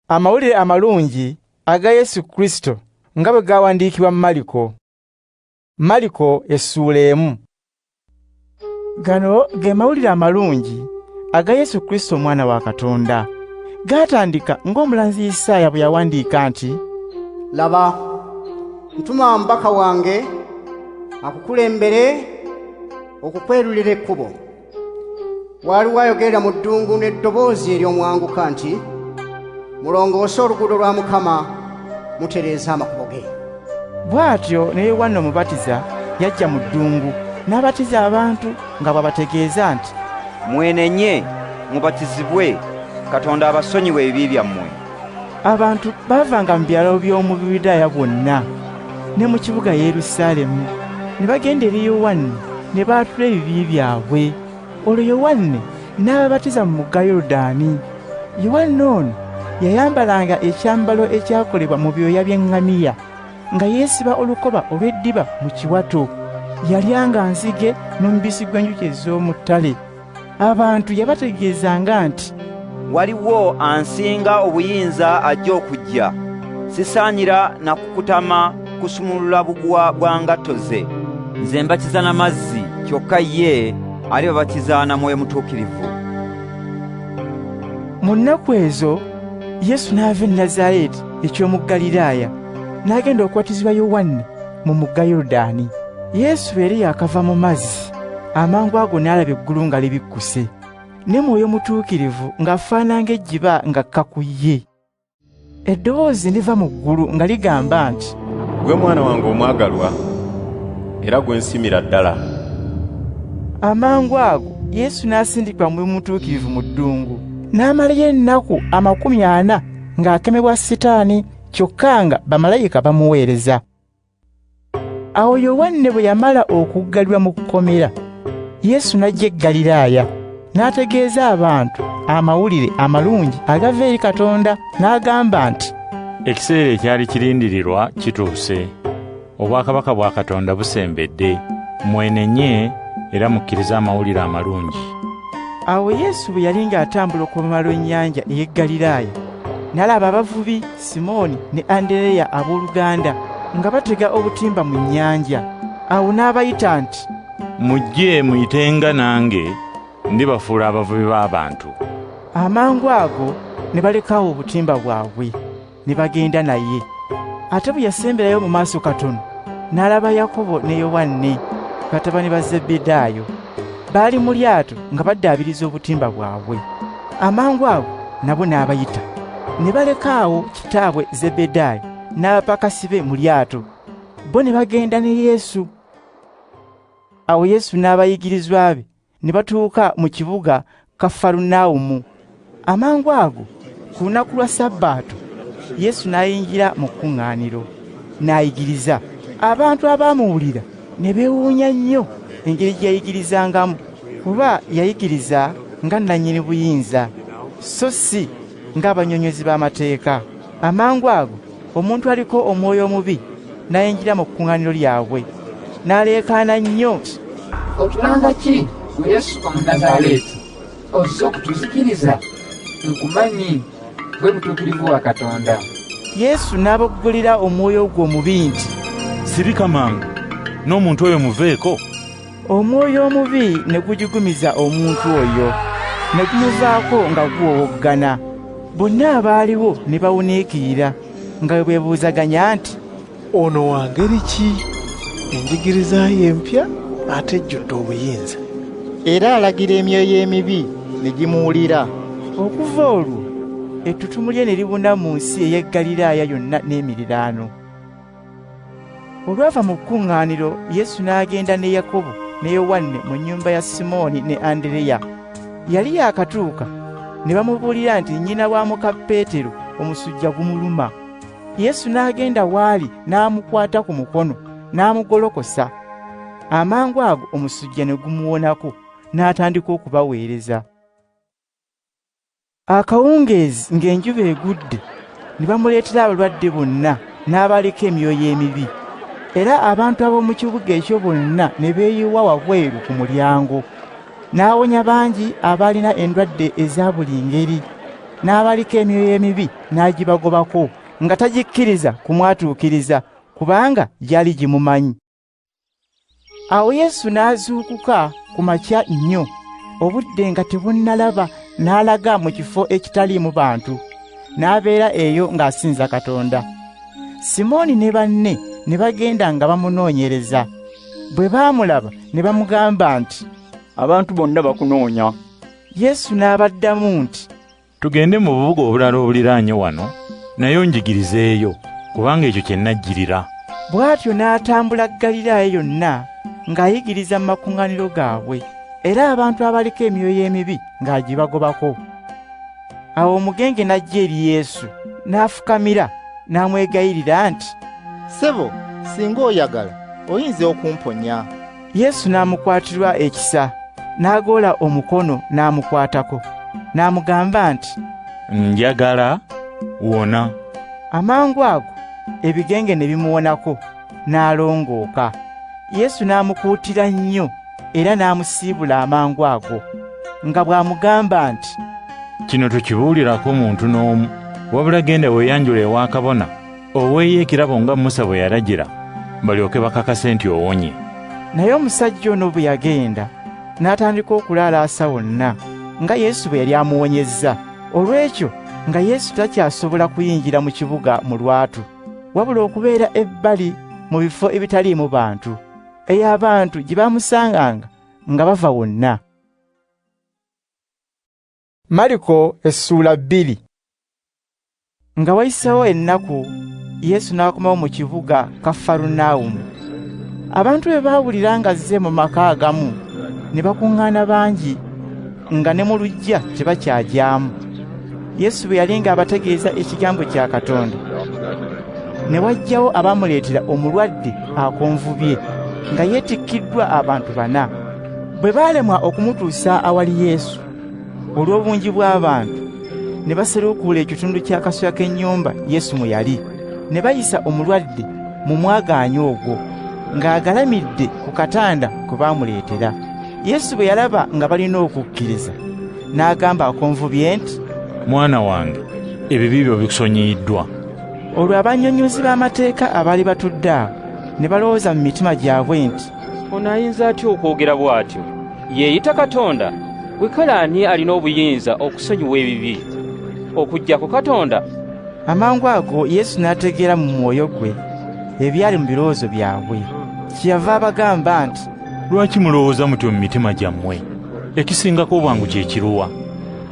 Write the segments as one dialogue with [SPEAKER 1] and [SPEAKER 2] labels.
[SPEAKER 1] Amawulire amalungi aga Yesu Kristo nga bwe gawandiikibwa mu Makko. Makko essuula 1. Gano ge mawulire amalungi aga Yesu Kristo omwana wa Katonda. Gatandika ng'omulanzi Isaaya bwe yawandiika nti,
[SPEAKER 2] Laba, ntuma mbaka wange akukulembere okukwerulira ekkubo. Waaliwo ayogerera mu ddungu n'eddoboozi ery'omwanguka nti, mulongoose oluguudo lwa Mukama, mutereeze amakubo ge.
[SPEAKER 1] Bw'atyo ne Yowaana Omubatiza yajja mu ddungu n'abatiza abantu nga bw'abategeeza nti,
[SPEAKER 3] mwenenye mubatizibwe, Katonda abasonyiwe ebibi byammwe.
[SPEAKER 1] Abantu baavanga mu byalo by'omu Buyudaaya bwonna ne mu kibuga Yerusaalemi ne bagenda eri Yowaana ne baatula ebibi byabwe. Olwo Yowaana n'ababatiza mu mugga Yoludaani. Yowaana ono yayambalanga ekyambalo ekyakolebwa mu byoya by'eŋŋamiya nga yeesiba olukoba olw'eddiba mu kiwato. Yalyanga nzige n'omubisi gw'enjuki ez'omu ttale. Abantu yabategeezanga nti,
[SPEAKER 3] waliwo ansinga obuyinza ajja okujja, sisaanyira na kukutama kusumulula bugwa bwa ngatto ze. Nze mbatiza n'amazzi, kyokka ye alibabatiza na Mwoyo Mutuukirivu.
[SPEAKER 1] Mu nnaku ezo Yesu n'ava e Nazaaleeti eky'omu Ggaliraaya n'agenda okubatizibwa Yowaana mu mugga Yoludaani. Yesu yali yakava mu mazzi, amangu ago n'alaba eggulu nga libikkuse, ne Mwoyo Mutuukirivu ng'afaanana ng'ejjiba ng'akka ku ye. Eddoboozi liva mu ggulu nga ligamba nti,
[SPEAKER 4] gwe mwana wange omwagalwa, era gwe nsimira ddala.
[SPEAKER 1] Amangu ago Yesu n'asindikibwa Mwoyo Mutuukirivu mu ddungu, n'amalayo ennaku 40 ng'akemebwa Setaani, kyokka nga bamalayika bamuweereza. Awo Yowaana bwe yamala okuggalirwa mu kkomera, Yesu n'ajja e Ggaliraaya n'ategeeza abantu amawulire amalungi agava eri Katonda, n'agamba nti,
[SPEAKER 5] ekiseera ekyali kirindirirwa kituuse, obwakabaka bwa Katonda busembedde, mwenenye era mukkirize amawulire amalungi.
[SPEAKER 1] Awo Yesu bwe yali ng'atambula okuva ennyanja ey'e Ggaliraaya, n'alaba abavubi Simooni ne Andereya abooluganda nga batega obutimba mu nnyanja. Awo n'abayita nti,
[SPEAKER 5] mujje muyitenga nange, ndibafuula abavubi b'abantu.
[SPEAKER 1] Amangu ago ne balekawo obutimba bwabwe ne bagenda naye. Ate bwe yasemberayo mu maaso katono, n'alaba Yakobo ne Yowaana, batabani ba Zebbedaayo, baali mu lyato nga baddaabiriza obutimba bwabwe. Amangu ago nabo n'abayita, ne balekaawo kitaabwe Zebbedaayo n'abapakasi be mu lyato, bo ne bagenda ne Yesu. Awo Yesu n'abayigirizwa be ne batuuka mu kibuga Kafalunaawumu. Amangu ago ku lunaku lwa Sabbaato, Yesu n'ayingira mu kkuŋŋaaniro n'ayigiriza. Abantu abaamuwulira ne beewuunya nnyo engeri gye yayigirizangamu, kuba yayigiriza nga nannyini buyinza, so si ng'abannyonnyozi b'amateeka. Amangu ago omuntu aliko omwoyo omubi n'ayingira mu kkuŋŋaaniro lyabwe n'aleekaana nnyo,
[SPEAKER 6] otulanga ki gwe Yesu Omunnazaaleeti? Ozze okutuzikiriza? Nkumanyi gwe Mutuukirivu wa Katonda.
[SPEAKER 1] Yesu n'aboggolera omwoyo gwe omubi nti,
[SPEAKER 5] sirika mangu, n'omuntu oyo muveeko.
[SPEAKER 1] Omwoyo omubi ne gujugumiza omuntu oyo, ne gumuvaako nga guwowoggana. Bonna abaaliwo ne bawuniikirira nga bwe beebuuzaganya nti,
[SPEAKER 7] ono wa ngeri ki? Enjigiriza ye empya ate ejjudde obuyinza,
[SPEAKER 1] era alagira emyoyo emibi ne gimuwulira. Okuva olwo ettutumu lye ne libuna mu nsi ey'e Ggaliraaya yonna n'emiriraano. Olwava mu kkuŋŋaaniro, Yesu n'agenda ne Yakobo ne Yowaana mu nnyumba ya Simooni ne Andereya. Yali yaakatuuka ne bamubuulira nti nnyina wa muka Peetero omusujja gumuluma. Yesu n'agenda waali n'amukwata ku mukono n'amugolokosa. Amangu ago omusujja ne gumuwonako, n'atandika okubaweereza. Akawungeezi ng'enjuba egudde, ne bamuleetera abalwadde bonna n'abaliko emyoyo emibi. Era abantu ab'omu kibuga ekyo bonna ne beeyiwa wabweru ku mulyango. N'awonya bangi abaalina endwadde eza buli ngeri, n'abaliko emyoyo emibi n'agibagobako, nga tagikkiriza kumwatuukiriza, kubanga gyali gimumanyi. Awo Yesu n'azuukuka ku makya nnyo, obudde nga tebunnalaba, n'alaga mu kifo ekitaliimu bantu, n'abeera eyo ng'asinza Katonda. Simooni ne banne ne bagenda nga bamunoonyereza. Bwe baamulaba ne bamugamba nti,
[SPEAKER 3] Abantu bonna bakunoonya.
[SPEAKER 1] Yesu n'abaddamu nti,
[SPEAKER 5] Tugende mu bubuga obulala obuliraanye wano, naye onjigirizeeyo, kubanga ekyo kye najjirira.
[SPEAKER 1] Bw'atyo n'atambula Ggaliraaya yonna ng'ayigiriza mu makuŋŋaaniro gaabwe, era abantu abaliko emyoyo emibi ng'agibagobako. Awo omugenge n'ajja eri Yesu, n'afukamira, n'amwegayirira nti,
[SPEAKER 8] Ssebo, singa oyagala, oyinza okumponya.
[SPEAKER 1] Yesu n'amukwatirwa ekisa, n'agoola omukono n'amukwatako, n'amugamba nti,
[SPEAKER 5] Njagala, wona.
[SPEAKER 1] Amangu ago ebigenge ne bimuwonako, n'alongooka. Yesu n'amukuutira nnyo era n'amusiibula amangu ago, nga bw'amugamba nti,
[SPEAKER 5] Kino tokibuulirako muntu n'omu, wabula genda weeyanjula ewa kabona, oweeyo ekirabo nga Musa bwe yalagira, balyoke bakakase nti owonye.
[SPEAKER 1] Naye omusajja ono bwe yagenda, n'atandika okulaalaasa wonna, nga Yesu bwe yali amuwonyezza. Olw'ekyo nga Yesu takyasobola kuyingira mu kibuga mu lwatu, wabula okubeera ebbali mu bifo ebitaliimu bantu, eyo abantu gye bamusanganga nga bava wonna. Mariko essuula 2. Nga wayiseewo ennaku, Yesu n'akomawo mu kibuga Kafalunaawumu. Abantu bwe baawulira ng'azze mu maka agamu, ne bakuŋŋaana bangi, nga ne mu luggya tebakyagyamu. Yesu bwe yali ng'abategeeza ekigambo kya Katonda, ne wajjawo abaamuleetera omulwadde akonvubye, nga yeetikkiddwa abantu 4. Bwe baalemwa okumutuusa awali Yesu olw'obungi bw'abantu, ne baseruukuula ekitundu ky'akaswa k'ennyumba Yesu mwe yali, ne bayisa omulwadde mu mwagaanyi ogwo, ng'agalamidde ku katanda kwe baamuleetera. Yesu bwe yalaba nga balina okukkiriza, n'agamba akonvubye nti,
[SPEAKER 5] Mwana wange, ebibi byo bikusonyiyiddwa.
[SPEAKER 1] Olwo abannyonnyozi b'amateeka abaali batudde awo ne balowooza mu mitima gyabwe nti,
[SPEAKER 9] Ono ayinza atya okwogera bw'atyo? Yeeyita Katonda? Gwe kale ani alina obuyinza okusonyiwa ebibi? Okuggyako Katonda?
[SPEAKER 1] Amangu ago Yesu n'ategeera mu mwoyo gwe ebyali mu birowoozo byabwe. Kyeyava abagamba nti,
[SPEAKER 5] Lwaki mulowooza mutyo mu mitima gyammwe? Ekisingako obwangu kye kiruwa?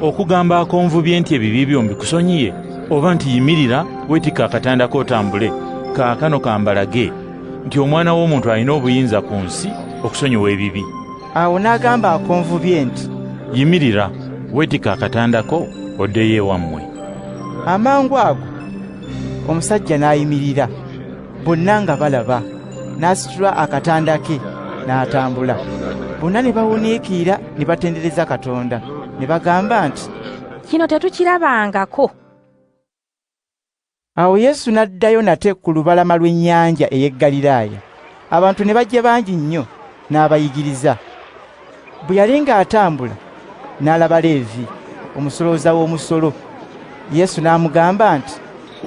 [SPEAKER 5] Okugamba akonvubye nti ebibi byo mbikusonyiye, oba nti yimirira weetika akatanda k'otambule, kaakano kambalage nti Omwana w'Omuntu alina obuyinza ku nsi okusonyiwa ebibi.
[SPEAKER 1] Awo n'agamba akonvubye nti,
[SPEAKER 5] Yimirira weetika akatanda ko oddeyo ewammwe.
[SPEAKER 1] Amangu ago omusajja n'ayimirira, bonna nga balaba, n'asitula akatanda ke n'atambula. Bonna ne bawuniikira ne batendereza Katonda, ne bagamba nti,
[SPEAKER 10] Kino tetukirabangako.
[SPEAKER 1] Awo Yesu n'addayo nate ku lubalama lw'ennyanja ey'e Ggaliraaya. Abantu ne bajja bangi nnyo n'abayigiriza. Bwe yali ng'atambula, n'alaba Leevi, omusolooza w'omusolo. Yesu n'amugamba nti,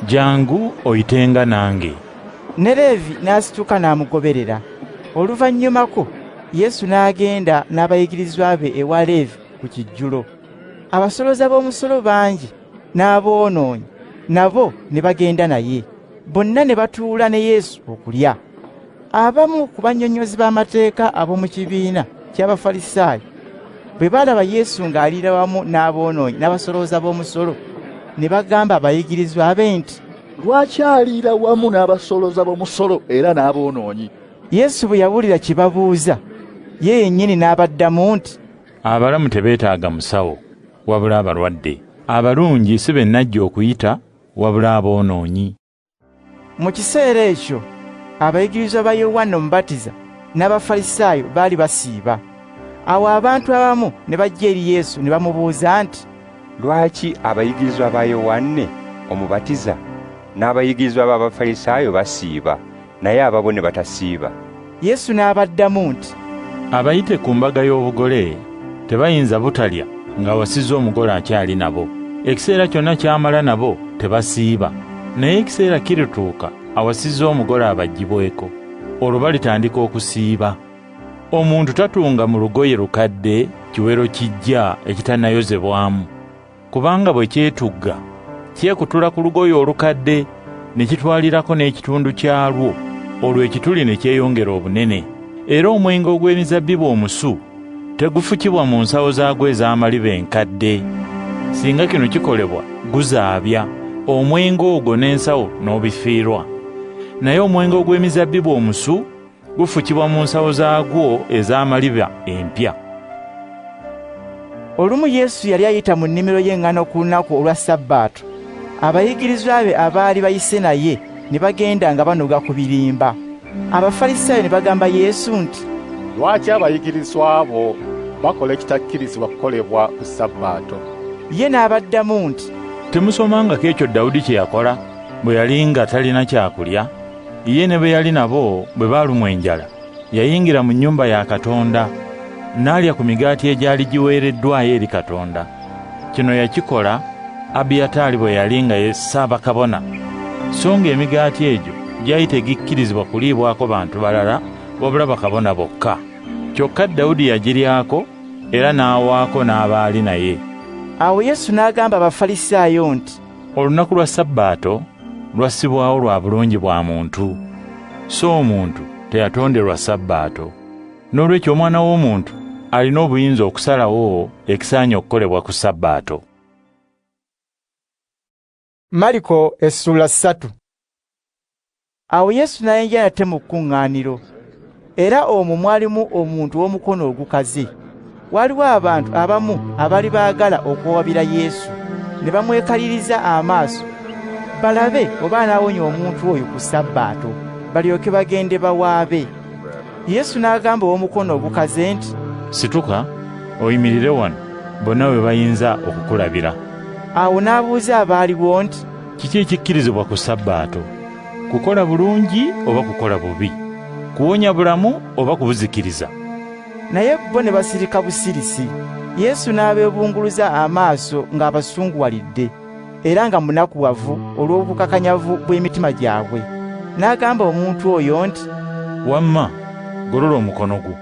[SPEAKER 5] Jangu oyitenga nange.
[SPEAKER 1] Ne Leevi n'asituka n'amugoberera. Oluvannyumako Yesu n'agenda n'abayigirizwa be ewa Leevi ku kijjulo. Abasolooza b'omusolo bangi n'aboonoonyi nabo ne bagenda naye, bonna ne batuula ne Yesu okulya. Abamu ku bannyonnyozi b'amateeka ab'omu kibiina ky'Abafalisaayo bwe balaba Yesu ng'aliira wamu n'aboonoonyi n'abasolooza b'omusolo, ne bagamba abayigirizwa be nti,
[SPEAKER 11] Lwaki aliira wamu n'abasolooza b'omusolo era n'aboonoonyi?
[SPEAKER 1] Yesu bwe yawulira kye babuuza, ye yennyini n'abaddamu nti,
[SPEAKER 5] Abalamu tebeetaaga musawo, wabula abalwadde. Abalungi si be najja okuyita, wabula aboonoonyi.
[SPEAKER 1] Mu kiseera ekyo abayigirizwa ba Yowaana Omubatiza n'Abafalisaayo baali basiiba. Awo abantu abamu ne bajja eri Yesu ne bamubuuza nti,
[SPEAKER 12] Lwaki abayigirizwa ba Yowaana Omubatiza n'abayigirizwa b'Abafalisaayo basiiba, naye ababo ne batasiiba?
[SPEAKER 1] Yesu n'abaddamu nti,
[SPEAKER 5] Abayite ku mbaga y'obugole tebayinza butalya nga wasiza omugole akyali nabo, ekiseera kyonna kyamala nabo tebasiiba, naye ekiseera kirituuka awasizza omugole abaggyibweko, olwo balitandika okusiiba. Omuntu tatunga mu lugoye lukadde kiwero kijja ekitannayozebwamu, kubanga bwe kyetugga kyekutula ku lugoye olukadde ne kitwalirako n'ekitundu kyalwo, olwo ekituli ne kyeyongera obunene. Era omwenge ogw'emizabbibu omusu tegufukibwa mu nsawo zaagwo ez'amaliba enkadde. Singa kino kikolebwa guzaabya omwenge ogwo n'ensawo n'obifiirwa. Naye omwenge ogw'emizabbibu omusu gufukibwa mu nsawo zaagwo ez'amaliba empya.
[SPEAKER 1] Olumu Yesu yali ayita mu nnimiro y'eŋŋaano ku lunaku olwa Ssabaato. Abayigirizwa be abaali bayise naye ne bagenda nga banoga ku birimba. Abafalisaayo ne bagamba Yesu nti,
[SPEAKER 13] lwaki abayigirizwa bo bakola ekitakkirizibwa kukolebwa ku Ssabaato?
[SPEAKER 1] Ye n'abaddamu nti,
[SPEAKER 5] temusomangako ekyo Dawudi kye yakola bwe yali nga talina kyakulya? Ye ne bwe yali nabo bwe baalumwa enjala, yayingira mu nnyumba ya Katonda n'alya ku migaati egyali giweereddwayo eri Katonda. Kino yakikola Abiyataali bwe yali nga ye ssaabakabona, so ng'emigaati egyo gyali tegikkirizibwa kuliibwako bantu balala wabula bakabona bokka. Kyokka Dawudi yagiryako era n'awaako n'abaali naye.
[SPEAKER 1] Awo Yesu n'agamba Abafalisaayo nti,
[SPEAKER 5] olunaku lwa Ssabaato lwassibwawo lwa bulungi bwa muntu, so omuntu teyatonderwa Ssabaato. N'olwekyo Omwana w'Omuntu alina obuyinza okusalawo ekisaanye okukolebwa ku Ssabaato.
[SPEAKER 1] Mariko essula 3. Awo Yesu n'ayingira nate mu kkuŋŋaaniro, era omwo mwalimu omuntu w'omukono ogukaze. Waliwo abantu abamu abaali baagala okuwabira Yesu, ne bamwekaliriza amaaso balabe oba anaawonya omuntu oyo ku Ssabaato, balyoke bagende bawaabe. Yesu n'agamba ow'omukono ogukaze nti,
[SPEAKER 5] situka oyimirire wano, bonna bwe bayinza okukulabira.
[SPEAKER 1] Awo n'abuuza abaaliwo nti,
[SPEAKER 5] kiki ekikkirizibwa ku Ssabaato? Kukola bulungi oba kukola bubi? Kuwonya bulamu oba kubuzikiriza?
[SPEAKER 1] Naye bo ne basirika busirisi. Yesu n'abeebunguluza amaaso ng'abasunguwalidde era nga munakuwavu olw'obukakanyavu bw'emitima gyabwe. N'agamba omuntu oyo nti,
[SPEAKER 5] wamma, golola omukono gwo.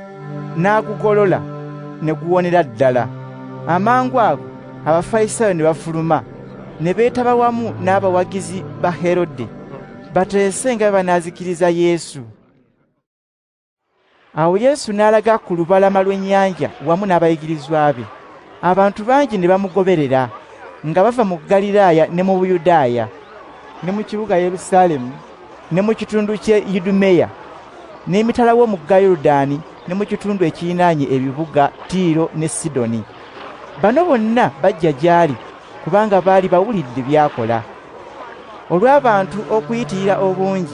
[SPEAKER 1] N'agugolola ne guwonera ddala. Amangu ago Abafalisaayo ne bafuluma ne beetaba wamu n'abawagizi ba Herode bateese nga banaazikiriza Yesu. Awo Yesu n'alaga ku lubalama lw'ennyanja wamu n'abayigirizwa be. Abantu bangi ne bamugoberera nga bava mu Ggaliraaya ne mu Buyudaaya ne mu kibuga Yerusaalemi ne mu kitundu ky'e Idumeya n'emitala w'omugga Yoludaani ne mu kitundu ekirinaanye ebibuga Tiiro ne Sidoni. Bano bonna bajja gy'ali kubanga baali bawulidde by'akola. Olw'abantu okuyitirira obungi,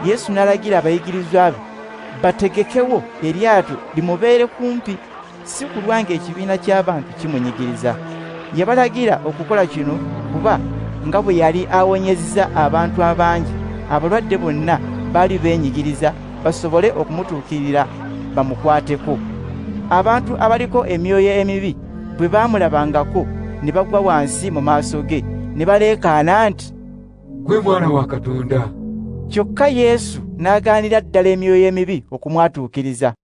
[SPEAKER 1] Yesu n'alagira abayigirizwa be bategekewo eryato limubeere kumpi, si kulwa ng'ekibiina ky'abantu kimunyigiriza. Yabalagira okukola kino kuba nga bwe yali awonyezza abantu abangi, abalwadde bonna baali beenyigiriza basobole okumutuukirira bamukwateko. Abantu abaliko emyoyo emibi bwe baamulabangako ne bagwa wansi mu maaso ge ne baleekaana nti,
[SPEAKER 6] gwe Mwana wa Katonda.
[SPEAKER 1] Kyokka Yesu n'agaanira ddala emyoyo emibi okumwatuukiriza.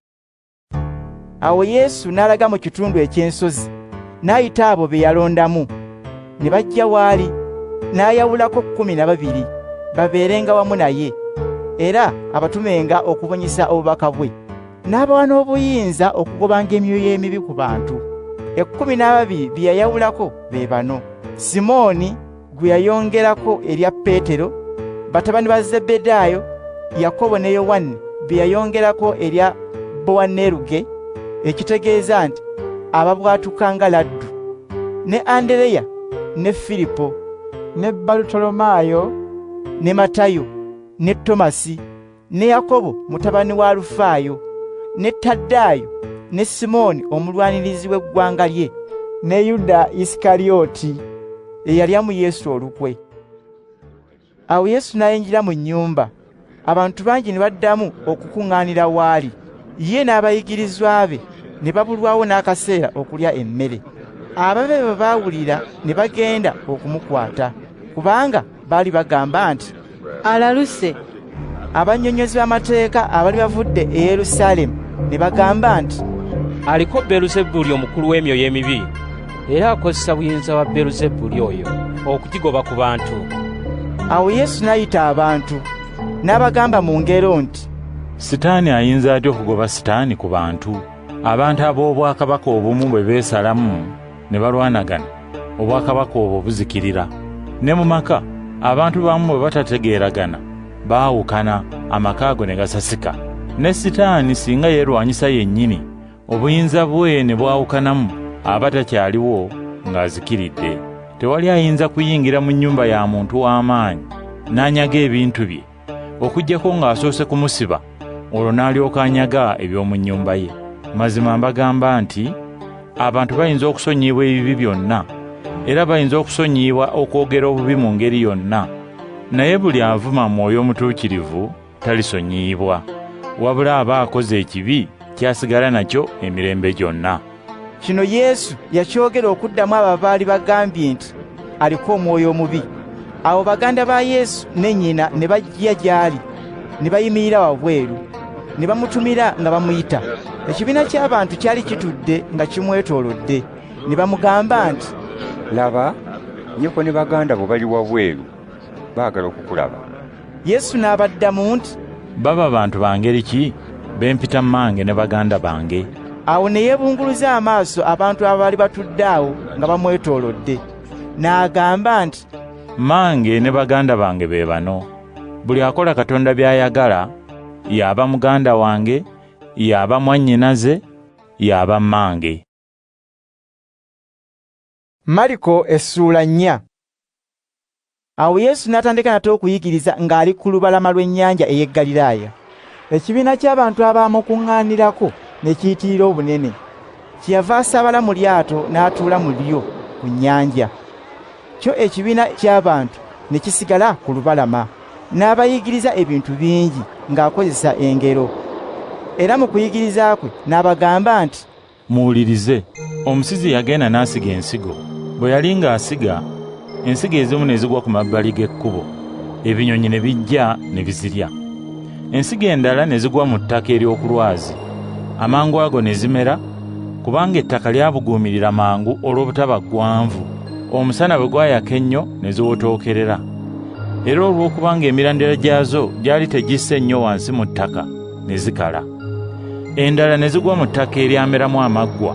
[SPEAKER 1] Awo Yesu n'alaga mu kitundu eky'ensozi, n'ayita abo be yalondamu, ne bajja waali, n'ayawulako 12 babeerenga wamu naye, era abatumenga okubunyisa obubaka bwe. N'abawa n'obuyinza okugobanga emyoyo emibi ku bantu. 12 bye yayawulako be bano: Simooni gwe yayongerako erya Peetero, batabani ba Zebbedaayo, Yakobo ne Yowaani be yayongerako erya Bowaneruge, ekitegeeza nti ababwatuka nga laddu, ne Andereya ne Filipo ne Balutolomaayo ne Matayo ne Tomasi ne Yakobo mutabani wa Alufaayo ne Taddaayo ne Simooni omulwanirizi w'eggwanga lye, ne Yuda Isikaliyooti eyalya mu Yesu olukwe. Awo Yesu n'ayingira mu nnyumba, abantu bangi ne baddamu okukuŋŋaanira waali. Ye n'abayigirizwa be ne babulwawo n'akaseera okulya emmere. ababe bwe baawulira ne bagenda okumukwata, kubanga baali bagamba nti
[SPEAKER 14] alaluse.
[SPEAKER 1] abannyonnyozi b'amateeka abaali bavudde e Yerusaalemi ne bagamba nti
[SPEAKER 9] aliko Beeruzebuli omukulu w'emyoyo emibi, era akozesa buyinza bwa Beeruzebuli oyo okugigoba ku bantu.
[SPEAKER 1] Awo Yesu n'ayita abantu n'abagamba mu ngero nti,
[SPEAKER 5] Sitaani ayinza atya okugoba sitaani ku bantu? Abantu ab'obwakabaka obumu bwe beesalamu ne balwanagana, obwakabaka obwo buzikirira. Ne mu maka abantu bamu bwe batategeeragana baawukana, amaka ago ne gasasika. Ne sitaani singa yeerwanyisa yennyini, obuyinza bwe ne bwawukanamu aba takyaliwo ng'azikiridde. Tewali ayinza kuyingira mu nnyumba ya muntu w'amaanyi n'anyaga ebintu bye, okuggyako ng'asoose kumusiba, olwo n'alyoka anyaga eby'omu nnyumba ye. Mazima mbagamba nti abantu bayinza okusonyiyibwa ebibi byonna, era bayinza okusonyiyibwa okwogera obubi mu ngeri yonna, naye buli avuma Mwoyo Omutuukirivu talisonyiyibwa, wabula aba akoze ekibi kyasigala nakyo emirembe gyonna.
[SPEAKER 1] Kino Yesu yakyogera okuddamu abo abaali bagambye nti aliko omwoyo omubi. Awo baganda ba Yesu ne nnyina ne bajja gy'ali, ne bayimirira wabweru, ne bamutumira nga bamuyita. Ekibiina ky'abantu kyali kitudde nga kimwetoolodde, ne bamugamba nti,
[SPEAKER 12] laba, nnyoko ne baganda bo bali wabweru, baagala okukulaba.
[SPEAKER 1] Yesu n'abaddamu nti,
[SPEAKER 5] baba bantu bangeri ki bempita mmange ne baganda bange?
[SPEAKER 1] Awo ne yeebunguluza amaaso abantu abaali batudde awo nga bamwetoolodde, n'agamba nti,
[SPEAKER 5] mmange ne baganda bange be bano. Buli akola Katonda by'ayagala, y'aba muganda wange, y'aba mwannyinaze, y'aba mmange.
[SPEAKER 1] Mariko essuula 4. Awo Yesu n'atandika nate okuyigiriza ng'ali ku lubalama lw'ennyanja ey'e Ggaliraaya. Ekibiina ky'abantu abaamukuŋŋaanirako ne kiyitirira obunene. Kyeyava asaabala mu lyato n'atuula mu lyo ku nnyanja. Kyo ekibiina ky'abantu ne kisigala ku lubalama, n'abayigiriza ebintu bingi ng'akozesa engero. Era mu kuyigiriza kwe n'abagamba nti,
[SPEAKER 5] muwulirize, omusizi yagenda n'asiga ensigo. Bwe yali ng'asiga, ensigo ezimu ne zigwa ku mabbali g'ekkubo, ebinyonyi ne bijja ne bizirya. Ensigo endala ne zigwa mu ttaka ery'oku lwazi, amangu ago ne zimera, kubanga ettaka lyabuguumirira mangu olw'obutaba ggwanvu. Omusana bwe gwayaka ennyo ne ziwotookerera, era olw'okubanga emirandira gyazo gyali tegisse nnyo wansi mu ttaka, ne zikala. Endala ne zigwa mu ttaka eryameramu amaggwa.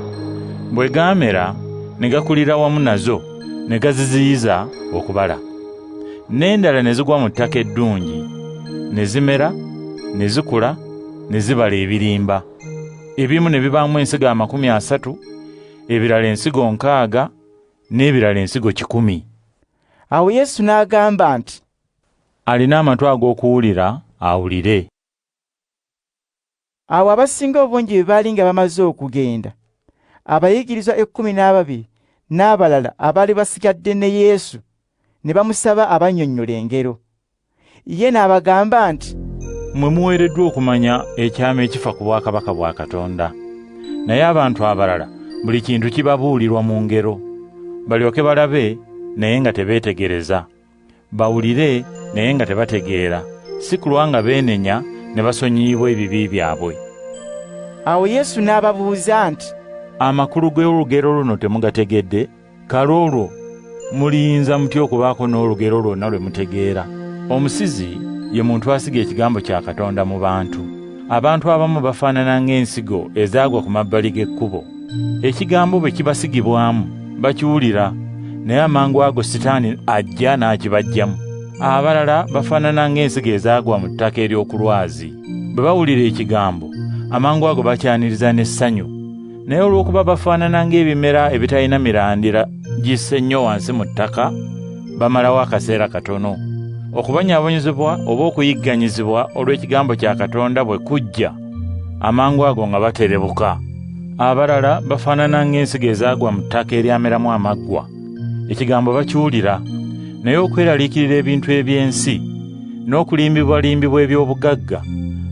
[SPEAKER 5] Bwe gaamera ne gakulira wamu nazo, ne gaziziyiza okubala. N'endala ne zigwa mu ttaka eddungi, ne zimera, ne zikula, ne zibala ebirimba. Ebimu ne bibaamu ensigo 30, ebirala ensigo 60, n'ebirala ensigo 100.
[SPEAKER 1] Awo Yesu n'agamba nti,
[SPEAKER 5] alina amatu ag'okuwulira awulire.
[SPEAKER 1] Awo abasinga obungi bwe baali nga bamaze okugenda, abayigirizwa 12 n'abalala abaali basigadde ne Yesu ne bamusaba abannyonnyola engero. Ye n'abagamba nti,
[SPEAKER 5] mmwe muweereddwa okumanya ekyama ekifa ku bwakabaka bwa Katonda, naye abantu abalala buli kintu kibabuulirwa mu ngero, balyoke balabe naye nga tebeetegereza, bawulire naye nga tebategeera, si kulwa nga beenenya ne basonyiyibwa ebibi byabwe.
[SPEAKER 1] Awo Yesu n'ababuuza nti,
[SPEAKER 5] amakulu g'olugero luno temugategedde? Kale olwo muliyinza mutya okubaako n'olugero lwonna lwe mutegeera? Omusizi ye muntu asiga ekigambo kya Katonda mu bantu. Abantu abamu bafaanana ng'ensigo ezaagwa ku mabbali g'ekkubo. Ekigambo bwe kibasigibwamu bakiwulira, naye amangu ago Sitaani ajja n'akibajjamu. Abalala bafaanana ng'ensigo ezaagwa mu ttaka ery'oku lwazi. Bwe bawulira ekigambo, amangu ago bakyaniriza n'essanyu, naye olw'okuba bafaanana ng'ebimera ebitalina mirandira gisse nnyo wansi mu ttaka, bamalawo akaseera katono. Okubonyaabonyezebwa oba okuyigganyizibwa olw'ekigambo kya Katonda bwe kujja, amangu ago nga baterebuka. Abalala bafaanana ng'ensigo ezaagwa mu ttaka eryameramu amaggwa. Ekigambo bakiwulira, naye okweraliikirira ebintu eby'ensi, n'okulimbibwalimbibwa eby'obugagga,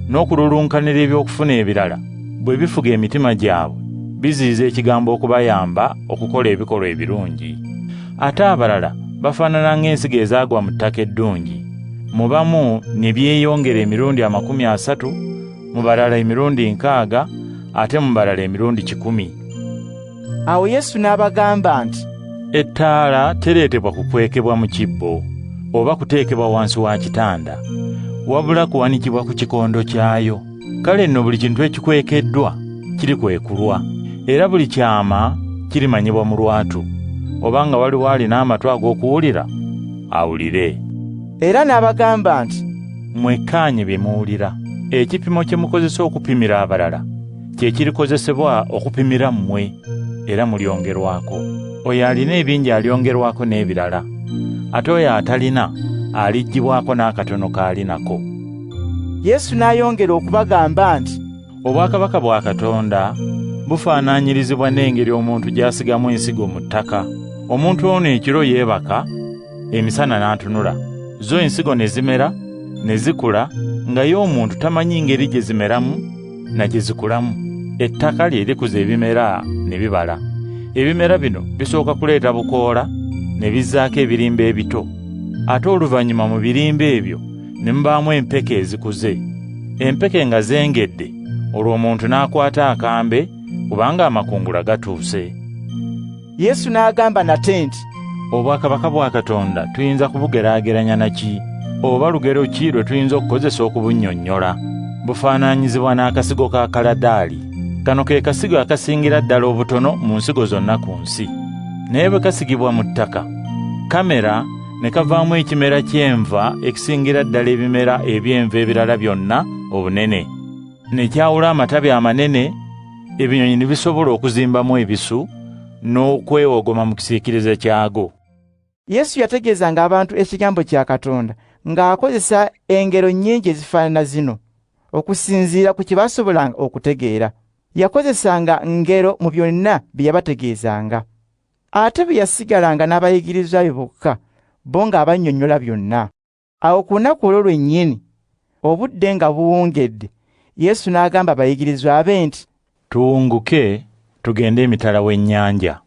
[SPEAKER 5] n'okululunkanira eby'okufuna ebirala, bwe bifuga emitima gyabwe, biziyiza ekigambo okubayamba okukola ebikolwa ebirungi. Ate abalala bafaanana ng'ensigo ezaagwa mu ttaka eddungi. Mu bamu ne byeyongera emirundi 30, mu balala emirundi 60, ate mu balala emirundi 10.
[SPEAKER 1] Awo Yesu n'abagamba nti,
[SPEAKER 5] ettaala tereetebwa kukwekebwa mu kibbo oba kuteekebwa wansi wa kitanda, wabula kuwanikibwa ku kikondo kyayo. Kale nno buli kintu ekikwekeddwa kirikwekulwa, era buli kyama kirimanyibwa mu lwatu. Obanga waliwo alina amatu ag'okuwulira, awulire.
[SPEAKER 1] Era n'abagamba nti,
[SPEAKER 5] mwekkaanye bye muwulira. Ekipimo kye mukozesa okupimira abalala kye kirikozesebwa okupimira mmwe, era mulyongerwako. Oyo alina ebingi alyongerwako n'ebirala, ate oyo atalina aliggyibwako n'akatono k'alinako.
[SPEAKER 1] Yesu n'ayongera okubagamba nti,
[SPEAKER 5] obwakabaka bwa Katonda bufaanaanyirizibwa n'engeri omuntu gy'asigamu ensigo mu ttaka. Omuntu ono ekiro yeebaka, emisana n'atunula, zo ensigo ne zimera ne zikula, nga ye omuntu tamanyi ngeri gye zimeramu na gye zikulamu. Ettaka lye likuza ebimera ne bibala. Ebimera bino bisooka kuleeta bukoola ne bizzaako ebirimba ebito. Ate oluvannyuma mu birimba ebyo ne mubaamu empeke ezikuze. Empeke nga zengedde, olwo omuntu n'akwata akambe kubanga amakungula gatuuse.
[SPEAKER 1] Yesu n'agamba nate nti,
[SPEAKER 5] obwakabaka bwa Katonda tuyinza kubugeraageranya naki? Oba lugero ki lwe tuyinza okukozesa okubunnyonnyola? Bufaanaanyizibwa n'akasigo ka kaladaali. Kano ke kasigo akasingira ddala obutono mu nsigo zonna ku nsi. Naye bwe kasigibwa mu ttaka, kamera ne kavaamu ekimera ky'enva ekisingira ddala ebimera eby'enva ebirala byonna obunene. Ne kyawula amatabi amanene, ebinyonyi ne bisobola okuzimbamu ebisu n'okwewogoma mu kisiikirize kyago.
[SPEAKER 1] Yesu yategeezanga abantu ekigambo kya Katonda ng'akozesa engero nnyingi ezifaanana zino okusinziira ku kye baasobolanga okutegeera. Yakozesanga ngero mu byonna bye yabategeezanga. Ate bwe yasigalanga n'abayigirizwa be bokka, bo ng'abannyonnyola byonna. Awo ku lunaku olwo lwennyini, obudde nga buwungedde, Yesu n'agamba abayigirizwa be nti,
[SPEAKER 5] tuwunguke tugende emitala w'ennyanja.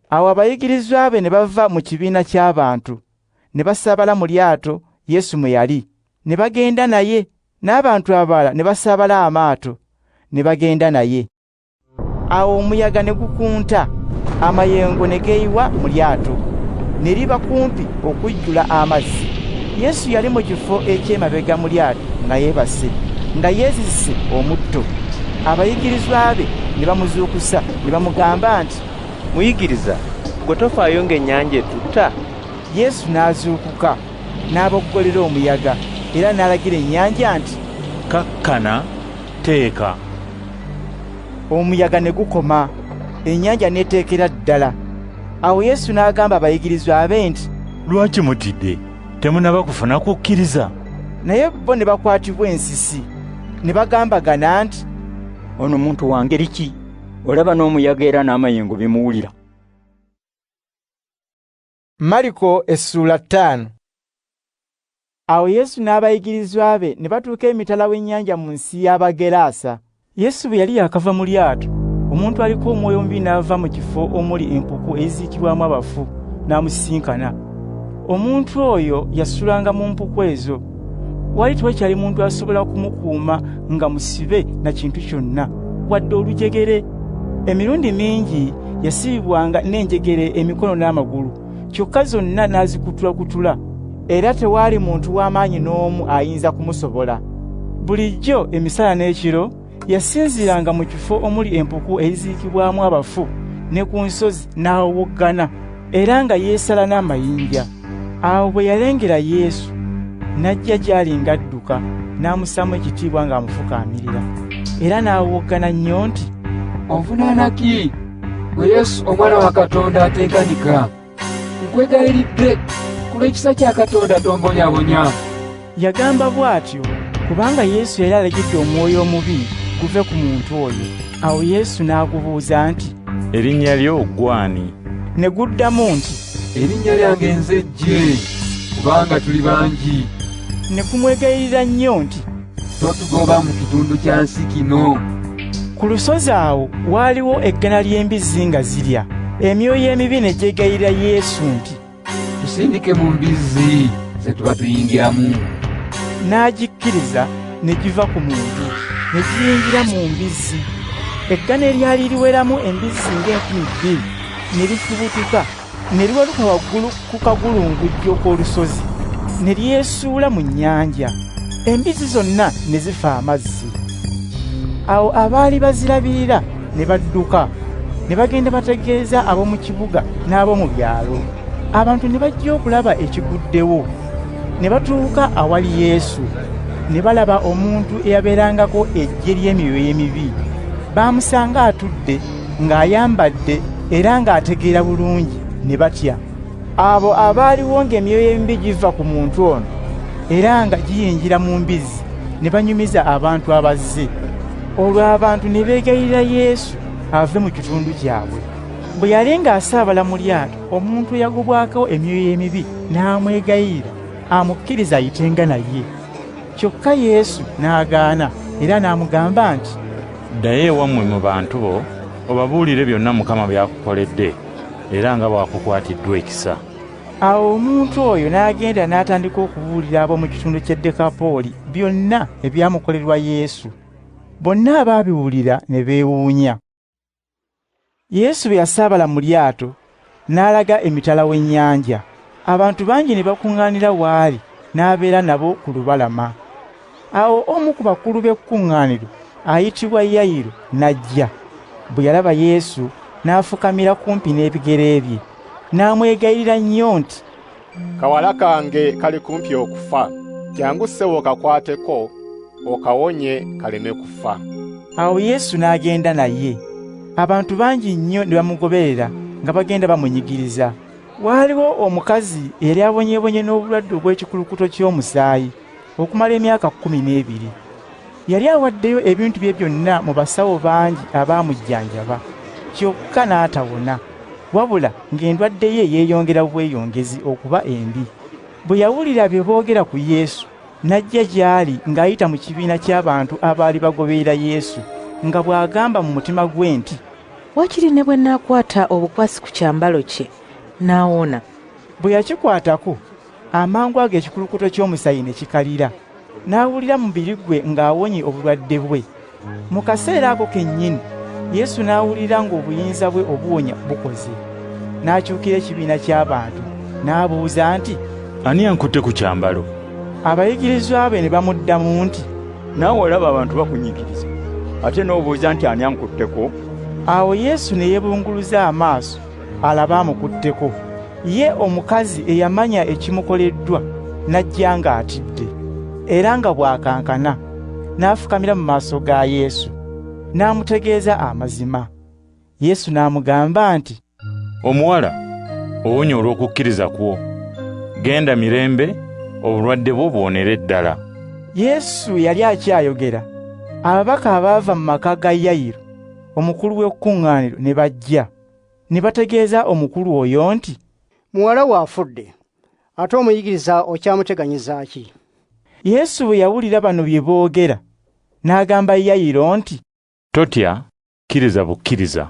[SPEAKER 1] Awo abayigirizwa be ne bava mu kibiina ky'abantu, ne basaabala mu lyato Yesu mwe yali, ne bagenda naye, n'abantu abalala ne basaabala amaato, ne bagenda naye. Awo omuyaga ne gukunta, amayengo ne geeyiwa mu lyato, ne liba kumpi okujjula amazzi. Yesu yali mu kifo eky'emabega mu lyato nga yeebase, nga yeezizise omutto. Abayigirizwa be ne bamuzuukusa ne bamugamba nti,
[SPEAKER 7] muyigiriza, gwe tofaayo ng'ennyanja etutta?
[SPEAKER 1] Yesu n'azuukuka n'aboggolera omuyaga era n'alagira ennyanja nti,
[SPEAKER 5] kakkana, teeka.
[SPEAKER 1] Omuyaga ne gukoma, ennyanja n'eteekera ddala. Awo Yesu n'agamba abayigirizwa be nti,
[SPEAKER 5] lwaki mutidde? Temunaba kufuna kukkiriza?
[SPEAKER 1] Naye bo ne bakwatibwa ensisi, ne bagambagana nti,
[SPEAKER 14] ono muntu wa ngeri ki? Olaba n'omuyaga era n'amayengo bimuwulira.
[SPEAKER 1] Mariko essula 5. Awo Yesu n'abayigirizwa be ne batuuka emitala w'ennyanja mu nsi y'Abageraasa. Yesu bwe yali yakava mu lyato, omuntu aliko omwoyo omubi n'ava mu kifo omuli empuku eziikibwamu abafu n'amusisinkana. Omuntu oyo yasulanga mu mpuku ezo. Wali tewakyali muntu asobola kumukuuma nga musibe na kintu kyonna, wadde olujegere. Emirundi mingi yasibibwanga n'enjegere emikono n'amagulu, kyokka zonna n'azikutulakutula, era tewaali muntu w'amaanyi n'omu ayinza kumusobola. Bulijjo emisana n'ekiro yasinziranga mu kifo omuli empuku eziikibwamu abafu ne ku nsozi n'awoggana, era nga yeesala n'amayinja. Awo bwe yalengera Yesu, n'ajja gy'ali ng'adduka, n'amussamu ekitiibwa ng'amufukaamirira, era n'awoggana nnyo nti,
[SPEAKER 6] onvunaana ki, gwe Yesu omwana wa Katonda ateekanika? Nkwegayiridde, ku lw'ekisa kya Katonda tombonyabonya.
[SPEAKER 1] Yagamba bw'atyo kubanga Yesu yali alagidde omwoyo omubi guve ku muntu oyo. Awo Yesu n'agubuuza nti,
[SPEAKER 5] erinnya lyo gw'ani?
[SPEAKER 1] Ne guddamu nti,
[SPEAKER 6] erinnya lyange nze Jje, kubanga tuli bangi.
[SPEAKER 1] Ne kumwegayirira nnyo nti,
[SPEAKER 6] totugoba mu kitundu kya nsi kino.
[SPEAKER 1] Ku lusozi awo waaliwo eggana ly'embizzi nga zirya. Emyoyo emibi ne gyegayirira Yesu nti,
[SPEAKER 6] tusindike mu mbizzi ze tuba tuyingiramu.
[SPEAKER 1] N'agikkiriza ne giva ku muntu ne giyingira mu mbizzi. Eggana eryali liweramu embizzi ng'enkumi 2 ne lifubutuka ne liwaluka waggulu ku kagulungujjo k'olusozi ne lyesuula mu nnyanja. Embizzi zonna ne zifa amazzi. Awo abaali bazirabirira ne badduka ne bagenda bategeeza ab'omu kibuga n'ab'omu byalo. Abantu ne bajja okulaba ekiguddewo. Ne batuuka awali Yesu ne balaba omuntu eyabeerangako eggye ly'emyoyo emibi. Baamusanga atudde ng'ayambadde era ng'ategeera bulungi ne batya. Abo abaaliwo ng'emyoyo emibi giva ku muntu ono era nga giyingira mu mbizzi ne banyumiza abantu abazze. Olwo abantu ne beegayirira Yesu ave mu kitundu kyabwe. Bwe yali ng'asaabala mu lyato, omuntu eyagobwako emyoyo emibi n'amwegayirira amukkiriza ayitenga naye. Kyokka Yesu n'agaana era n'amugamba nti,
[SPEAKER 5] ddayo ewammwe mu bantu bo obabuulire byonna Mukama by'akukoledde era nga bw'akukwatiddwa ekisa.
[SPEAKER 1] Awo omuntu oyo n'agenda n'atandika okubuulira ab'omu kitundu ky'e Dekapooli byonna ebyamukolerwa Yesu. Bonna abaabiwulira ne beewuunya. Yesu bwe yasaabala mu lyato n'alaga emitala w'ennyanja. Abantu bangi ne bakuŋŋaanira waali n'abeera nabo ku lubalama. Awo omu ku bakulu b'ekkuŋŋaaniro ayitibwa Yayiro n'ajja. Bwe yalaba Yesu n'afukamira kumpi n'ebigere bye n'amwegayirira nnyo nti,
[SPEAKER 13] kawala kange kali kumpi okufa, jangu ssebo okakwateko okawonye kaleme kufa.
[SPEAKER 1] Awo Yesu n'agenda naye. Abantu bangi nnyo ne bamugoberera nga bagenda bamunyigiriza. Waaliwo omukazi eyali abonyeebonye n'obulwadde obw'ekikulukuto ky'omusaayi okumala emyaka 12. Yali awaddeyo ebintu bye byonna mu basawo bangi abaamujjanjaba, kyokka n'atawona, wabula ng'endwadde ye yeeyongera bweyongezi okuba embi. Bwe yawulira bye boogera ku Yesu, n'ajja gy'ali ng'ayita mu kibiina ky'abantu abaali bagoberera Yesu, nga bw'agamba mu mutima gwe nti,
[SPEAKER 10] wakiri ne bwe naakwata obukwasi ku kyambalo kye n'awona.
[SPEAKER 1] Bwe yakikwatako, amangu ago ekikulukuto ky'omusaayi ne kikalira, n'awulira mu mubiri gwe ng'awonye obulwadde bwe. Mu kaseera ako kennyini Yesu n'awulira ng'obuyinza bwe obuwonya bukoze. N'akyukira ekibiina ky'abantu n'abuuza nti,
[SPEAKER 5] ani ankutte ku kyambalo?
[SPEAKER 1] Abayigirizwa be ne bamuddamu nti,
[SPEAKER 14] naawe olaba abantu bakunyigiriza ate n'obuuza nti ani ankutteko?
[SPEAKER 1] Awo Yesu ne yeebunguluza amaaso alaba amukutteko. Ye omukazi eyamanya ekimukoleddwa n'ajja ng'atidde era nga bw'akankana, n'afukamira mu maaso ga Yesu n'amutegeeza amazima. Yesu n'amugamba nti,
[SPEAKER 5] omuwala, owonye olw'okukkiriza kwo, genda mirembe, obulwadde bwo buwonere ddala.
[SPEAKER 1] Yesu yali akyayogera, ababaka abaava mu maka ga Yayiro omukulu w'ekkuŋŋaaniro ne bajja ne bategeeza omukulu oyo nti,
[SPEAKER 2] muwala we afudde, ate omuyigiriza okyamuteganyiza ki?
[SPEAKER 1] Yesu bwe yawulira bano bye boogera n'agamba Yayiro nti,
[SPEAKER 5] totya, kkiriza bukkiriza.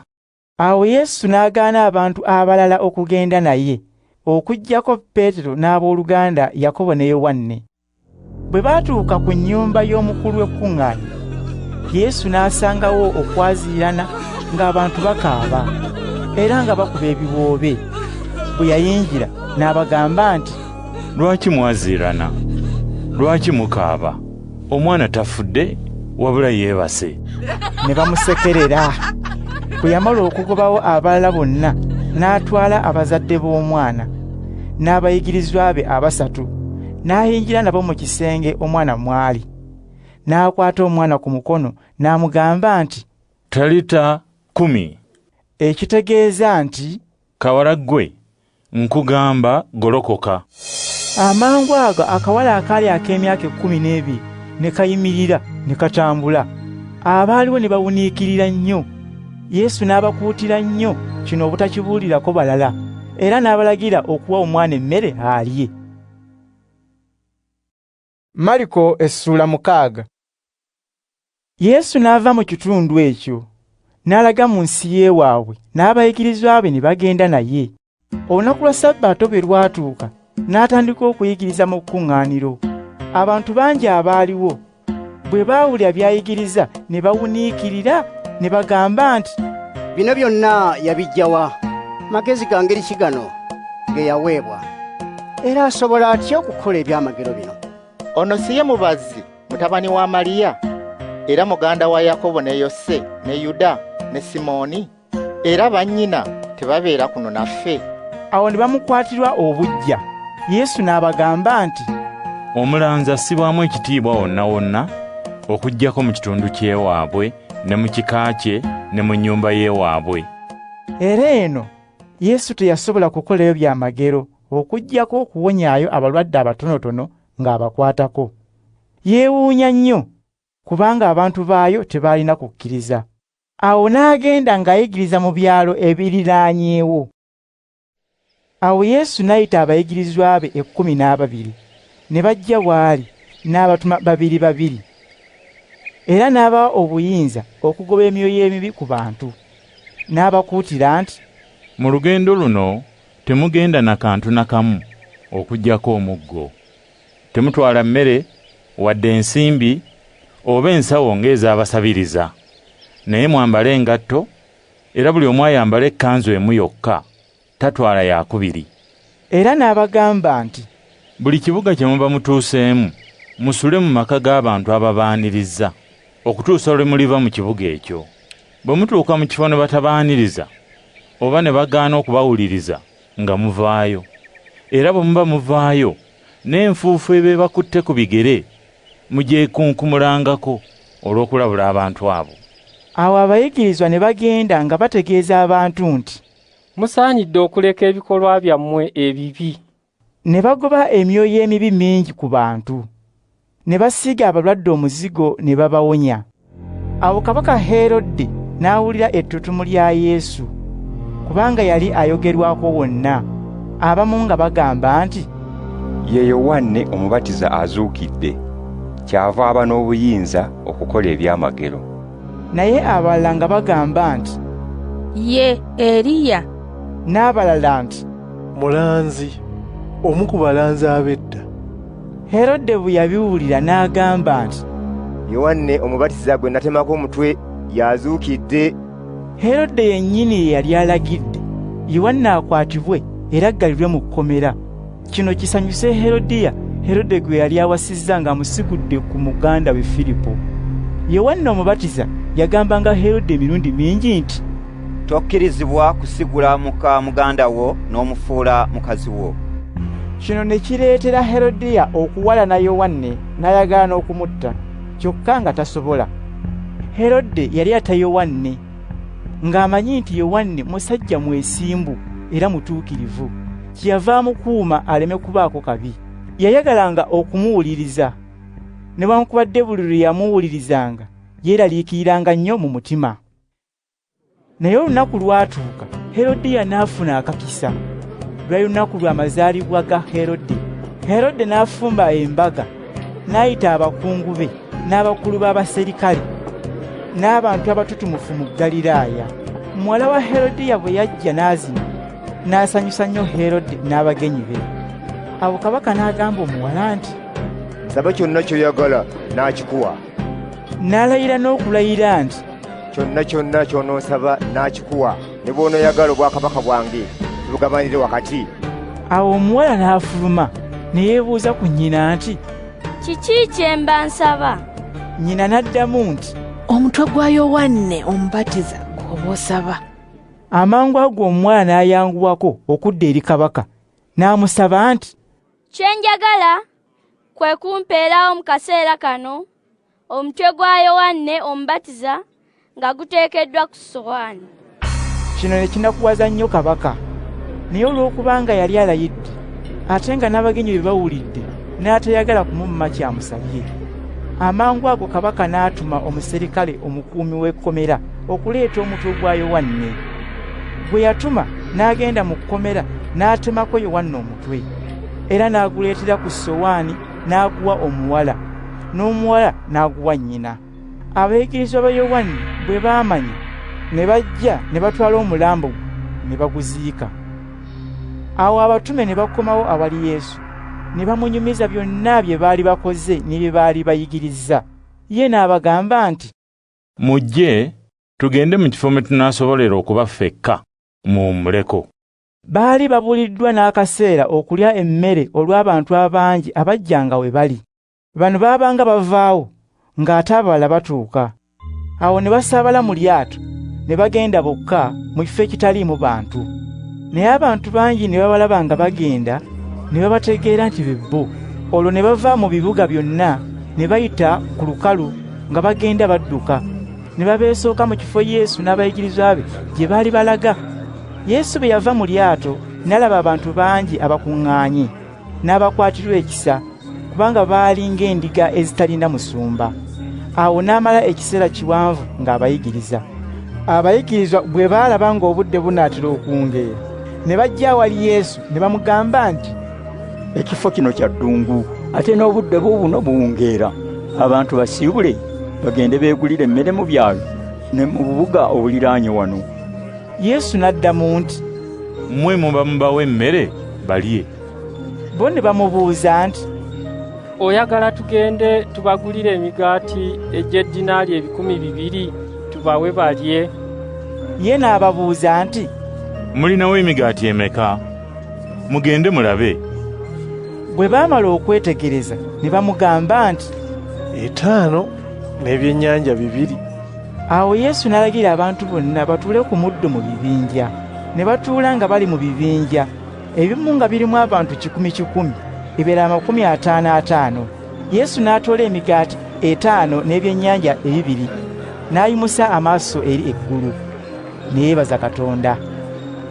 [SPEAKER 1] Awo Yesu n'agaana abantu abalala okugenda naye, okuggyako Peetero n'abooluganda Yakobo ne Yowanne. Bwe baatuuka ku nnyumba y'omukulu w'ekkuŋŋaaniro, Yesu n'asangawo okwaziirana ng'abantu bakaaba era nga bakuba ebiwoobe. Bwe yayingira n'abagamba nti,
[SPEAKER 5] lwaki mwaziirana? Lwaki mukaaba? Omwana tafudde wabula yeebase.
[SPEAKER 1] Ne bamusekerera. Bwe yamala okugobawo abalala bonna, n'atwala abazadde b'omwana n'abayigirizwa be 3, n'ayingira nabo mu kisenge omwana mwali. N'akwata omwana ku mukono n'amugamba nti,
[SPEAKER 5] talita kumi,
[SPEAKER 1] ekitegeeza nti,
[SPEAKER 5] kawala ggwe, nkugamba golokoka.
[SPEAKER 1] Amangu ago akawala akaali ak'emyaka 12 ne kayimirira ne katambula. Abaaliwo ne bawuniikirira nnyo. Yesu n'abakuutira nnyo kino obutakibuulirako balala, era n'abalagira okuwa omwana emmere alye. Mariko essula 6. Yesu n'ava mu kitundu ekyo n'alaga mu nsi y'ewaabwe, n'abayigirizwa be ne bagenda naye. Olunaku lwa Ssabbiiti bwe lwatuuka n'atandika okuyigiriza mu kkuŋŋaaniro. Abantu bangi abaaliwo bwe baawulira by'ayigiriza ne bawuniikirira ne bagamba nti,
[SPEAKER 2] bino byonna yabiggya wa? Magezi ga ngeri ki gano ge yaweebwa? Era asobola atya okukola ebyamagero bino?
[SPEAKER 8] Ono si ye mubazzi mutabani wa Maliya, era muganda wa Yakobo ne Yose ne Yuda ne Simooni? Era bannyina tebabeera kuno naffe?
[SPEAKER 1] Awo ne bamukwatirwa obuggya. Yesu n'abagamba nti,
[SPEAKER 5] omulanzi assibwamu ekitiibwa wonna wonna, okuggyako mu kitundu ky'ewaabwe ne mu kika kye ne mu nnyumba y'ewaabwe.
[SPEAKER 1] Era eno Yesu teyasobola kukolayo byamagero okuggyako okuwonyaayo abalwadde abatonotono ng'abakwatako. Yeewuunya nnyo kubanga abantu baayo tebaalina kukkiriza. Awo n'agenda ng'ayigiriza mu byalo ebiriraanyeewo. Awo Yesu n'ayita abayigirizwa be 12 ne bajja bw'ali n'abatuma 2 era n'abawa obuyinza okugoba emyoyo emibi ku bantu. N'abakuutira nti,
[SPEAKER 5] mu lugendo luno temugenda na kantu na kamu okuggyako omuggo. Temutwala mmere wadde ensimbi oba ensawo ng'ez'abasabiriza. Naye mwambale engatto, era buli omu ayambale ekkanzu emu yokka, tatwala yakubiri.
[SPEAKER 1] Era n'abagamba nti,
[SPEAKER 5] buli kibuga kye muba mutuuseemu musule mu maka g'abantu ababaaniriza okutuusa lwe muliva mu kibuga ekyo. Bwe mutuuka mu kifo ne batabaaniriza oba ne bagaana okubawuliriza nga muvaayo. Era bwe muba muvaayo n'enfuufu ebeebakutte ku bigere mugyekunkumulangako olw'okulabula abantu abo.
[SPEAKER 1] Awo abayigirizwa ne bagenda nga bategeeza abantu nti,
[SPEAKER 9] musaanidde okuleka ebikolwa byammwe ebibi.
[SPEAKER 1] Ne bagoba emyoyo emibi mingi ku bantu, ne basiiga abalwadde omuzigo ne babawonya. Awo kabaka Herode n'awulira ettutumu lya Yesu, kubanga yali ayogerwako wonna, abamu nga bagamba nti,
[SPEAKER 12] ye Yowaana omubatiza azuukidde, kyava aba n'obuyinza okukola ebyamagero.
[SPEAKER 1] Naye abalala nga bagamba nti,
[SPEAKER 10] ye Eriya.
[SPEAKER 1] N'abalala nti,
[SPEAKER 7] mulanzi, omu ku balanzi ab'edda.
[SPEAKER 1] Herode bwe yabiwulira n'agamba nti,
[SPEAKER 15] Yowaana omubatiza gwe natemako omutwe yazuukidde.
[SPEAKER 1] Herode yennyini ye yali alagidde Yowaana akwatibwe era aggalirwe mu kkomera. Kino kisanyuse Herodiya, Herode gwe yali awasizza ng'amusigudde ku muganda we Filipo. Yowaana omubatiza yagambanga Herode emirundi mingi nti,
[SPEAKER 3] tokkirizibwa kusigula muka muganda wo n'omufuula mukazi wo.
[SPEAKER 1] Kino ne kireetera Herodiya okuwalana Yowaana n'ayagala n'okumutta, kyokka nga tasobola. Herode yali ata Yowaana ng'amanyi nti Yowaana musajja mwesimbu era mutuukirivu, kyeyava amukuuma aleme kubaako kabi. Yayagalanga okumuwuliriza, newankubadde buli lwe yamuwulirizanga yeeraliikiriranga nnyo mu mutima. Naye olunaku lwatuuka, Herodiya n'afuna akakisa. Lwali lunaku lwa mazaalibwa ga Herode. Herode n'afumba embaga, n'ayita abakungu be n'abakulu b'abaserikale n'abantu abatutumufu mu Ggaliraaya. Muwala wa Herodiya bwe yajja n'azina, n'asanyusa nnyo Herode n'abagenyi be. Awo kabaka n'agamba omuwala nti,
[SPEAKER 15] saba kyonna ky'oyagala n'akikuwa.
[SPEAKER 1] N'alayira n'okulayira nti,
[SPEAKER 15] kyonna kyonna ky'onoosaba n'akikuwa, ne bw'onooyagala obwakabaka bwange tubugabanire wakati.
[SPEAKER 1] Awo omuwala n'afuluma ne yeebuuza ku nnyina nti,
[SPEAKER 16] kiki kye mba nsaba?
[SPEAKER 1] Nnyina n'addamu nti,
[SPEAKER 10] omutwe gwa Yowaana omubatiza gw'oba osaba.
[SPEAKER 1] Amangu ago omuwala n'ayanguwako okudda eri kabaka n'amusaba nti,
[SPEAKER 16] kye njagala kwe kumpeerawo mu kaseera kano omutwe gwa Yowaana omubatiza nga guteekeddwa ku ssowaani.
[SPEAKER 1] Kino ne kinakuwaza nnyo kabaka, naye olw'okubanga yali alayidde ate nga n'abagenyi be bawulidde n'atayagala kumumma kyamusabye. Amangu ago kabaka n'atuma omuserikale omukuumi w'ekkomera okuleeta omutwe gwa Yowaana. Bwe yatuma n'agenda mu kkomera n'atemako Yowaana omutwe, era n'aguleetera ku ssowaani n'aguwa omuwala, n'omuwala n'aguwa nnyina. Abayigirizwa ba Yohana bwe baamanya ne bajja ne batwala omulambo ne baguziika. Awo abatume ne bakomawo awali Yesu ne bamunyumiza byonna bye baali bakoze ne bye baali bayigiriza. Ye n'abagamba nti,
[SPEAKER 5] mujje tugende mu kifo mwe tunaasobolera okuba ffekka muwummuleko.
[SPEAKER 1] Baali babuliddwa n'akaseera okulya emmere olw'abantu abangi abajjanga we bali. Bano baabanga bavaawo ng'ate abalala batuuka. Awo ne basaabala mu lyato ne bagenda bokka mu kifo ekitaliimu bantu. Naye abantu bangi ne babalaba nga bagenda ne babategeera nti be bo. Olwo ne bava mu bibuga byonna ne bayita ku lukalu nga bagenda badduka. Ne babeesooka mu kifo Yesu n'abayigirizwa be gye baali balaga. Yesu bwe yava mu lyato n'alaba abantu bangi abakuŋŋaanye n'abakwatirwa ekisa kubanga baali ng'endiga ezitalina musumba. Awo n'amala ekiseera kiwanvu ng'abayigiriza. Abayigirizwa bwe baalaba ng'obudde bunaatera okuwungeera ne bajja awali Yesu ne bamugamba nti,
[SPEAKER 14] ekifo kino kya ddungu ate n'obudde buubuno buwungeera. Abantu basiibule bagende beegulire emmere mu byalo ne mu bubuga obuliraanye wano.
[SPEAKER 1] Yesu n'addamu nti,
[SPEAKER 5] mmwe muba mubawa emmere balye.
[SPEAKER 1] Bo ne bamubuuza nti,
[SPEAKER 17] oyagala tugende tubagulire emigaati egy'eddinaali 200 tubawe balye?
[SPEAKER 1] Ye n'ababuuza nti,
[SPEAKER 5] mulinawo emigaati emeka? Mugende mulabe.
[SPEAKER 1] Bwe baamala okwetegereza ne bamugamba nti,
[SPEAKER 7] 5 n'ebyennyanja 2.
[SPEAKER 1] Awo Yesu n'alagira abantu bonna batuule ku muddo mu bibinja. Ne batuula nga bali mu bibinja, ebimu nga birimu abantu 10,000, ebirala 50,000. Yesu n'atoola emigaati 5 n'ebyennyanja 2, n'ayimusa amaaso eri eggulu, ne yeebaza Katonda.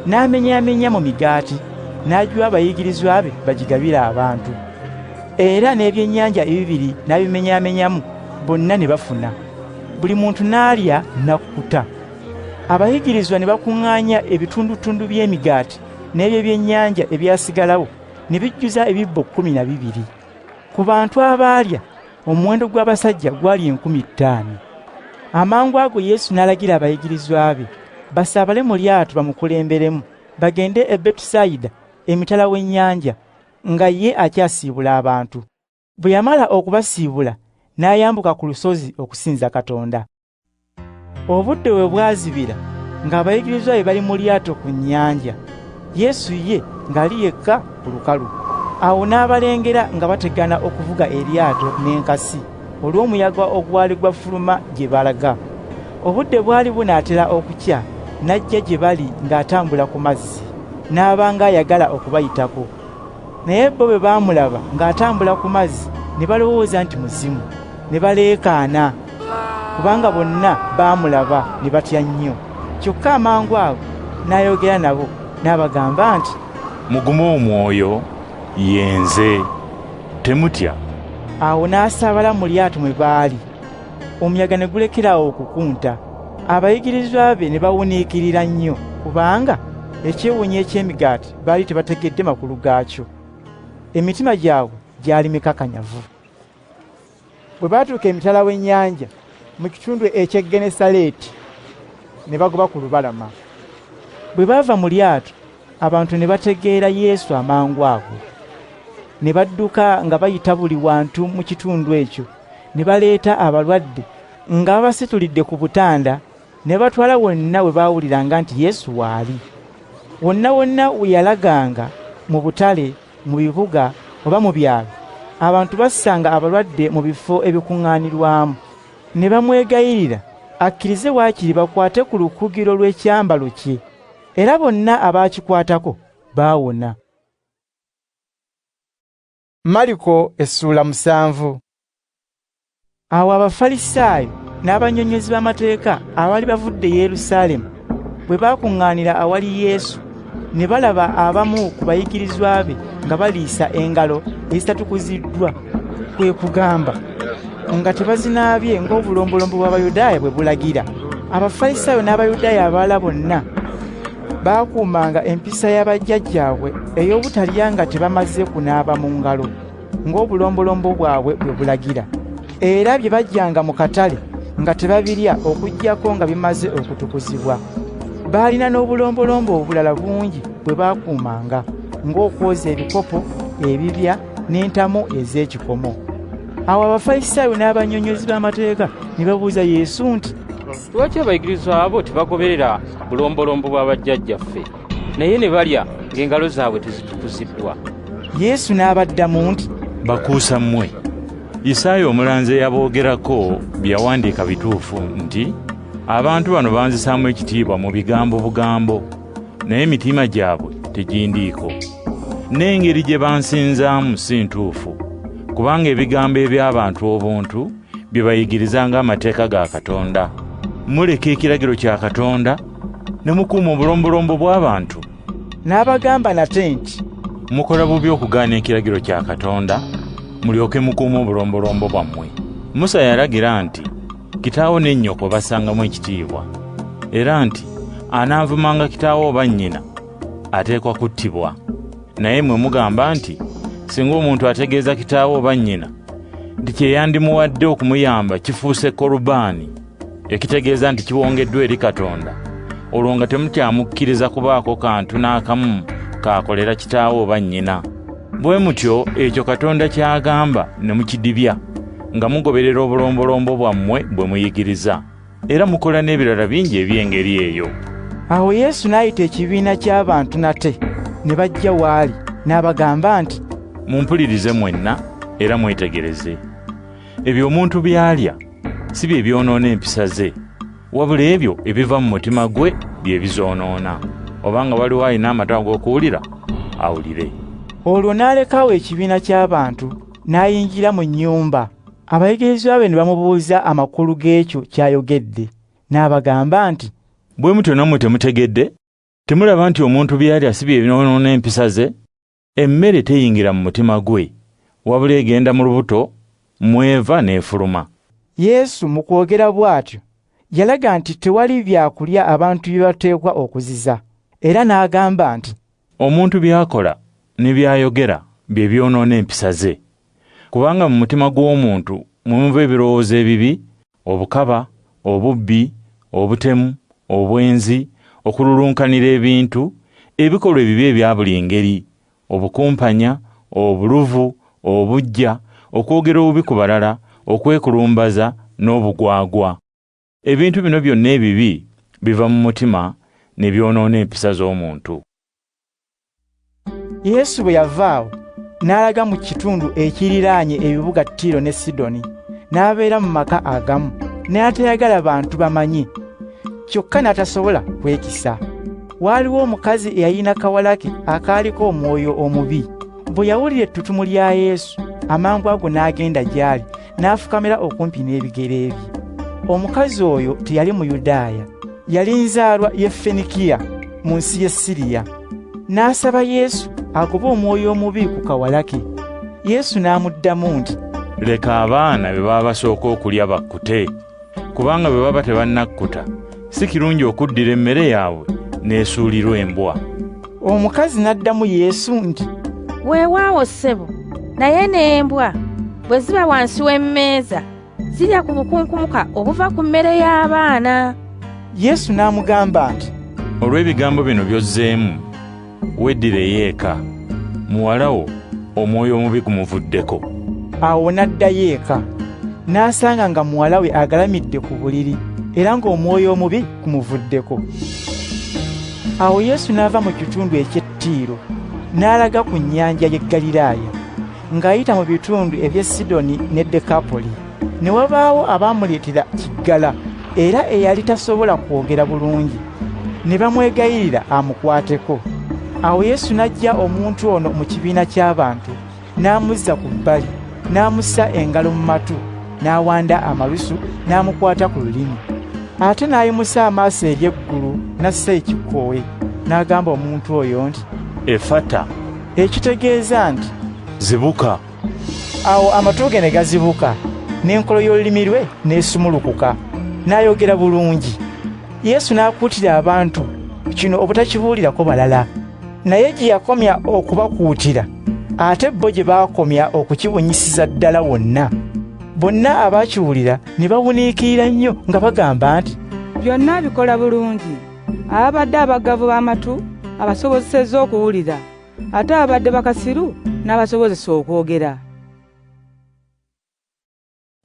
[SPEAKER 1] N'amenyaamenya mu migaati, n'agiwa abayigirizwa be bagigabire abantu. Era n'ebyennyanja 2 n'abimenyaamenyamu, bonna ne bafuna. Buli muntu n'alya n'akkuta. Abayigirizwa ne bakuŋŋaanya ebitundutundu by'emigaati n'ebyo byennyanja ebyasigalawo ne bijjuza ebibbo 12. Ku bantu abaalya omuwendo gw'abasajja gwali 50,000. Amangu ago Yesu n'alagira abayigirizwa be basaabale mu lyato bamukulemberemu bagende e Betusayida emitala w'ennyanja nga ye akyasiibula abantu. Bwe yamala okubasiibula n'ayambuka ku lusozi okusinza Katonda. Obudde bwe bwazibira ng'abayigirizwa be bali mu lyato ku nnyanja, Yesu ye ng'ali yekka ku lukalu. Awo n'abalengera nga bategana okuvuga eryato n'enkasi olw'omuyaga ogwali gwafuluma gye balaga. Obudde bwali bunaatera okukya, n'ajja gye bali ng'atambula ku mazzi, n'abanga ayagala okubayitako. Naye bo bwe baamulaba ng'atambula ku mazzi ne balowooza nti muzimu, ne baleekaana kubanga bonna baamulaba ne batya nnyo. Kyokka amangu ago n'ayogera nabo n'abagamba nti,
[SPEAKER 5] mugume omwoyo, ye nze, temutya.
[SPEAKER 1] Awo n'asaabala mu lyato mwe baali, omuyaga ne gulekerawo okukunta. Abayigirizwa be ne bawuniikirira nnyo kubanga ekyewuunyo eky'emigaati baali tebategedde makulu gaakyo. Emitima gyabwe gyali mikakanyavu. Bwe baatuuka emitala w'ennyanja mu kitundu eky'Egenesaleeti ne bagoba ku lubalama. Bwe baava mu lyato abantu ne bategeera Yesu amangu ago. Ne badduka nga bayita buli wantu mu kitundu ekyo, ne baleeta abalwadde nga babasitulidde ku butanda, ne batwala wonna we baawuliranga nti Yesu waali. Wonna wonna we yalaganga, mu butale, mu bibuga oba mu byalo, abantu bassanga abalwadde mu bifo ebikuŋŋaanirwamu. Ne bamwegayirira akkirize waakiri bakwate ku lukugiro lw'ekyambalo kye, era bonna abaakikwatako baawona. Mariko essula 7. Awo Abafalisaayo n'abannyonnyozi b'amateeka abaali bavudde e Yerusaalemi bwe baakuŋŋaanira awali Yesu, ne balaba abamu ku bayigirizwa be nga baliisa engalo ezitatukuziddwa, kwe kugamba nga tebazinaabye ng'obulombolombo bw'Abayudaaya bwe bulagira. Abafalisaayo n'Abayudaaya abalala bonna baakuumanga empisa y'abajjajjaabwe ey'obutalya nga tebamaze kunaaba mu ngalo ng'obulombolombo bwabwe bwe bulagira. Era bye bajjanga mu katale nga tebabirya okuggyako nga bimaze okutukuzibwa. Baalina n'obulombolombo obulala bungi bwe baakuumanga, ng'okwoza ebikopo ebibya n'entamu ez'ekikomo. Awo Abafalisaayo n'abannyonnyozi b'amateeka ne babuuza Yesu nti,
[SPEAKER 9] lwaki abayigirizwa abo tebagoberera bulombolombo bwa bajjajjaffe, naye ne balya ng'engalo zaabwe tezitukuziddwa?
[SPEAKER 1] Yesu n'abaddamu nti,
[SPEAKER 5] bakuusa mmwe. Isaaya omulanzi yaboogerako byawandiika bituufu nti, abantu bano banzisaamu ekitiibwa mu bigambo bugambo, naye emitima gyabwe tegindiiko. N'engeri gye bansinzaamu si ntuufu, kubanga ebigambo eby'abantu obuntu bye bayigiriza ng'amateeka ga Katonda. Muleka ekiragiro kya Katonda ne mukuuma obulombolombo bw'abantu.
[SPEAKER 1] N'abagamba nate nti,
[SPEAKER 5] mukola bubi okugaana ekiragiro kya Katonda mulyoke mukuuma obulombolombo bwammwe. Musa yalagira nti kitaawo ne nnyoko bassangamu ekitiibwa, era nti anaavumanga kitaawo oba nnyina ateekwa kuttibwa. Naye mwe mugamba nti singa omuntu ategeeza kitaawo oba nnyina nti kye yandimuwadde okumuyamba kifuuse korubaani, ekitegeeza nti kiwongeddwa eri Katonda, olwo nga temukyamukkiriza kubaako kantu n'akamu kaakolera kitaawo oba nnyina. Bwe mutyo ekyo Katonda kyagamba ne mukidibya, nga mugoberera obulombolombo bwammwe bwe muyigiriza, era mukola n'ebirala bingi eby'engeri eyo.
[SPEAKER 1] Awo Yesu n'ayita ekibiina ky'abantu nate, ne bajja waali, n'abagamba nti,
[SPEAKER 5] mumpulirize mwenna era mwetegereze. Ebyo omuntu by'alya si bye byonoona empisa ze, wabula ebyo ebiva mu mutima gwe bye bizoonoona. Obanga waliwo alina amatu ag'okuwulira awulire.
[SPEAKER 1] Olwo n'alekawo ekibiina ky'abantu n'ayingira mu nnyumba. Abayigirizwa be ne bamubuuza amakulu g'ekyo ky'ayogedde. N'abagamba nti,
[SPEAKER 5] bwe mutyo nammwe temutegedde? Temulaba nti omuntu by'alya si bye byonoona empisa ze? Emmere teyingira mu mutima gwe, wabula egenda mu lubuto, mweva n'efuluma.
[SPEAKER 1] Yesu mu kwogera bw'atyo yalaga nti tewali byakulya abantu bye bateekwa okuziza, era n'agamba nti,
[SPEAKER 5] omuntu by'akola ne by'ayogera bye byonoona empisa ze. Kubanga mu mutima gw'omuntu muva ebirowoozo ebibi, obukaba, obubbi, obutemu, obwenzi, okululunkanira ebintu, ebikolwa ebibi ebya buli ngeri, obukumpanya, obuluvu, obujja, okwogera obubi ku balala, okwekulumbaza n'obugwagwa. Ebintu bino byonna ebibi biva mu mutima ne byonoona empisa z'omuntu.
[SPEAKER 1] Yesu bwe yavaawo n'alaga mu kitundu ekiriraanye ebibuga Tiro ne Sidoni, n'abeera mu maka agamu, n'atayagala bantu bamanye, kyokka n'atasobola kwekisa. Waaliwo omukazi eyalina kawala ke akaaliko omwoyo omubi. Bwe yawulira ettutumu lya Yesu, amangu ago n'agenda gy'ali, n'afukamira okumpi n'ebigere bye. Omukazi oyo teyali Muyudaaya, yali nzaalwa y'e Fenikiya mu nsi y'e Siriya. N'asaba Yesu agobe omwoyo omubi ku kawala ke. Yesu n'amuddamu nti,
[SPEAKER 5] leka abaana be baba basooka okulya bakkute, kubanga bwe baba tebannakkuta si kirungi okuddira emmere yaabwe n'esuulirwa embwa.
[SPEAKER 1] Omukazi n'addamu Yesu nti,
[SPEAKER 10] weewaawo ssebo, naye n'embwa bwe ziba wansi w'emmeeza zirya ku bukunkumuka obuva ku mmere y'abaana.
[SPEAKER 1] Yesu n'amugamba nti,
[SPEAKER 5] olw'ebigambo bino by'ozzeemu, weddireyo eka, muwala wo omwoyo omubi gumuvuddeko.
[SPEAKER 1] Awo n'addayo eka, n'asanga nga muwala we agalamidde ku buliri, era ng'omwoyo omubi gumuvuddeko. Awo Yesu n'ava mu kitundu eky'e Tiro, n'alaga ku nnyanja y'e Ggaliraaya, ng'ayita mu bitundu eby'e Sidoni ne Dekapoli. Ne wabaawo abaamuleetera kiggala, era eyali tasobola kwogera bulungi. Ne bamwegayirira amukwateko. Awo Yesu n'ajja omuntu ono mu kibiina ky'abantu, n'amuzza ku bbali, n'amussa engalo mu matu, n'awanda amalusu, n'amukwata ku lulimi. Ate n'ayimusa amaaso eri eggulu, n'assa ekikkowe, n'agamba omuntu oyo nti,
[SPEAKER 5] efata,
[SPEAKER 1] ekitegeeza nti,
[SPEAKER 5] zibuka.
[SPEAKER 1] Awo amatu ge ne gazibuka, n'enkolo y'olulimi lwe n'esumulukuka, n'ayogera bulungi. Yesu n'akuutira abantu kino obutakibuulirako balala. Naye gye yakomya okubakuutira, ate bo gye baakomya okukibunyisiza ddala wonna. Bonna abaakiwulira ne bawuniikirira nnyo nga bagamba nti,
[SPEAKER 18] byonna bikola bulungi. Ababadde abaggavu b'amatu abasobozesezza okuwulira, ate ababadde bakasiru n'abasobozesa okwogera.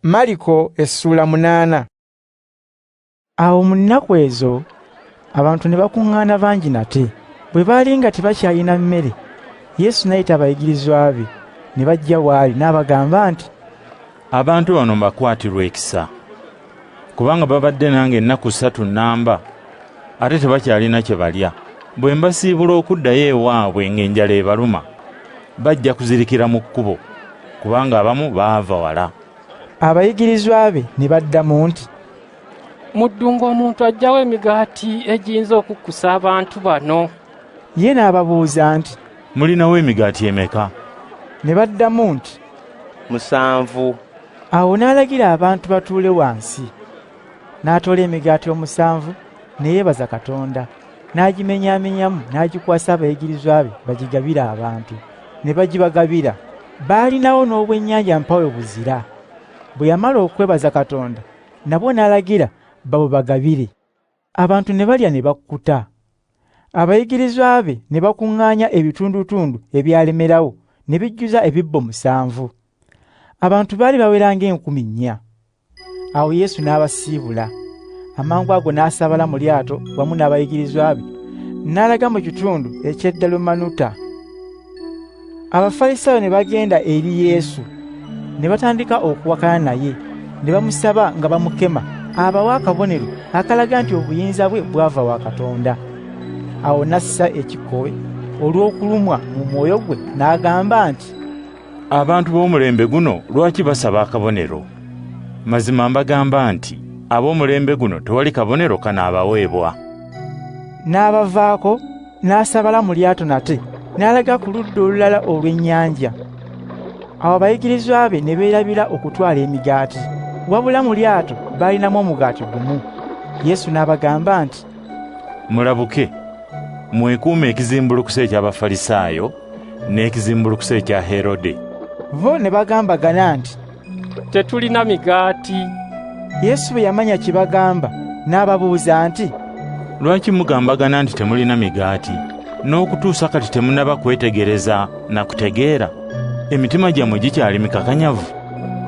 [SPEAKER 1] Mariko essula 8. Awo mu nnaku ezo abantu ne bakuŋŋaana bangi nate. Bwe baali nga tebakyalina mmere, Yesu n'ayita abayigirizwa be ne bajja waali n'abagamba nti,
[SPEAKER 5] abantu bano mbakwatirwa ekisa, kubanga babadde nange ennaku 3 nnamba, ate tebakyalina kye balya. Bwe mbasiibula okuddayo ewaabwe ng'enjala ebaluma, bajja kuzirikira mu kkubo, kubanga abamu baava wala.
[SPEAKER 1] Abayigirizwa be ne baddamu nti,
[SPEAKER 17] mu ddungu omuntu aggyawo emigaati egiyinza okukkusa abantu bano.
[SPEAKER 1] Ye n'ababuuza nti,
[SPEAKER 5] mulinawo emigaati emeka?
[SPEAKER 1] Ne baddamu nti,
[SPEAKER 15] 7.
[SPEAKER 1] Awo n'alagira abantu batuule wansi. N'atoola emigaati 7 ne yeebaza Katonda, n'agimenyaamenyamu n'agikwasa abayigirizwa be bagigabire abantu, ne bagibagabira. Baalinawo n'obwennyanja mpawe buzira. Bwe yamala okwebaza Katonda, nabo n'alagira babo bagabire. Abantu ne balya ne bakkuta. Abayigirizwa be ne bakuŋŋaanya ebitundutundu ebyalemerawo ne bijjuza ebibbo 7. Abantu baali bawera ng'enkumi 4. Awo Yesu n'abasiibula. Amangu ago n'asabala mu lyato wamu n'abayigirizwa be, n'alaga mu kitundu eky'Edalumanuta. Abafalisaayo ne bagenda eri Yesu ne batandika okuwakana naye, ne bamusaba nga bamukema abawa akabonero akalaga nti obuyinza bwe bwava wa Katonda. Awo n'assa ekikowe olw'okulumwa mu mwoyo gwe n'agamba nti,
[SPEAKER 5] abantu b'omulembe guno lwaki basaba akabonero? Mazima mbagamba nti ab'omulembe guno tewali kabonero kanaabaweebwa.
[SPEAKER 1] N'abavaako n'asabala mu lyato nate n'alaga ku ludda olulala olw'ennyanja. Awo abayigirizwa be ne beerabira okutwala emigaati, wabula mu lyato baalinamu omugaati gumu. Yesu n'abagamba nti,
[SPEAKER 5] mulabuke, mwekuume ekizimbulukusa eky'Abafalisaayo n'ekizimbulukusa ekya Herode.
[SPEAKER 1] Bo ne bagambagana nti,
[SPEAKER 17] tetulina migaati.
[SPEAKER 1] Yesu bwe yamanya kye bagamba n'ababuuza nti,
[SPEAKER 5] lwaki mugambagana nti temulina migaati, n'okutuusa kati temunaba kwetegereza na kutegeera? Emitima gyammwe gikyali mikakanyavu?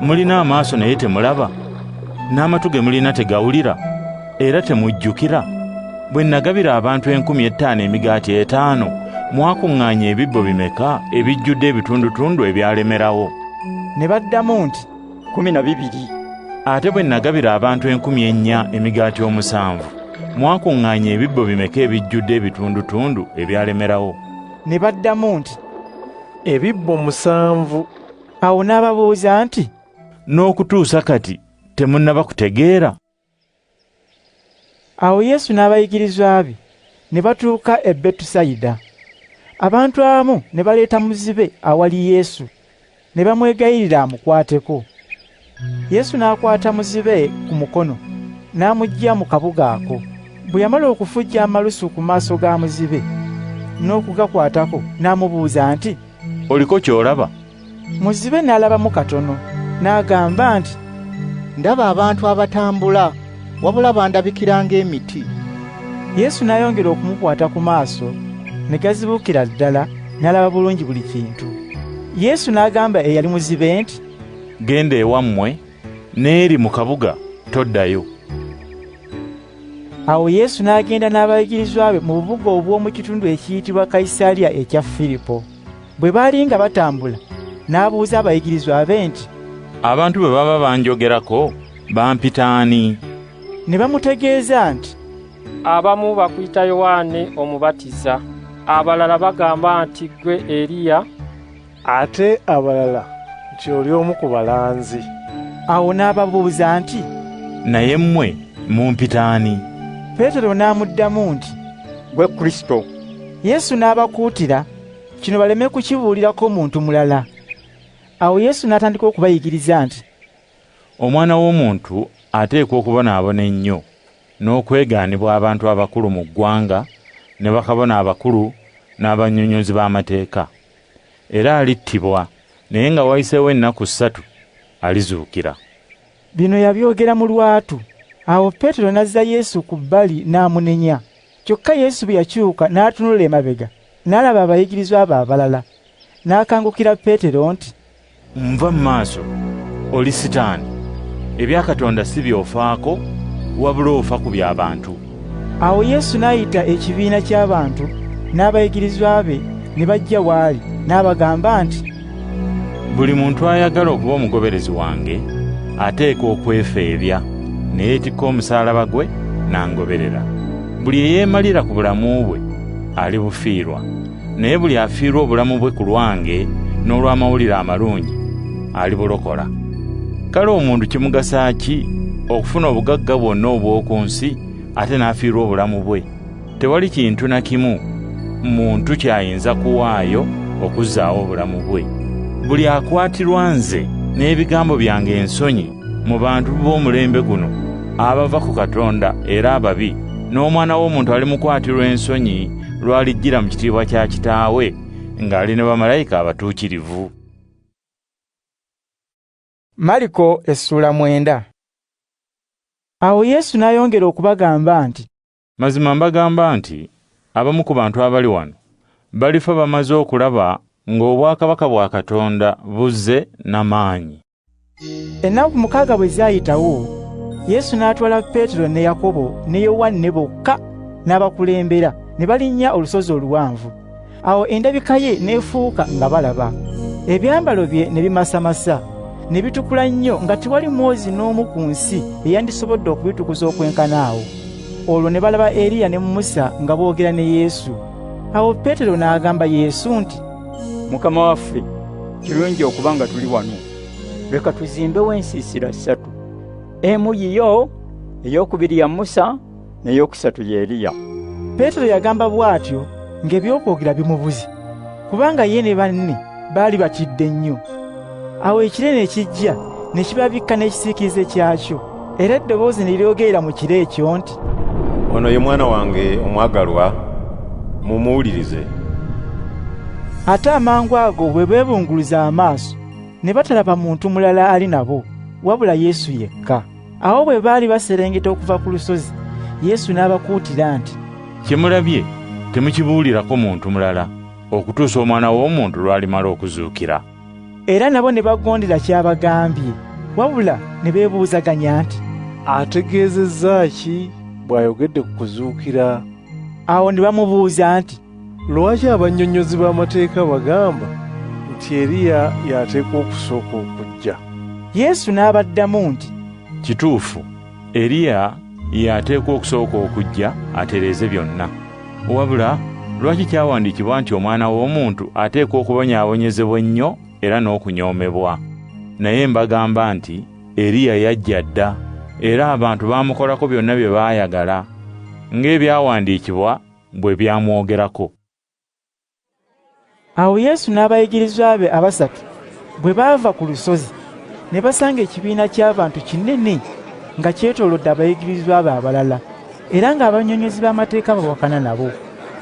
[SPEAKER 5] Mulina amaaso naye temulaba, n'amatu ge mulina tegawulira, era temujjukira? Bwe nagabira abantu 50,000 emigaati 5, mwakuŋŋaanya ebibbo bimeka ebijjudde ebitundutundu ebyalemerawo?
[SPEAKER 1] Ne baddamu nti,
[SPEAKER 14] 12.
[SPEAKER 5] Ate bwe nagabira abantu 4,000 emigaati 7, mwakuŋŋaanya ebibbo bimeka ebijjudde ebitundutundu ebyalemerawo?
[SPEAKER 1] Ne baddamu nti,
[SPEAKER 7] ebibbo 7.
[SPEAKER 1] Awo n'ababuuza nti,
[SPEAKER 5] n'okutuusa kati temunnaba kutegeera?
[SPEAKER 1] Awo Yesu n'abayigirizwa be ne batuuka e Betusayida. Abantu abamu ne baleeta muzibe awali Yesu, ne bamwegayirira amukwateko. Yesu n'akwata muzibe ku mukono n'amuggya mu kabuga ako. Bwe yamala okufujja amalusu ku maaso ga muzibe n'okugakwatako, n'amubuuza nti,
[SPEAKER 5] oliko ky'olaba?
[SPEAKER 1] Muzibe n'alabamu katono, n'agamba nti,
[SPEAKER 8] ndaba abantu abatambula, wabula bandabikira ng'emiti.
[SPEAKER 1] Yesu n'ayongera okumukwata ku maaso, ne gazibukira ddala, n'alaba bulungi buli kintu. Yesu n'agamba eyali muzibe nti,
[SPEAKER 5] genda ewammwe, n'eri mu kabuga toddayo.
[SPEAKER 1] Awo Yesu n'agenda n'abayigirizwa be mu bubuga obw'omu kitundu ekiyitibwa Kayisaliya ekya Firipo. Bwe baali nga batambula, n'abuuza abayigirizwa be nti,
[SPEAKER 5] abantu bwe baba banjogerako bampita ani?
[SPEAKER 1] Ne bamutegeeza nti,
[SPEAKER 17] abamu bakuyita Yowaane Omubatiza, abalala bagamba nti ggwe Eriya,
[SPEAKER 7] ate abalala nti oli omu ku balanzi.
[SPEAKER 1] Awo n'ababuuza nti,
[SPEAKER 5] naye mmwe mumpita ani?
[SPEAKER 1] Peetero n'amuddamu nti,
[SPEAKER 14] gwe Kristo.
[SPEAKER 1] Yesu n'abakuutira kino baleme kukibuulirako muntu mulala. Awo Yesu n'atandika okubayigiriza nti,
[SPEAKER 5] omwana w'omuntu ateekwa okubonaabona ennyo, n'okwegaanibwa abantu abakulu mu ggwanga, ne bakabona abakulu n'abannyonnyozi b'amateeka. Era alittibwa, naye nga wayiseewo ennaku 3 alizuukira.
[SPEAKER 1] Bino yabyogera mu lwatu. Awo Peetero n'azza Yesu ku bbali n'amunenya. Kyokka Yesu bwe yakyuka n'atunula emabega, n'alaba abayigirizwa abo abalala. N'akangukira Peetero nti,
[SPEAKER 5] "Nva mu maaso, oli Sitaani. Ebya Katonda si by'ofaako, wabula ofa ku by'abantu."
[SPEAKER 1] Awo Yesu n'ayita ekibiina ky'abantu n'abayigirizwa be ne bajja w'ali, n'abagamba nti,
[SPEAKER 5] "Buli muntu ayagala okuba omugoberezi wange ateeka okwefeebya ne yeetikka omusaalaba gwe n'angoberera. Buli eyeemalira ku bulamu bwe alibufiirwa, naye buli afiirwa obulamu bwe ku lwange n'olw'amawulire amalungi alibulokola. Kale omuntu kimugasa ki okufuna obugagga bwonna obw'oku nsi ate n'afiirwa obulamu bwe? Tewali kintu na kimu muntu kyayinza kuwaayo okuzzaawo obulamu bwe. Buli akwatirwa nze n'ebigambo byange ensonyi mu bantu b'omulembe guno abava ku Katonda era ababi, n'Omwana w'Omuntu alimukwatirwa ensonyi lw'alijjira mu kitiibwa kya Kitaawe ng'ali ne bamalayika abatuukirivu."
[SPEAKER 1] Mariko essula 9. Awo Yesu n'ayongera okubagamba nti,
[SPEAKER 5] "Mazima mbagamba nti abamu ku bantu abali wano balifa bamaze okulaba ng'obwakabaka bwa Katonda buzze n'amaanyi."
[SPEAKER 1] Ennaku 6 bwe zaayitawo, Yesu n'atwala Peetero ne Yakobo ne Yowaana bokka n'abakulembera ne balinnya olusozi oluwanvu. Awo endabika ye n'efuuka nga balaba. Ebyambalo bye ne bimasamasa, ne bitukula nnyo nga tewali mwozi n'omu ku nsi eyandisobodde okubitukuza okwenkana awo. Olwo ne balaba Eriya ne Musa nga boogera ne Yesu. Awo Peetero n'agamba Yesu nti,
[SPEAKER 14] "Mukama waffe, kirungi okuba nga tuli wano. Leka tuzimbewo ensiisira 3. Emu yiyo, ey'okubiri ya Musa, n'ey'okusatu ya Eriya."
[SPEAKER 1] Peetero yagamba bw'atyo ng'ebyokwogera bimubuze, kubanga ye ne banne baali batidde nnyo. Awo ekire ne kijja ne kibabikka n'ekisiikirize kyakyo, era eddoboozi ne lyogerera mu kire ekyo nti,
[SPEAKER 4] "Ono ye mwana wange omwagalwa, mumuwulirize."
[SPEAKER 1] Ate amangu ago bwe beebunguluza amaaso ne batalaba muntu mulala ali nabo wabula Yesu yekka. Awo bwe baali baserengeta okuva ku lusozi, Yesu n'abakuutira nti,
[SPEAKER 5] "Kye mulabye temukibuulirako muntu mulala okutuusa Omwana w'Omuntu lw'alimala okuzuukira."
[SPEAKER 1] Era nabo ne bagondera ky'abagambye, wabula ne beebuuzaganya nti,
[SPEAKER 7] "Ategeezezza ki bw'ayogedde ku kuzuukira?"
[SPEAKER 1] Awo ne bamubuuza nti,
[SPEAKER 7] "Lwaki abannyonnyozi b'amateeka bagamba nti Eriya y'ateekwa okusooka okujja?"
[SPEAKER 1] Yesu n'abaddamu nti,
[SPEAKER 5] "Kituufu, Eriya y'ateekwa okusooka okujja atereeze byonna. Wabula lwaki kyawandiikibwa nti Omwana w'Omuntu ateekwa okubonyaabonyezebwa ennyo era n'okunyoomebwa? Naye mbagamba nti Eriya yajja dda, era abantu baamukolako byonna bye baayagala, ng'ebyawandiikibwa bwe byamwogerako."
[SPEAKER 1] Awo Yesu n'abayigirizwa be abasatu bwe baava ku lusozi, ne basanga ekibiina ky'abantu kinene nga kyetoolodde abayigirizwa be abalala, era ng'abannyonnyozi b'amateeka bawakana nabo.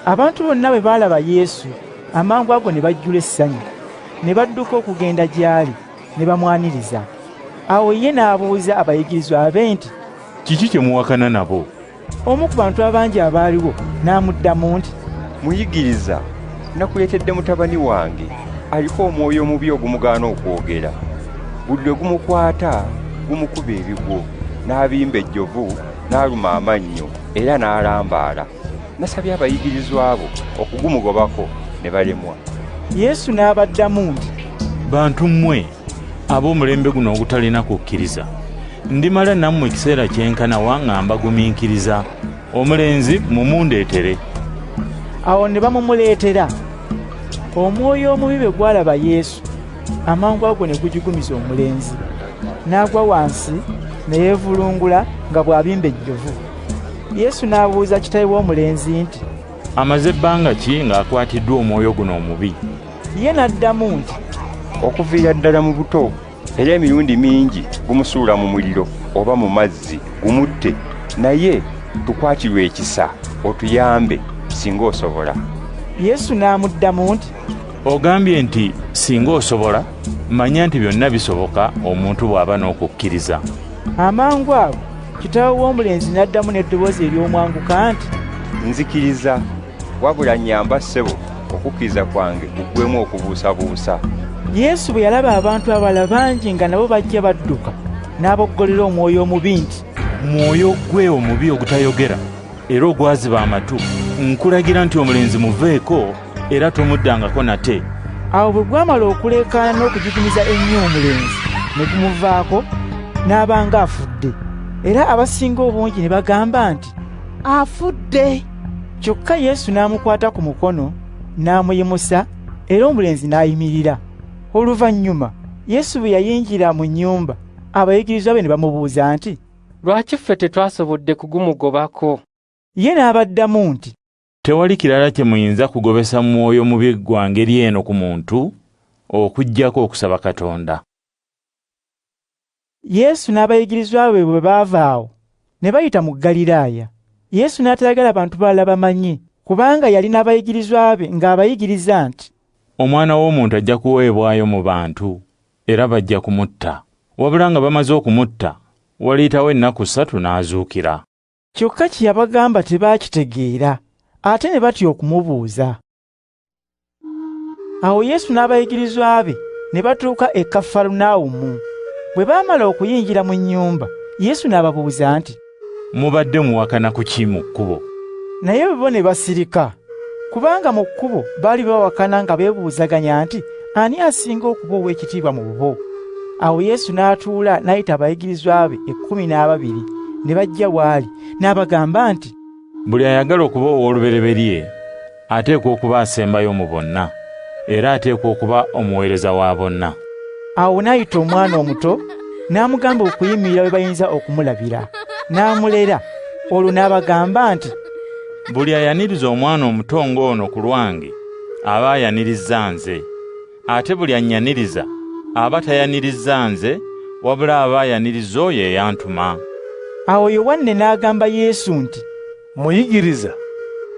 [SPEAKER 1] Abantu bonna bwe baalaba Yesu, amangu ago ne bajjula essanyu, ne badduka okugenda gy'ali ne bamwaniriza. Awo ye n'abuuza abayigirizwa be nti,
[SPEAKER 5] "Kiki kye muwakana nabo?"
[SPEAKER 1] Omu ku bantu abangi abaaliwo n'amuddamu nti,
[SPEAKER 12] "Muyigiriza, nakuleetedde mutabani wange aliko omwoyo omubi ogumugaana okwogera. Buli lwe gumukwata gumukuba ebigwo, n'abimba ejjovu, n'aluma amannyo, era n'alambaala. Nasabye abayigirizwa bo okugumugobako ne balemwa."
[SPEAKER 1] Yesu n'abaddamu nti,
[SPEAKER 5] "Bantu mmwe ab'omulembe guno ogutalina kukkiriza, ndimala nammwe ekiseera kyenkana nga mbagumiikiriza. Omulenzi mumundeetere."
[SPEAKER 1] Awo ne bamumuleetera. Omwoyo omubi bwe gwalaba Yesu, amangu ago ne gujigumiza omulenzi, n'agwa wansi ne yeevulungula nga bw'abimba ejjovu. Yesu n'abuuza kitaawe w'omulenzi nti,
[SPEAKER 5] "Amaze ebbanga ki ng'akwatiddwa omwoyo guno omubi?"
[SPEAKER 1] Ye n'addamu nti,
[SPEAKER 12] "Okuviira ddala mu buto, era emirundi mingi gumusuula mu muliro oba mu mazzi gumutte. Naye tukwatirwe ekisa otuyambe singa osobola."
[SPEAKER 1] Yesu n'amuddamu nti,
[SPEAKER 5] "Ogambye nti singa osobola, manya nti byonna bisoboka omuntu bw'aba n'okukkiriza."
[SPEAKER 1] Amangu ago kitaawe w'omulenzi n'addamu n'eddoboozi ery'omwanguka nti,
[SPEAKER 12] nzikiriza, wabula nnyamba ssebo okukkiriza kwange kuggwemu okubuusabuusa.
[SPEAKER 1] Yesu bwe yalaba abantu abalala bangi nga nabo bajja badduka, n'aboggolera omwoyo omubi nti,
[SPEAKER 5] mwoyo gwe omubi ogutayogera era ogwaziba amatu, nkulagira nti omulenzi muveeko era tomuddangako nate.
[SPEAKER 1] Awo bwe gwamala okuleekaana n'okujuguniza ennyo omulenzi ne gumuvaako, n'abanga afudde. Era abasinga obungi ne bagamba nti, afudde. Kyokka Yesu n'amukwata ku mukono n'amuyimusa, era omulenzi n'ayimirira. Oluvannyuma Yesu bwe yayingira mu nnyumba, abayigirizwa be ne bamubuuza nti,
[SPEAKER 17] lwaki ffe tetwasobodde kugumugobako?
[SPEAKER 1] Ye n'abaddamu nti,
[SPEAKER 5] tewali kirala kye muyinza kugobesa mwoyo mubi gwa ngeri eno ku muntu okuggyako okusaba Katonda.
[SPEAKER 1] Yesu n'abayigirizwa be bwe baava awo ne bayita mu Ggaliraaya. Yesu n'atayagala abantu balala bamanye, kubanga yali n'abayigirizwa be ng'abayigiriza nti,
[SPEAKER 5] omwana w'omuntu ajja kuweebwayo mu bantu era bajja kumutta, wabula nga bamaze okumutta waliyitawo ennaku 3 n'azuukira.
[SPEAKER 1] Kyokka kye yabagamba tebaakitegeera, ate ne batya okumubuuza. Awo Yesu n'abayigirizwa be ne batuuka e Kafalanawumu. Bwe baamala okuyingira mu nnyumba, Yesu n'ababuuza nti,
[SPEAKER 5] mubadde muwakana ku ki mu kkubo?
[SPEAKER 1] Naye bo ne basirika, kubanga mu kkubo baali bawakana nga beebuuzaganya nti, ani asinga okuba ow'ekitiibwa mu bo? Awo Yesu n'atuula n'ayita abayigirizwa be 12 ne bajja w'ali, n'abagamba nti,
[SPEAKER 5] buli ayagala okuba ow'olubereberye ateekwa okuba asembayo mu bonna, era ateekwa okuba omuweereza wa bonna.
[SPEAKER 1] Awo n'ayita omwana omuto n'amugamba okuyimirira we bayinza okumulabira, n'amulera. Olwo n'abagamba nti,
[SPEAKER 5] buli ayaniriza omwana omuto ng'ono ku lwange aba ayaniriza nze, ate buli annyaniriza aba tayaniriza nze, wabula aba ayaniriza oyo eyantuma.
[SPEAKER 1] Awo Yowanne n'agamba Yesu nti,
[SPEAKER 7] muyigiriza,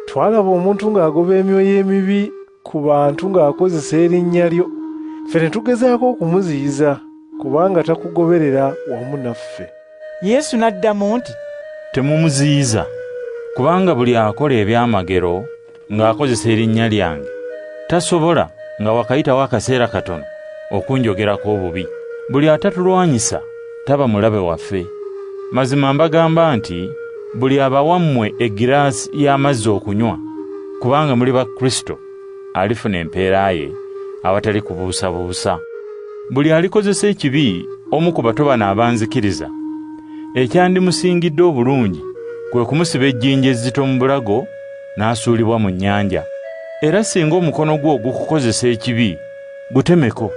[SPEAKER 7] twalaba omuntu ng'agoba emyoyo emibi ku bantu ng'akozesa erinnya lyo. Ffe ne tugezaako okumuziyiza, kubanga takugoberera wamu naffe.
[SPEAKER 1] Yesu n'addamu nti,
[SPEAKER 5] temumuziyiza, kubanga buli akola ebyamagero ng'akozesa erinnya lyange tasobola nga wakayitawo akaseera katono okunjogerako obubi. Buli atatulwanyisa taba mulabe waffe. Mazima mbagamba nti buli abawammwe egiraasi y'amazzi okunywa, kubanga muli ba Kristo, alifuna empeera ye awatali kubuusabuusa. Buli alikozesa ekibi omu ku bato bano abanzikiriza, ekyandimusingidde obulungi kwe kumusiba ejjinja ezzito mu bulago n'asuulibwa mu nnyanja. Era singa omukono gwo ogukukozesa ekibi gutemeko.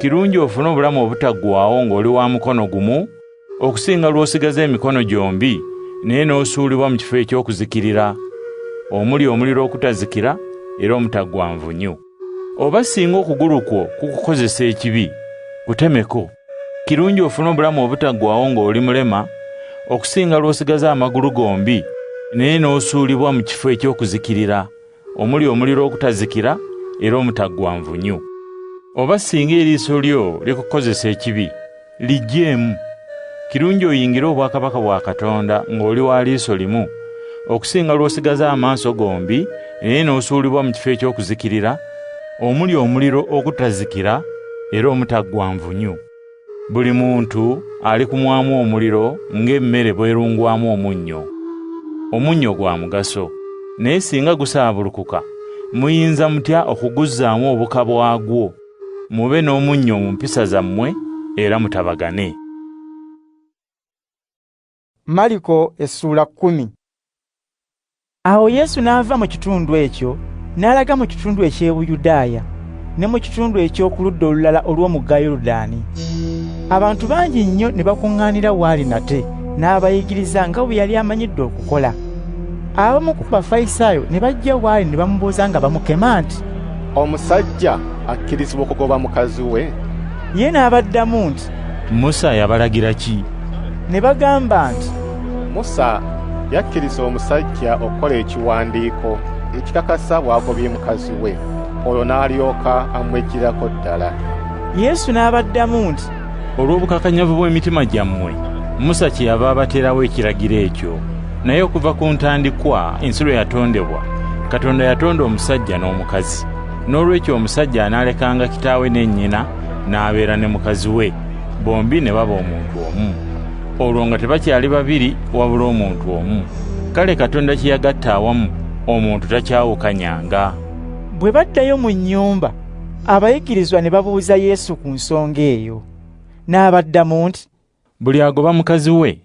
[SPEAKER 5] Kirungi ofune obulamu obutaggwaawo ng'oli wa mukono gumu okusinga lw'osigaza emikono gyombi naye n'osuulibwa mu kifo eky'okuzikirira, omuli omuliro okutazikira era omutaggwa nvunyu. Oba singa okugulu kwo kukukozesa ekibi gutemeko. Kirungi ofune obulamu obutaggwaawo ng'oli mulema okusinga lw'osigaza amagulu gombi naye n'osuulibwa mu kifo eky'okuzikirira, omuli omuliro okutazikira era omutaggwa nvunyu. Oba singa eriiso lyo likukozesa ekibi lijjeemu. Kirungi oyingire obwakabaka bwa Katonda ng'oli wa liiso limu okusinga lw'osigaza amaaso gombi naye n'osuulibwa mu kifo eky'okuzikirira, omuli omuliro okutazikira era omutaggwa nvunyu. Buli muntu alikumwamu omuliro ng'emmere bwerungwamu omunnyo. Omunnyo gwa mugaso, naye singa gusaabulukuka muyinza mutya okuguzzaamu obuka bwagwo? Mube n'omunnyo mu mpisa zammwe era mutabagane.
[SPEAKER 1] Mariko essula 10. Awo Yesu n'ava mu kitundu ekyo n'alaga mu kitundu eky'Ebuyudaaya ne mu kitundu eky'oku ludda olulala olw'omugga Yoludaani. Abantu bangi nnyo ne bakuŋŋaanira w'ali nate n'abayigiriza nga bwe yali amanyidde okukola. Abamu ku Bafalisaayo ne bajja w'ali ne bamubuuza nga bamukema nti,
[SPEAKER 13] omusajja akkirizibwa okugoba mukazi we?
[SPEAKER 1] Ye n'abaddamu nti,
[SPEAKER 5] Musa yabalagira ki?
[SPEAKER 1] Ne bagamba nti,
[SPEAKER 13] Musa yakkiriza omusajja okukola ekiwandiiko ekikakasa bw'agobye mukazi we, olwo n'alyoka amweggyirako ddala.
[SPEAKER 1] Yesu n'abaddamu nti,
[SPEAKER 5] olw'obukakanyavu bw'emitima gyammwe Musa kyeyava abateerawo ekiragiro ekyo, naye okuva ku ntandikwa ensi lwe yatondebwa, Katonda yatonda omusajja n'omukazi. N'olwekyo omusajja anaalekanga kitaawe ne nnyina n'abeera ne mukazi we, bombi ne baba omuntu omu. Olwo nga tebakyali babiri wabula omuntu omu. Kale Katonda kye yagatta awamu, omuntu takyawukanyanga.
[SPEAKER 1] Bwe baddayo mu nnyumba, abayigirizwa ne babuuza Yesu ku nsonga eyo. N'abaddamu nti,
[SPEAKER 5] buli agoba mukazi we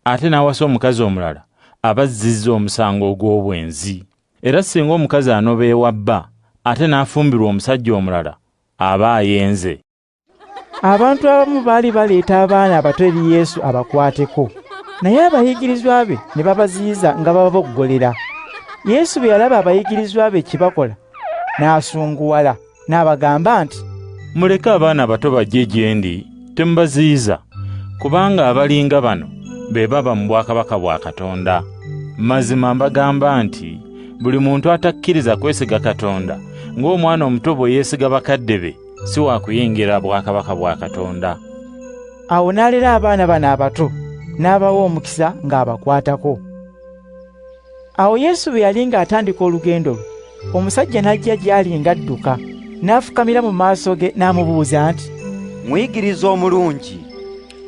[SPEAKER 5] ate n'awasa omukazi omulala aba azzizza omusango ogw'obwenzi. Era singa omukazi anoba ewa bba ate n'afumbirwa omusajja omulala aba ayenze.
[SPEAKER 1] Abantu abamu baali baleeta abaana abato eri Yesu abakwateko, naye abayigirizwa be ne babaziyiza nga bababoggolera. Yesu bwe yalaba abayigirizwa be kibakola, n'asunguwala n'abagamba nti,
[SPEAKER 5] muleke abaana abato bajje gye ndi, temubaziyiza, kubanga abalinga bano be baba mu bwakabaka bwa Katonda. Mazima mbagamba nti buli muntu atakkiriza kwesiga Katonda ng'omwana omuto bwe yeesiga bakadde be, si wa kuyingira bwakabaka bwa Katonda.
[SPEAKER 1] Awo n'alera abaana bano abato n'abawa omukisa ng'abakwatako. Awo Yesu bwe yali ng'atandika olugendo lwe, omusajja n'ajja gy'ali ng'adduka, n'afukamira mu maaso ge n'amubuuza nti,
[SPEAKER 3] muyigiriza omulungi,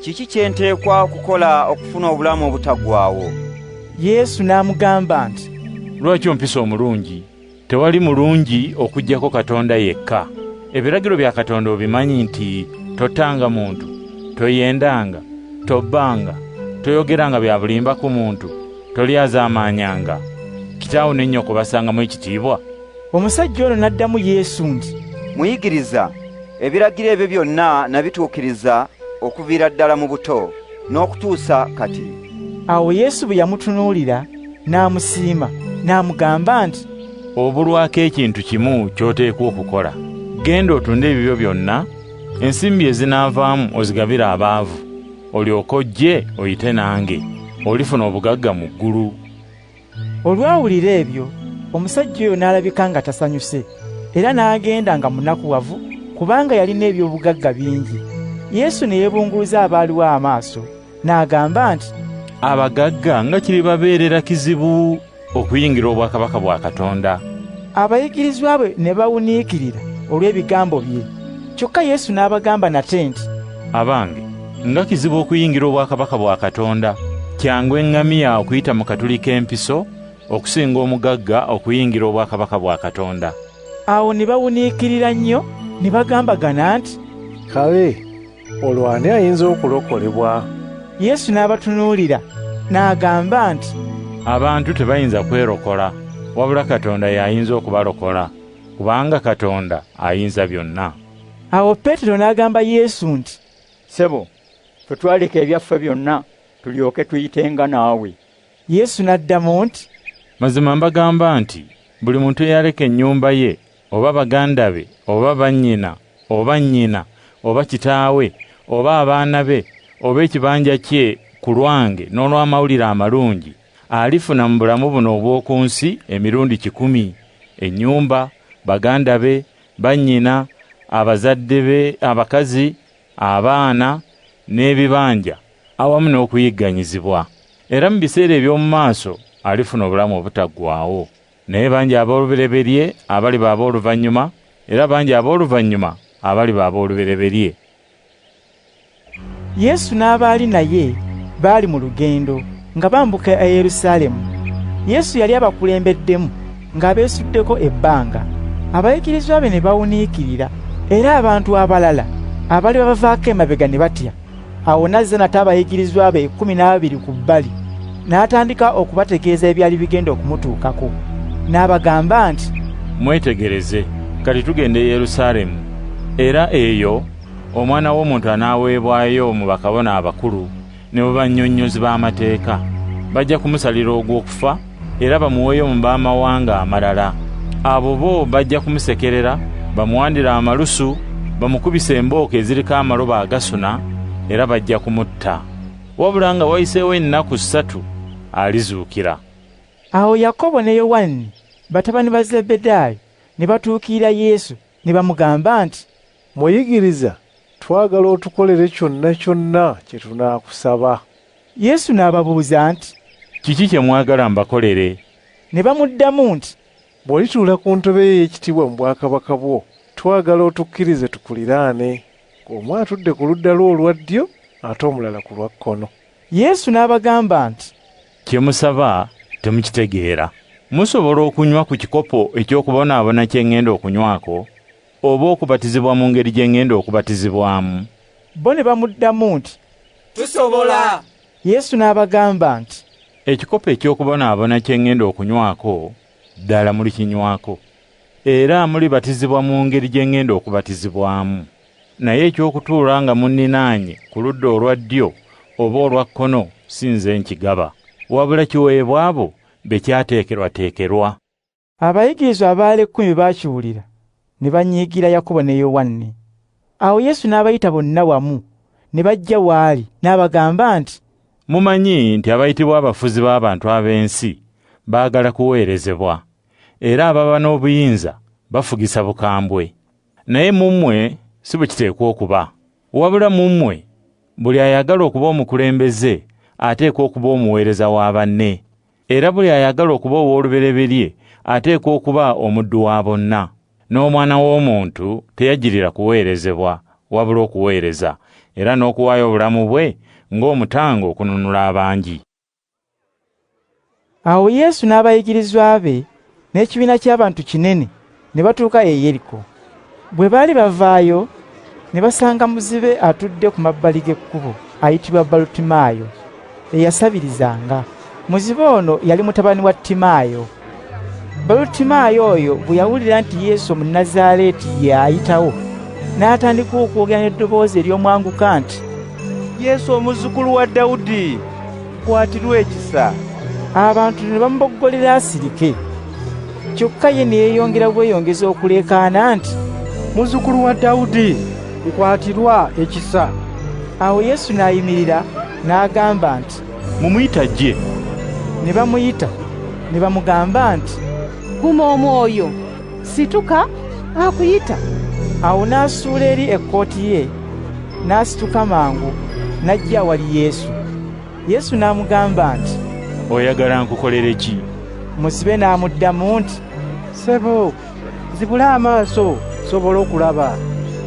[SPEAKER 3] kiki kye nteekwa okukola okufuna obulamu obutaggwaawo?
[SPEAKER 1] Yesu n'amugamba nti,
[SPEAKER 5] lwaki ompisa omulungi? Tewali mulungi okuggyako Katonda yekka. Ebiragiro bya Katonda obimanyi nti totanga muntu, toyendanga, tobbanga, toyogeranga bya bulimba ku muntu, tolyazaamaanyanga, kitaawo ne nnyoko basangamu ekitiibwa.
[SPEAKER 1] Omusajja ono n'addamu Yesu nti,
[SPEAKER 3] muyigiriza, ebiragiro ebyo byonna nabituukiriza okuviira ddala mu buto n'okutuusa kati.
[SPEAKER 1] Awo Yesu bwe yamutunuulira n'amusiima n'amugamba nti,
[SPEAKER 5] obulwako ekintu kimu ky'oteekwa okukola. Genda otunde ebibyo byonna, ensimbi ezinaavaamu ozigabire abaavu, olyoke ojje oyite nange, olifuna obugagga mu ggulu.
[SPEAKER 1] Olwawulira ebyo, omusajja oyo n'alabika nga tasanyuse, era n'agenda nga munakuwavu, kubanga yalina eby'obugagga bingi. Yesu ne yeebunguluza abaaliwo amaaso, n'agamba nti,
[SPEAKER 5] abagagga nga kiri babeerera kizibu okuyingira obwakabaka bwa Katonda.
[SPEAKER 1] Abayigirizwa bwe ne bawuniikirira olw'ebigambo bye. Kyokka Yesu n'abagamba nate nti,
[SPEAKER 5] abange, nga kizibu okuyingira obwakabaka bwa Katonda, kyangu eŋŋamiya okuyita mu katuli k'empiso okusinga omugagga okuyingira obwakabaka bwa Katonda.
[SPEAKER 1] Awo ne bawuniikirira nnyo, ne bagambagana nti,
[SPEAKER 7] kale olwo ani ayinza okulokolebwa?
[SPEAKER 1] Yesu n'abatunuulira n'agamba nti,
[SPEAKER 5] abantu tebayinza kwerokola, wabula Katonda y'ayinza okubalokola, kubanga Katonda ayinza byonna.
[SPEAKER 1] Awo Peetero n'agamba Yesu nti,
[SPEAKER 14] ssebo, tetwaleka ebyaffe byonna tulyoke tuyitenga naawe.
[SPEAKER 1] Yesu n'addamu nti,
[SPEAKER 5] mazima mbagamba nti buli muntu eyaleka ennyumba ye, oba baganda be, oba bannyina, oba nnyina, oba kitaawe, oba abaana be, oba ekibanja kye ku lwange n'olw'amawulire amalungi, alifuna mu bulamu buno obw'oku nsi emirundi 100, ennyumba, baganda be, bannyina, abazadde be, abakazi, abaana n'ebibanja, awamu n'okuyigganyizibwa. Era mu biseera eby'omu maaso alifuna obulamu obutaggwaawo. Naye bangi ab'olubereberye abaliba ab'oluvannyuma, era bangi ab'oluvannyuma abaliba ab'olubereberye.
[SPEAKER 1] Yesu n'abaali naye baali mu lugendo nga bambuka e Yerusaalemu. Yesu yali abakulembeddemu ng'abeesuddeko ebbanga. Abayigirizwa be ne bawuniikirira, era abantu abalala abali bavaako emabega ne batya. Awo n'azza nate abayigirizwa be 12 ku bbali, n'atandika okubategeeza ebyali bigenda okumutuukako. N'abagamba nti,
[SPEAKER 5] mwetegereze, kati tugenda e Yerusaalemu, era eyo omwana w'omuntu anaaweebwayo mu bakabona abakulu ne mu bannyonnyozi b'amateeka. Bajja kumusalira ogw'okufa era bamuweeyo mu baamawanga amalala. Abo bo bajja kumusekerera, bamuwandira amalusu, bamukubisa embooko eziriko amaloba agasuna, era bajja kumutta. Wabula nga wayiseewo ennaku 3 alizuukira.
[SPEAKER 1] Awo Yakobo ne Yowaani, batabani ba Zebbedaayo, ne batuukirira Yesu ne bamugamba nti,
[SPEAKER 7] muyigiriza, twagala otukolere kyonna kyonna kye tunaakusaba.
[SPEAKER 1] Yesu n'ababuuza nti,
[SPEAKER 5] kiki kye mwagala mbakolere?
[SPEAKER 1] Ne bamuddamu nti,
[SPEAKER 7] bw'olituula ku ntebe ye ey'ekitiibwa mu bwakabaka bwo, twagala otukkirize tukuliraane, omu atudde ku ludda lwo olwa ddyo ate omulala ku lwa kkono.
[SPEAKER 1] Yesu n'abagamba nti,
[SPEAKER 5] kye musaba temukitegeera. Musobola okunywa ku kikopo eky'okubonaabona kye ŋŋenda okunywako, oba okubatizibwa mu ngeri gye ŋŋenda okubatizibwamu?
[SPEAKER 1] Bo ne bamuddamu nti,
[SPEAKER 3] tusobola.
[SPEAKER 1] Yesu n'abagamba nti,
[SPEAKER 5] ekikopo eky'okubonaabona kye ŋŋenda okunywako, ddala mulikinywako, era mulibatizibwa mu ngeri gye ŋŋenda okubatizibwamu. Naye ekyokutuula nga munninaanye ku ludda olwa ddyo oba olwa kkono si nze nkigaba, wabula kiweebwa abo be kyateekerwateekerwa.
[SPEAKER 1] Abayigirizwa abaali 10 baakiwulira ne banyiigira Yakobo ne Yowanne. Awo Yesu n'abayita bonna wamu ne bajja w'ali n'abagamba nti,
[SPEAKER 5] mumanyi nti abayitibwa abafuzi b'abantu ab'ensi baagala kuweerezebwa, era ababa n'obuyinza bafugisa bukambwe. Naye mu mmwe si bwe kiteekwa okuba, wabula mu mmwe buli ayagala okuba omukulembeze ateekwa okuba omuweereza wa banne, era buli ayagala okuba ow'olubereberye ateekwa okuba omuddu wa bonna. N'Omwana w'Omuntu teyajjirira kuweerezebwa, wabula okuweereza, era n'okuwaayo obulamu bwe ng'omutango okununula abangi.
[SPEAKER 1] Awo Yesu n'abayigirizwa be n'ekibiina ky'abantu kinene ne batuuka e Yeriko. Bwe baali bavaayo ne basanga muzibe atudde ku mabbali g'ekkubo ayitibwa Balutimaayo, eyasabirizanga. Muzibe ono yali mutabani wa Timaayo. Balutimaayo oyo bwe yawulira nti Yesu Omunnazaaleeti y'ayitawo, n'atandika okwogera n'eddoboozi ery'omwanguka nti,
[SPEAKER 3] Yesu omuzzukulu wa Dawudi, kwatirwa ekisa.
[SPEAKER 1] Abantu ne bamuboggolera asirike. Kyokka ye ne yeeyongera bweyongeza okuleekaana nti,
[SPEAKER 2] muzzukulu wa Dawudi, nkwatirwa ekisa.
[SPEAKER 1] Awo Yesu n'ayimirira n'agamba nti,
[SPEAKER 5] mumuyita ajje.
[SPEAKER 1] Ne bamuyita ne bamugamba nti,
[SPEAKER 18] guma omwoyo, situka akuyita.
[SPEAKER 1] Awo n'asuula eri ekkooti ye n'asituka mangu n'ajja wali Yesu. Yesu n'amugamba nti,
[SPEAKER 5] oyagala nkukolere ki?
[SPEAKER 1] Muzibe n'amuddamu nti,
[SPEAKER 2] ssebo, zibula amaaso sobola okulaba.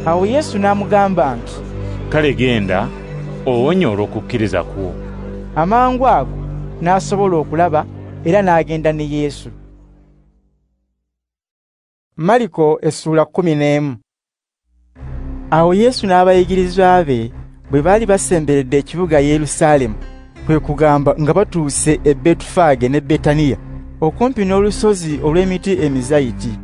[SPEAKER 1] Awo Yesu n'amugamba nti,
[SPEAKER 5] kale genda owonye olw'okukkiriza kwo.
[SPEAKER 1] Amangu ago n'asobola okulaba era n'agenda ne Yesu. Mariko essula 11. Awo Yesu n'abayigirizwa be bwe baali basemberedde ekibuga Yerusaalemu, kwe kugamba nga batuuse e Betufage ne Betaniya, okumpi n'olusozi olw'emiti emizayiti.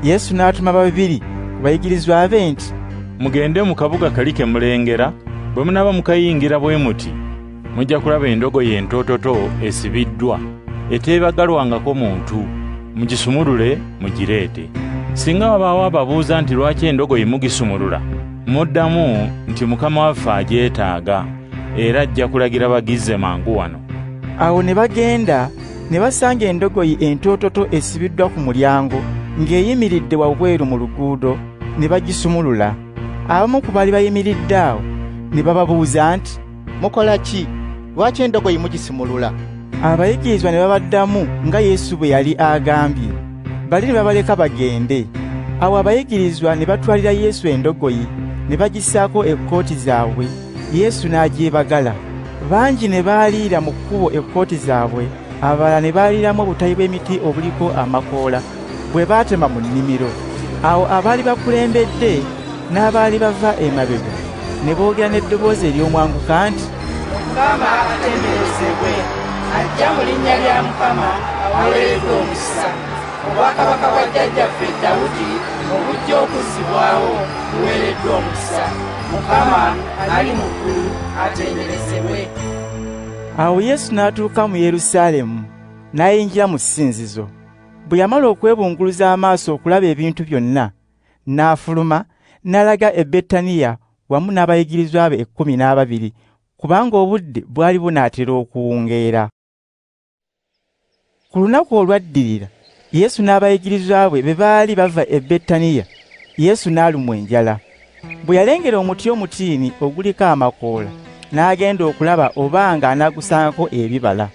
[SPEAKER 1] Yesu n'atuma 2 ku bayigirizwa be nti,
[SPEAKER 5] mugende mu kabuga kali ke mulengera, bwe munaaba mukayingira bwe muti, mujja kulaba endogoyi entoototo esibiddwa, eteebagalwangako muntu. Mugisumulule mugireete. Singa wabaawo ababuuza nti lwaki endogoyi mugisumulula, muddamu nti Mukama waffe agyetaaga, era ajja kulagira bagizze mangu wano.
[SPEAKER 1] Awo ne bagenda ne basanga endogoyi entoototo esibiddwa ku mulyango ng'eyimiridde wabweru mu luguudo, ne bagisumulula. Abamu ku baali bayimiridde awo ne bababuuza nti,
[SPEAKER 8] mukola ki? Lwaki endogoyi mugisimulula?
[SPEAKER 1] Abayigirizwa ne babaddamu nga Yesu bwe yali agambye. Bali ne babaleka bagende. Awo abayigirizwa ne batwalira Yesu endogoyi ne bagissaako ekkooti zaabwe, Yesu n'agyebagala. Bangi ne baaliira mu kkubo ekkooti zaabwe, abalala ne baaliiramu obutayi bw'emiti obuliko amakoola bwe baatema mu nnimiro. Awo abaali bakulembedde n'abaali bava emabega ne boogera n'eddoboozi ery'omwanguka nti,
[SPEAKER 19] Mukama atenderezebwe, ajja mu linnya lya Mukama aweereddwa omukisa. Obwakabaka bwa jjajjaffe Dawudi obujja okuzzibwawo buweereddwa omukisa. Mukama ali mu ggulu atenderezebwe.
[SPEAKER 1] Awo Yesu n'atuuka mu Yerusaalemu n'ayingira mu ssinzizo. Bwe yamala okwebunguluza amaaso okulaba ebintu byonna, n'afuluma n'alaga e Betaniya wamu n'abayigirizwa be 12, kubanga obudde bwali bunaatera okuwungeera. Ku lunaku olwaddirira, Yesu n'abayigirizwa be baali bava e Betaniya, Yesu n'alumwa enjala. Bwe yalengera omuti omutiini oguliko amakoola, n'agenda okulaba obanga anagusangako ebibala.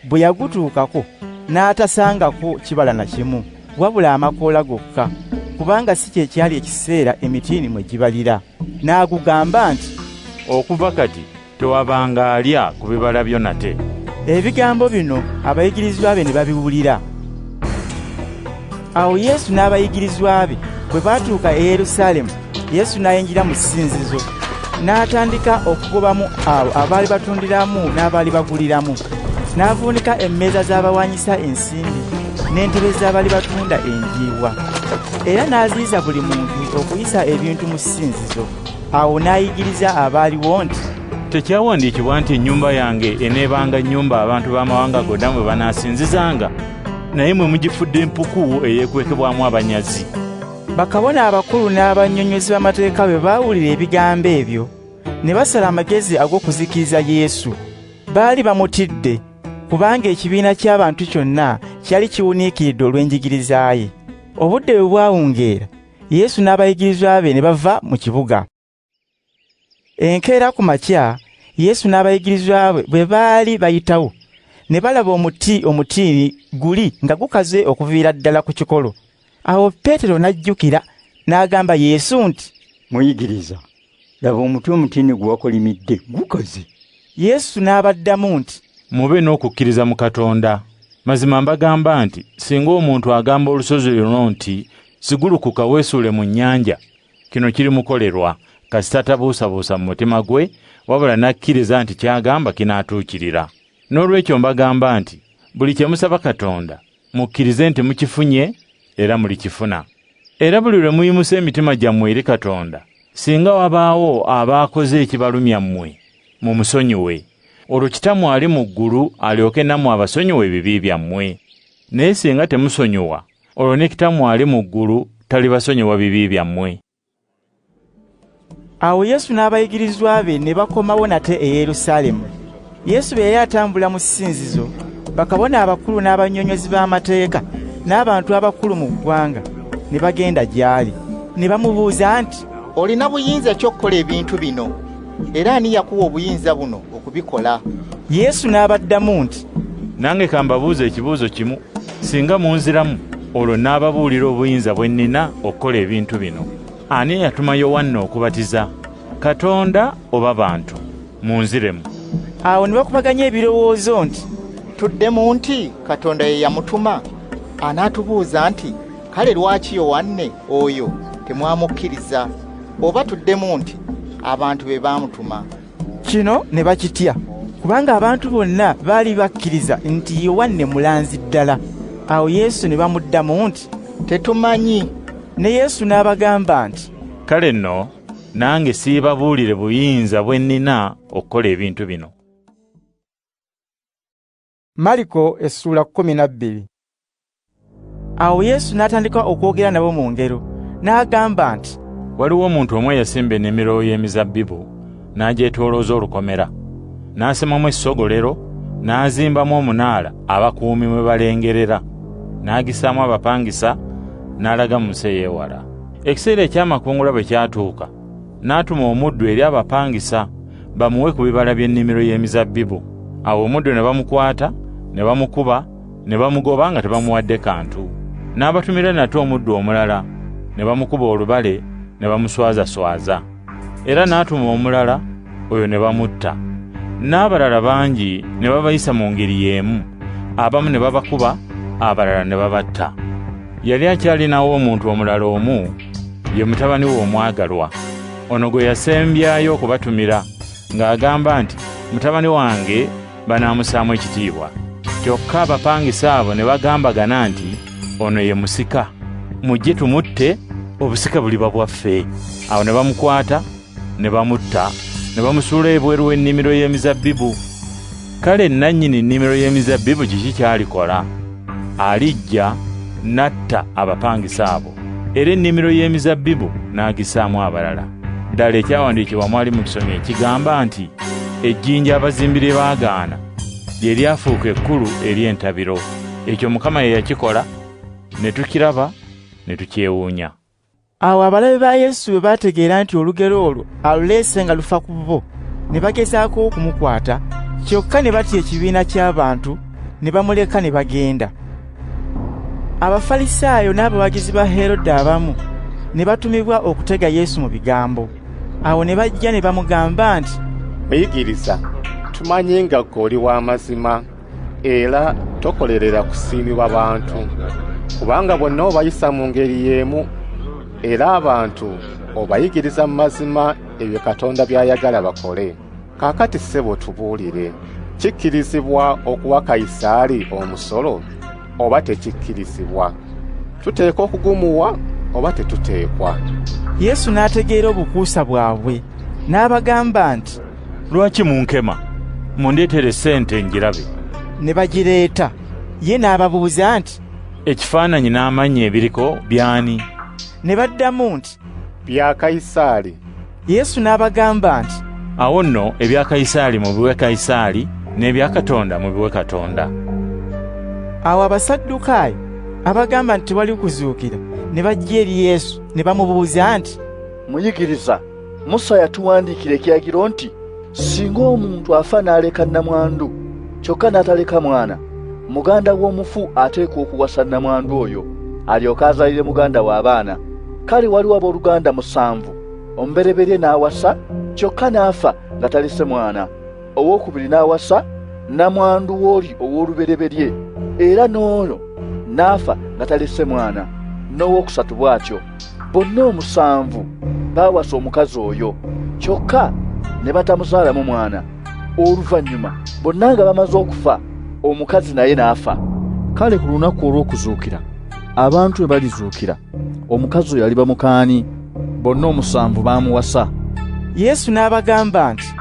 [SPEAKER 1] Bwe yagutuukako n'atasangako kibala na kimu, wabula amakoola gokka, kubanga si kye kyali ekiseera emitiini mwe gibalira. N'agugamba nti,
[SPEAKER 5] okuva kati tewabanga alya ku bibala byo nate.
[SPEAKER 1] Ebigambo bino abayigirizwa be ne babiwulira. Awo Yesu n'abayigirizwa be bwe baatuuka e Yerusaalemi, Yesu n'ayingira mu ssinzizo, n'atandika okugobamu abo abaali batundiramu n'abaali baguliramu. N'avuunika emmeeza z'abawanyisa ensimbi n'entebe z'abaali batunda enjiibwa, era n'aziyiza buli muntu okuyisa ebintu mu ssinzizo. Awo n'ayigiriza abaaliwo nti,
[SPEAKER 5] tekyawandiikibwa nti ennyumba yange eneebanga nnyumba abantu b'amawanga gonna mwe banaasinzizanga? Naye mwe mugifudde empuku eyeekwekebwamu abanyazi.
[SPEAKER 1] Bakabona abakulu n'abannyonnyozi b'amateeka bwe baawulira ebigambo ebyo, ne basala amagezi ag'okuzikiriza Yesu. Baali bamutidde, kubanga ekibiina ky'abantu kyonna kyali kiwuniikiridde olw'enjigiriza ye. Obudde bwe bwawungeera, Yesu n'abayigirizwa be ne bava mu kibuga. Enkeera ku makya, Yesu n'abayigirizwa be bwe baali bayitawo, ne balaba omutiini guli nga gukaze okuviira ddala ku kikolo. Awo Peetero n'ajjukira n'agamba Yesu nti,
[SPEAKER 14] Muyigiriza, laba omuti omutiini gwe wakolimidde gukaze.
[SPEAKER 1] Yesu n'abaddamu nti,
[SPEAKER 5] mube n'okukkiriza mu Katonda. Mazima mbagamba nti singa omuntu agamba olusozi luno nti sigulukuka weesuule mu nnyanja, kino kirimukolerwa, kasita tabuusabuusa mu mutima gwe, wabula n'akkiriza nti kyagamba kinaatuukirira. N'olwekyo mbagamba nti buli kye musaba Katonda mukkirize nti mukifunye era mulikifuna. Era buli lwe muyimusa emitima gyammwe eri Katonda, singa wabaawo abaakoze ekibalumya mmwe, mumusonyiwe, olwo Kitammwe ali mu ggulu alyoke nammwe abasonyiwe ebibi byammwe. Naye singa temusonyiwa, olwo ne Kitammwe ali mu ggulu talibasonyiwa bibi byammwe.
[SPEAKER 1] Awo Yesu n'abayigirizwa be ne bakomawo nate e Yerusaalemi. Yesu bwe yali atambula mu ssinzizo, bakabona abakulu n'abannyonnyozi b'amateeka n'abantu abakulu mu ggwanga ne bagenda gy'ali, ne bamubuuza nti,
[SPEAKER 8] olina buyinza ki okukola ebintu bino, era ani yakuwa obuyinza buno okubikola?
[SPEAKER 1] Yesu n'abaddamu nti,
[SPEAKER 5] nange kambabuuza ekibuuzo kimu, singa munziramu, olwo n'ababuulira obuyinza bwe nnina okukola ebintu bino. Ani yatuma Yowanna okubatiza, Katonda oba bantu? Munziremu.
[SPEAKER 1] Awo ne bakubaganya ebirowoozo nti,
[SPEAKER 8] tuddemu nti Katonda ye yamutuma. Anaatubuuza nti, kale lwaki Yowanne oyo temwamukkiriza? Oba tuddemu nti abantu be baamutuma.
[SPEAKER 1] Kino ne bakitya, kubanga abantu bonna baali bakkiriza nti Yowanne mulanzi ddala. Awo Yesu ne bamuddamu nti,
[SPEAKER 8] tetumanyi.
[SPEAKER 1] Ne Yesu n'abagamba nti,
[SPEAKER 5] kale nno nange siibabuulire buyinza bwe nnina okukola ebintu bino.
[SPEAKER 1] Mariko essula 12. Awo Yesu n'atandika okwogera nabo mu ngero, n'agamba nti,
[SPEAKER 5] waliwo omuntu omu yasimba ennimiro y'emizabbibu, n'agyetoolooza olukomera, n'asemamu essogolero, n'azimbamu omunaala abakuumi mwe balengerera, n'agisaamu abapangisa, n'alaga mu nsi ey'ewala. Ekiseera eky'amakungula bwe kyatuuka, n'atuma omuddu eri abapangisa bamuwe ku bibala by'ennimiro y'emizabbibu. Awo omuddu ne bamukwata, ne bamukuba, ne bamugoba nga tebamuwadde kantu. N'abatumira nate omuddu omulala, ne bamukuba olubale, ne bamuswazaswaza. Era n'atuma omulala, oyo ne bamutta. N'abalala bangi ne babayisa mu ngeri y'emu, abamu ne babakuba, abalala ne babatta. Yali akyalinawo omuntu omulala omu, ye mutabani we omwagalwa. Ono gwe yasembyayo okubatumira, ng'agamba nti, mutabani wange banaamusaamu ekitiibwa. Kyokka abapangisa abo ne bagambagana nti, ono ye musika, mujje tumutte, obusika buliba bwaffe. Awo ne bamukwata, ne bamutta, ne bamusuula ebweru w'ennimiro y'emizabbibu. Kale nannyini ennimiro y'emizabbibu kiki kyalikola? Alijja n'atta abapangisa abo, era ennimiro y'emizabbibu n'agisaamu abalala. Ddala ekyawandiikibwa mwali mu kisomo ekigamba nti, ejjinja abazimbire baagaana lye lyafuuka ekkulu ery'entabiro. Ekyo Mukama ye yakikola, ne tukiraba, ne tukyewuunya.
[SPEAKER 1] Awo abalabe ba Yesu bwe baategeera nti olugero olwo aluleese nga lufa ku bo, ne bagezaako okumukwata, kyokka ne batya ekibiina ky'abantu ne bamuleka ne bagenda. Abafalisaayo n'abawagizi ba Herode abamu ne batumibwa okutega Yesu mu bigambo. Awo ne bajja ne bamugamba nti,
[SPEAKER 13] Muyigiriza, tumanyi nga ggwe oli w'amazima era tokolerera kusiimibwa bantu, kubanga bonna obayisa mu ngeri y'emu, era abantu obayigiriza mu mazima ebyo Katonda by'ayagala bakole. Kaakati ssebo tubuulire, kikkirizibwa okuwa Kayisaali omusolo oba tekikkirizibwa? Tuteekwa okugumuwa oba tetuteekwa?
[SPEAKER 1] Yesu n'ategeera obukuusa bwabwe, n'abagamba nti,
[SPEAKER 5] Lwaki munkema? Mundeetere ssente ngirabe.
[SPEAKER 1] Ne bagireeta. Ye n'ababuuza nti,
[SPEAKER 5] Ekifaananyi n'amannya ebiriko byani?
[SPEAKER 1] Ne baddamu nti,
[SPEAKER 13] Bya Kayisaali.
[SPEAKER 1] Yesu n'abagamba nti,
[SPEAKER 5] Awo nno ebya Kayisaali mubiwe Kayisaali, n'ebya Katonda mubiwe Katonda.
[SPEAKER 1] Awo Abasaddukaayo abagamba nti tewali kuzuukira ne bajja eri Yesu ne bamubuuza nti,
[SPEAKER 11] Muyigiriza, Musa yatuwandiikira ekiragiro nti singa omuntu afa n'aleka nnamwandu kyokka n'ataleka mwana, muganda w'omufu ateekwa okuwasa nnamwandu oyo alyoke azalire muganda w'abaana. Kale waliwo abooluganda 7, omubereberye n'awasa kyokka n'afa nga talese mwana, owookubiri n'awasa nnamwandu w'oli ow'olubereberye era n'olwo n'afa nga talese mwana, n'owookusatu bw'atyo. Bonna 7 baawasa omukazi oyo kyokka ne batamuzaalamu mwana. Oluvannyuma bonna nga bamaze okufa, omukazi naye n'afa. Kale ku lunaku olw'okuzuukira abantu bwe balizuukira, omukazi oyo aliba mukaani? Bonna 7 baamuwasa.
[SPEAKER 1] Yesu n'abagamba nti,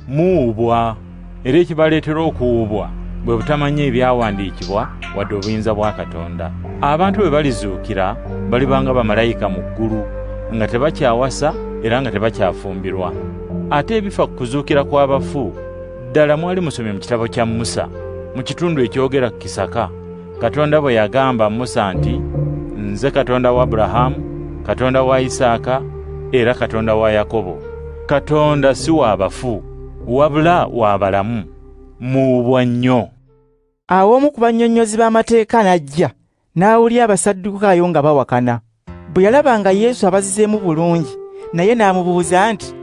[SPEAKER 5] Muwubwa, era ekibaleetera okuwubwa bwe butamanya ebyawandiikibwa wadde obuyinza bwa Katonda. Abantu bwe balizuukira balibanga bamalayika mu ggulu, nga tebakyawasa era nga tebakyafumbirwa. Ate ebifa ku kuzuukira kw'abafu, ddala mwali musomye mu kitabo kya Musa, mu kitundu ekyogera ku kisaka, Katonda bwe yagamba Musa nti, Nze Katonda wa Abulahamu, Katonda wa Isaaka era Katonda wa Yakobo. Katonda si w'abafu, wabula w'abalamu. Muwubwa nnyo.
[SPEAKER 1] Awo omu ku bannyonnyozi b'amateeka n'ajja n'awulira Abasaddukaayo nga bawakana. Bwe yalaba nga Yesu abazizeemu bulungi, naye n'amubuuza nti,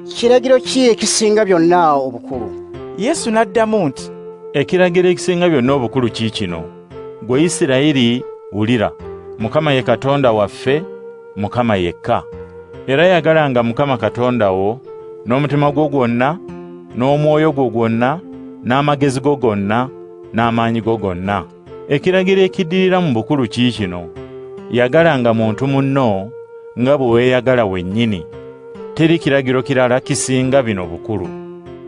[SPEAKER 2] Kiragiro ki ekisinga byonna obukulu?
[SPEAKER 1] Yesu n'addamu nti,
[SPEAKER 5] Ekiragiro ekisinga byonna obukulu kiikino, ggwe Isirayiri, wulira, Mukama ye Katonda waffe, Mukama yekka. Era yagalanga Mukama Katonda wo n'omutima gwo gwonna, n'omwoyo gwo gwonna, n'amagezi go gonna, n'amaanyi go gonna. Ekiragiro ekiddirira mu bukulu kiikino, yagalanga muntu munno nga bwe weeyagala wennyini. Teri kiragiro kirala kisinga bino bukulu.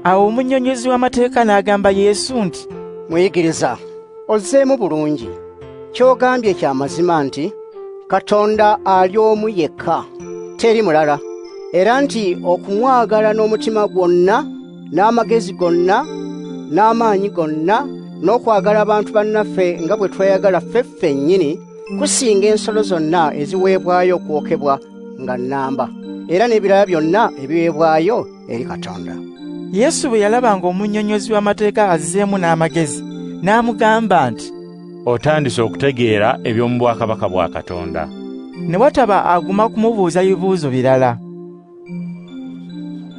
[SPEAKER 1] Awo omunnyonnyozi w'amateeka n'agamba Yesu nti,
[SPEAKER 2] Muyigiriza, ozzeemu bulungi. Ky'ogambye kya mazima nti Katonda ali omu yekka, teri mulala, era nti okumwagala n'omutima gwonna, n'amagezi gonna, n'amaanyi gonna, n'okwagala abantu bannaffe nga bwe tweyagala ffeffe nnyini, kusinga ensolo zonna eziweebwayo okwokebwa nga nnamba, era n'ebirala byonna ebiweebwayo eri Katonda.
[SPEAKER 1] Yesu bwe yalaba ng'omunnyonnyozi w'amateeka azzeemu n'amagezi, n'amugamba nti,
[SPEAKER 5] Otandise okutegeera eby'omu bwakabaka bwa Katonda.
[SPEAKER 1] Ne wataba aguma kumubuuza bibuuzo birala.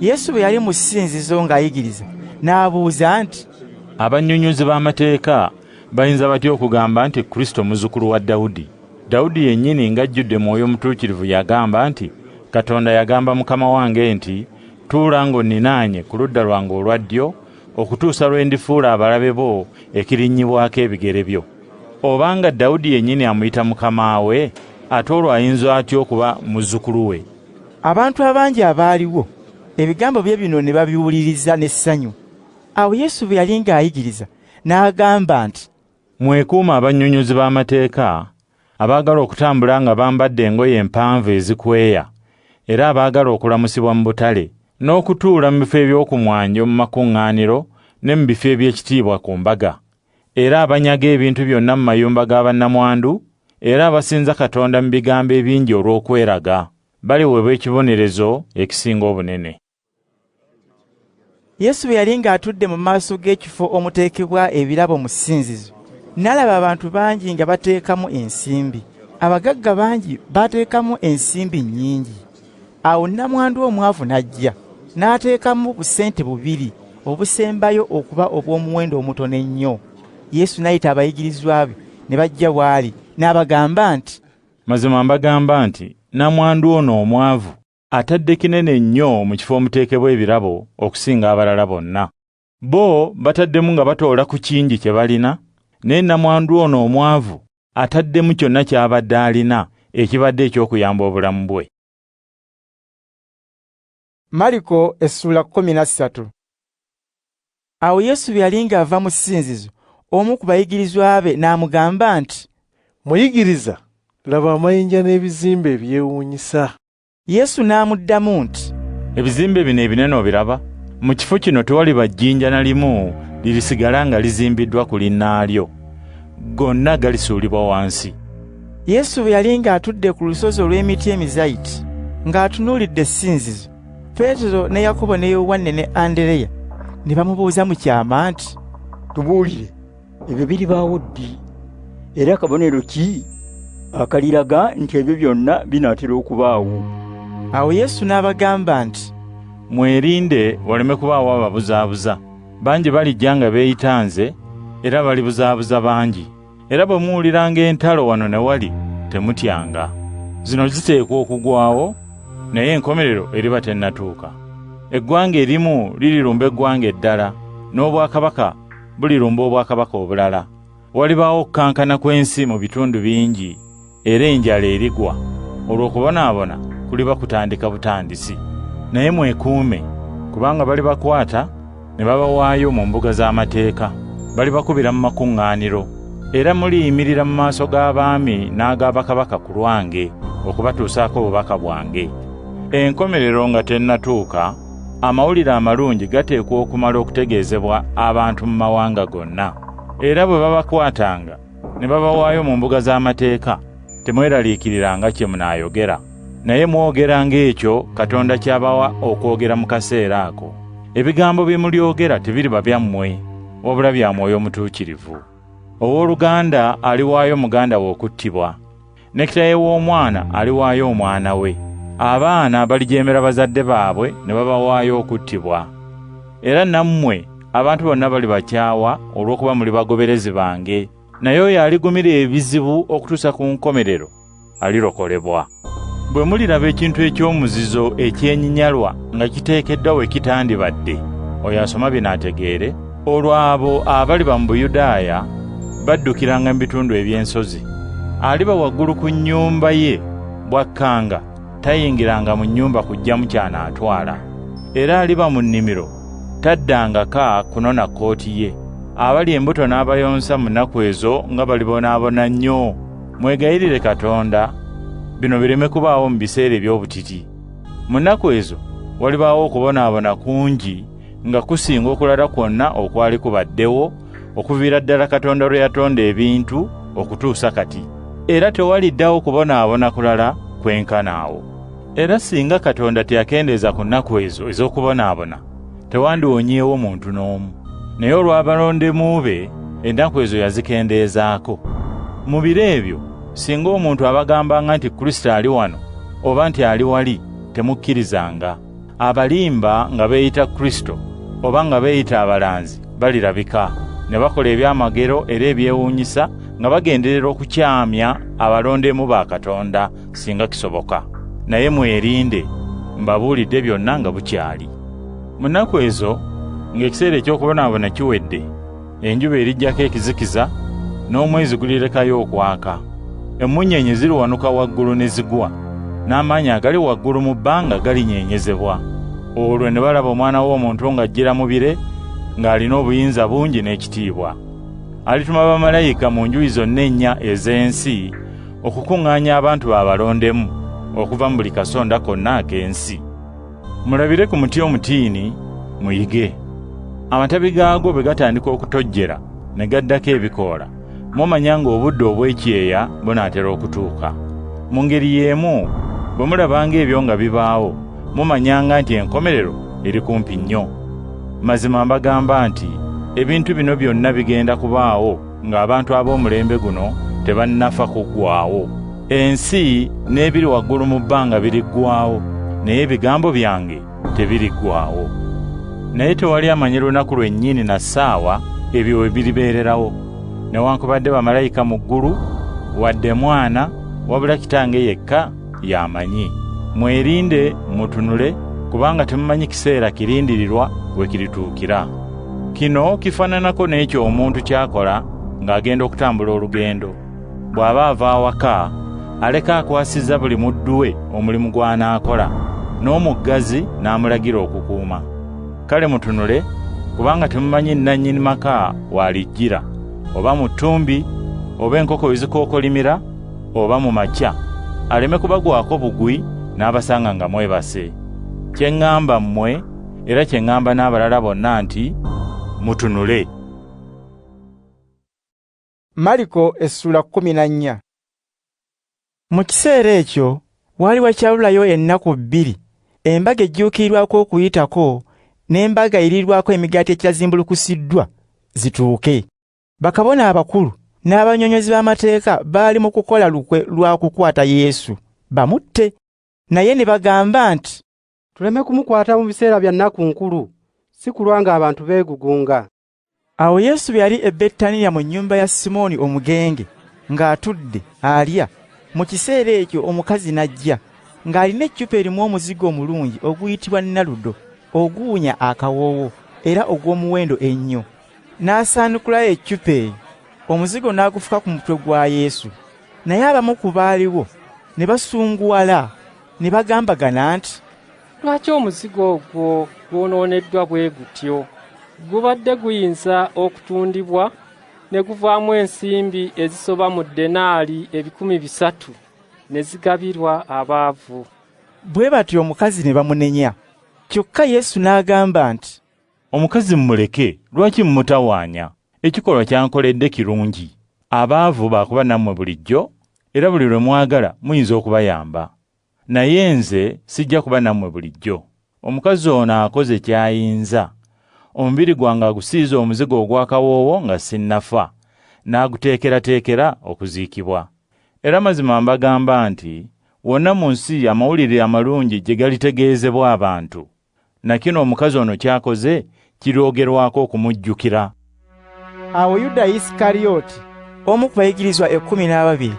[SPEAKER 1] Yesu bwe yali mu ssinzizo ng'ayigiriza, n'abuuza nti,
[SPEAKER 5] Abannyonnyozi b'amateeka bayinza batya okugamba nti Kristo muzzukulu wa Dawudi? Dawudi yennyini ng'ajjudde Mwoyo Omutuukirivu yagamba nti, Katonda yagamba Mukama wange nti, Tuula ng'onninaanye ku ludda lwange olwa ddyo, okutuusa lwe ndifuula abalabe bo ekirinnyibwako ebigere byo. Obanga Dawudi yennyini amuyita Mukama we, ate olwo ayinza atya okuba muzzukulu we?
[SPEAKER 1] Abantu abangi abaaliwo ebigambo bye bino ne babiwuliriza n'essanyu. Awo Yesu bwe yali ng'ayigiriza n'agamba nti,
[SPEAKER 5] Mwekuuma abannyonnyozi b'amateeka abaagala okutambula nga bambadde engoye empanvu ezikweya, era abaagala okulamusibwa mu butale, n'okutuula mu bifo eby'okumwanjo mu makuŋŋaaniro ne mu bifo eby'ekitiibwa ku mbaga, era abanyaga ebintu byonna mu mayumba g'abannamwandu, era abasinza Katonda mu bigambo ebingi olw'okweraga, baliweebwa ekibonerezo ekisinga obunene.
[SPEAKER 1] Yesu bwe yali ng'atudde mu maaso g'ekifo omuteekebwa ebirabo mu ssinzizo, n'alaba abantu bangi nga bateekamu ensimbi. Abagagga bangi bateekamu ensimbi nnyingi. Awo nnamwandu omwavu n'ajja, n'ateekamu busente 2 obusembayo okuba obw'omuwendo omutono ennyo. Yesu n'ayita abayigirizwa be ne bajja bw'ali, n'abagamba nti,
[SPEAKER 5] mazima mbagamba nti nnamwandu ono omwavu atadde kinene nnyo mu kifo omuteekebwa ebirabo okusinga abalala bonna. Bo bataddemu nga batoola ku kingi kye balina, naye nnamwandu ono omwavu ataddemu kyonna ky'abadde alina ekibadde eky'okuyamba obulamu bwe.
[SPEAKER 1] Mariko essula 13. Awo Yesu bwe yali ng'ava mu ssinzizo, omu ku bayigirizwa be n'amugamba nti,
[SPEAKER 7] Muyigiriza, laba amayinja n'ebizimbe ebyewuunyisa.
[SPEAKER 1] Yesu n'amuddamu nti,
[SPEAKER 5] ebizimbe bino ebinene obiraba? Mu kifo kino tewaliba jjinja na limu lirisigala nga lizimbiddwa ku linnaalyo. Gonna galisuulibwa wansi.
[SPEAKER 1] Yesu bwe yali ng'atudde ku lusozi olw'emiti emizayiti, ng'atunuulidde essinzizo, Peetero ne Yakobo ne Yowaana ne Andereya ne bamubuuza mu kyama nti,
[SPEAKER 14] tubuulire, ebyo biribaawo ddi? Era akabonero ki akaliraga nti ebyo byonna binaatera okubaawo?
[SPEAKER 1] Awo Yesu n'abagamba nti,
[SPEAKER 5] mwerinde waleme kubaawo ababuzaabuza. Bangi balijja nga beeyitanze era balibuzaabuza bangi. Era bwe muwuliranga entalo wano ne wali, temutyanga. Zino ziteekwa okugwawo, naye enkomerero eriba tennatuuka. Eggwanga erimu lirirumba eggwanga eddala, n'obwakabaka bulirumba obwakabaka obulala. Walibaawo okukankana kw'ensi mu bitundu bingi, era enjala erigwa. Olw'okubonaabona kuliba kutandika butandisi. Naye mwekuume, kubanga balibakwata ne babawaayo mu mbuga z'amateeka. Balibakubira mu makuŋŋaaniro, era muliyimirira mu maaso g'abaami n'ag'abakabaka ku lwange okubatuusaako obubaka bwange. Enkomerero nga tennatuuka, amawulire amalungi gateekwa okumala okutegeezebwa abantu mu mawanga gonna. Era bwe babakwatanga ne babawaayo mu mbuga z'amateeka, temweraliikiriranga kye munaayogera, naye mwogeranga ekyo Katonda ky'abawa okwogera mu kaseera ako. Ebigambo bye mulyogera tebiriba byammwe, wabula bya Mwoyo Mutuukirivu. Owooluganda aliwaayo muganda we okuttibwa, ne kitaawe w'omwana aliwaayo omwana we. Abaana balijeemera bazadde baabwe ne babawaayo okuttibwa. Era nammwe abantu bonna balibakyawa olw'okuba muli bagoberezi bange, naye oyo aligumira ebizibu okutuusa ku nkomerero alirokolebwa. Bwe muliraba ekintu eky'omuzizo ekyenyinyalwa nga kiteekeddwa we kitandibadde, oyo asoma binaategeere, olwo abo abaliba mu Buyudaaya baddukiranga mu bitundu eby'ensozi. Aliba waggulu ku nnyumba ye bwakkanga, tayingiranga mu nnyumba kuggyamu kyanaatwala. Era aliba mu nnimiro taddangaka kunona kkooti ye. Abali embuto n'abayonsa mu nnaku ezo nga balibonaabona nnyo. Mwegayirire Katonda bino bireme kubaawo mu biseera eby'obutiti. Mu nnaku ezo walibaawo okubonaabona kungi nga kusinga okulala kwonna okwali kubaddewo okuviira ddala Katonda lwe yatonda ebintu okutuusa kati. Era tewaliddawo kubonaabona kulala kwenkanaawo. Era singa Katonda teyakendeeza ku nnaku ezo ez'okubonaabona, tewandiwonyeewo muntu n'omu. Naye olw'abalondemu be, ennaku ezo yazikendeezaako. Mu biro ebyo, singa omuntu abagambanga nti Kristo ali wano oba nti ali wali, temukkirizanga. Abalimba nga beeyita Kristo oba nga beeyita abalanzi balirabika, ne bakola ebyamagero era ebyewuunyisa nga bagenderera okukyamya abalondemu ba Katonda singa kisoboka. Naye mwerinde, mbabuulidde byonna nga bukyali. Mu nnaku ezo, ng'ekiseera eky'okubonaabona kiwedde, enjuba erijjako ekizikiza, n'omwezi gulirekayo okwaka. Emmunyeenye ziriwanuka waggulu ne zigwa, n'amaanyi agali waggulu mu bbanga galinyeenyezebwa. Olwo ne balaba Omwana w'Omuntu ng'ajjira mu bire, ng'alina obuyinza bungi n'ekitiibwa. Alituma bamalayika mu njuyi zonna ennya ez'ensi okukuŋŋaanya abantu baabalondemu okuva mu buli kasonda konna ak'ensi. Mulabire ku muti omutiini, muyige. Amatabi gaagwo bwe gatandika okutojjera ne gaddako ebikoola, mumanya ng'obudde obw'ekyeya bunaatera okutuuka. Mu ngeri y'emu, bwe mulabanga ebyo nga bibaawo, mumanyanga nti enkomerero eri kumpi nnyo. Mazima mbagamba nti ebintu bino byonna bigenda kubaawo ng'abantu ab'omulembe guno tebannafa kuggwaawo. Ensi n'ebiri waggulu mu bbanga biriggwaawo, naye ebigambo byange tebiriggwaawo. Naye tewali amanyi lunaku lwennyini na ssaawa ebyo we biribeererawo, newankubadde bamalayika mu ggulu wadde Mwana, wabula Kitange yekka y'amanyi. Mwerinde mutunule, kubanga temumanyi kiseera kirindirirwa we kirituukira. Kino kifaananako n'ekyo omuntu ky'akola ng'agenda okutambula olugendo. Bw'aba ava awaka, aleka akwasizza buli muddu we omulimu gw'anaakola, n'omuggazi n'amulagira okukuuma. Kale mutunule, kubanga temumanyi nannyini maka waalijjira, oba mu ttumbi, oba enkoko ezikookolimira, oba mu makya, aleme kubagwako bugwi n'abasanga nga mwebase. Kye ŋŋamba mmwe era kye ŋŋamba n'abalala bonna nti mutunule.
[SPEAKER 1] Mariko essula 14. Mu kiseera ekyo waali wakyalulayo ennaku 2, embaga ejjuukirirwako okuyitako n'embaga eriirwako emigaati ekirazimbulukusiddwa zituuke. Bakabona abakulu n'abannyonnyozi b'amateeka baali mu kukola lukwe lwa kukwata Yesu bamutte, naye ne bagamba nti,
[SPEAKER 20] tuleme kumukwata mu biseera bya nnaku nkulu, si kulwa ng'abantu beegugunga.
[SPEAKER 1] Awo Yesu bwe yali e Betaniya mu nnyumba ya Simooni omugenge ng'atudde alya. Mu kiseera ekyo omukazi n'ajja ng'alina eccupa erimu omuzigo omulungi oguyitibwa naludo, oguwunya akawoowo era ogw'omuwendo ennyo. N'asaanukulayo eccupa eyo, omuzigo n'agufuka ku mutwe gwa Yesu. Naye abamu ku baaliwo ne basunguwala ne bagambagana nti,
[SPEAKER 17] lwaki omuzigo ogwo gwonooneddwa bwe gutyo? Gubadde guyinza okutundibwa ne guvaamu ensimbi ezisoba mu denaali 300 ne zigabirwa abaavu.
[SPEAKER 1] Bwe batyo omukazi ne bamunenya. Kyokka Yesu n'agamba nti,
[SPEAKER 5] omukazi mmuleke, lwaki mmutawaanya? Ekikolwa kyankoledde kirungi. Abaavu baakuba nammwe bulijjo, era buli lwe mwagala muyinza okubayamba. Naye nze sijja kuba nammwe bulijjo. Omukazi ono akoze ky'ayinza. Omubiri gwange agusiiza omuzigo ogw'akawoowo nga sinnafa, n'aguteekerateekera okuziikibwa. Era mazima mbagamba nti wonna mu nsi amawulire amalungi gye galitegeezebwa abantu. Na kino omukazi ono ky'akoze kiroogerwako okumujjukira.
[SPEAKER 1] Awo Yuda Isikaliyooti, omu ku bayigirizwa 12,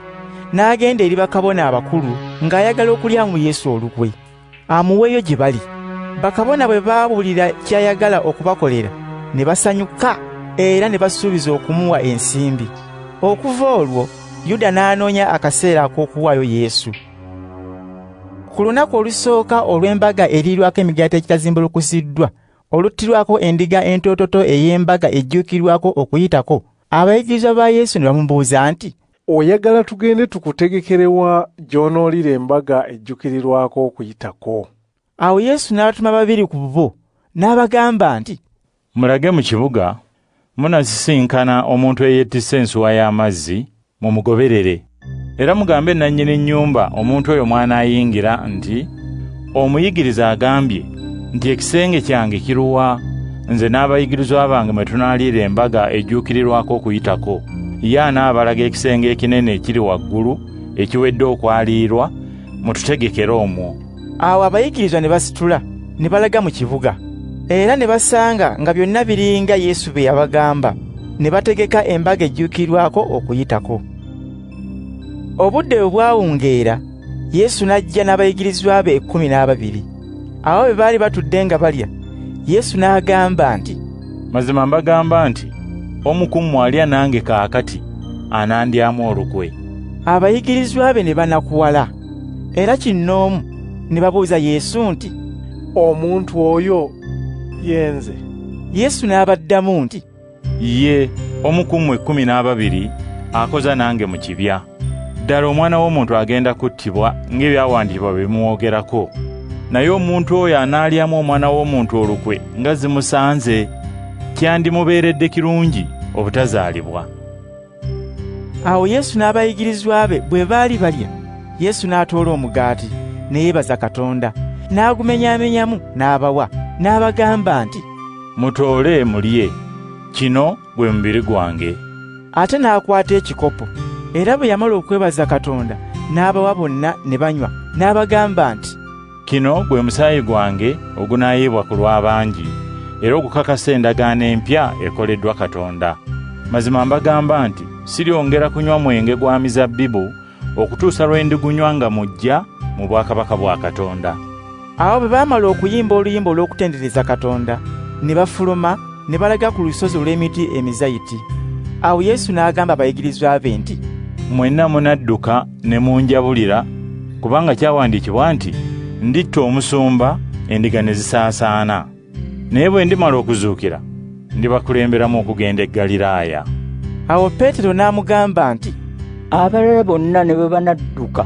[SPEAKER 1] n'agenda eri bakabona abakulu ng'ayagala okulya mu Yesu olukwe, amuweeyo gye bali. Bakabona bwe baawulira ky'ayagala okubakolera ne basanyuka era ne basuubiza okumuwa ensimbi. Okuva olwo Yuda n'anoonya akaseera ak'okuwaayo Yesu. Ku lunaku olusooka olw'embaga eriirwako emigaati ekitazimbulukusiddwa, oluttirwako endiga entoototo ey'embaga ejjuukirirwako okuyitako, abayigirizwa ba Yesu ne bamubuuza nti,
[SPEAKER 7] oyagala tugende tukutegekerewa gy'onoolira embaga ejjuukirirwako okuyitako?
[SPEAKER 1] Awo Yesu n'abatuma 2 ku bo n'abagamba nti,
[SPEAKER 5] mulage mu kibuga, munasisinkana omuntu eyettisse ensuwa y'amazzi, mumugoberere. Era mugambe nannyini nnyumba omuntu oyo mwanaayingira nti, omuyigiriza agambye nti ekisenge kyange kiruwa, nze n'abayigirizwa bange mwe tunaaliira embaga ejjuukirirwako okuyitako. Ye anaabalaga ekisenge ekinene ekiri waggulu ekiwedde okwaliirwa, mututegekere omwo.
[SPEAKER 1] Awo abayigirizwa ne basitula ne balaga mu kibuga, era ne basanga nga byonna biringa Yesu bye yabagamba, ne bategeka embaga ejjuukirirwako okuyitako. Obudde bwe bwawungeera, Yesu n'ajja n'abayigirizwa be 12. Awo bwe baali batudde nga balya, Yesu n'agamba nti,
[SPEAKER 5] mazima mbagamba nti omu ku mmwe alya nange kaakati anandyamu olukwe.
[SPEAKER 1] Abayigirizwa be ne banakuwala, era kinnoomu ne babuuza Yesu nti,
[SPEAKER 7] omuntu oyo yenze?
[SPEAKER 1] Yesu n'abaddamu nti,
[SPEAKER 5] ye, omu ku mmwe 12 akoza nange mu kibya. Ddala omwana w'omuntu agenda kuttibwa ng'ebyawandiikibwa bimwogerako, naye omuntu oyo anaalyamu omwana w'omuntu olukwe nga zimusanze. Kyandimubeeredde kirungi obutazaalibwa.
[SPEAKER 1] Awo Yesu n'abayigirizwa be bwe baali balya, Yesu n'atoola omugaati ne yeebaza Katonda, n'agumenyaamenyamu n'abawa, n'abagamba nti,
[SPEAKER 5] mutoole mulye, kino gwe mubiri gwange.
[SPEAKER 1] Ate n'akwata ekikopo, era bwe yamala okwebaza Katonda n'abawa bonna ne banywa, n'abagamba nti,
[SPEAKER 5] kino gwe musaayi gwange ogunaayibwa ku lw'abangi, era ogukakasa endagaano empya ekoleddwa Katonda. Mazima mbagamba nti siryongera kunywa mwenge gwa mizabbibu okutuusa lwe ndigunywa nga mujja mu bwakabaka bwa Katonda.
[SPEAKER 1] Awo bwe baamala okuyimba oluyimba olw'okutendereza Katonda, ne bafuluma ne balaga ku lusozi olw'emiti emizayiti. Awo Yesu n'agamba abayigirizwa be nti,
[SPEAKER 5] mwenna munadduka ne munjabulira, kubanga kyawandiikibwa nti, nditta omusumba endiga ne zisaasaana. Naye bwe ndimala okuzuukira, ndibakulemberamu okugenda e Ggaliraaya.
[SPEAKER 1] Awo Peetero n'amugamba nti,
[SPEAKER 14] abalala bonna ne bwe banadduka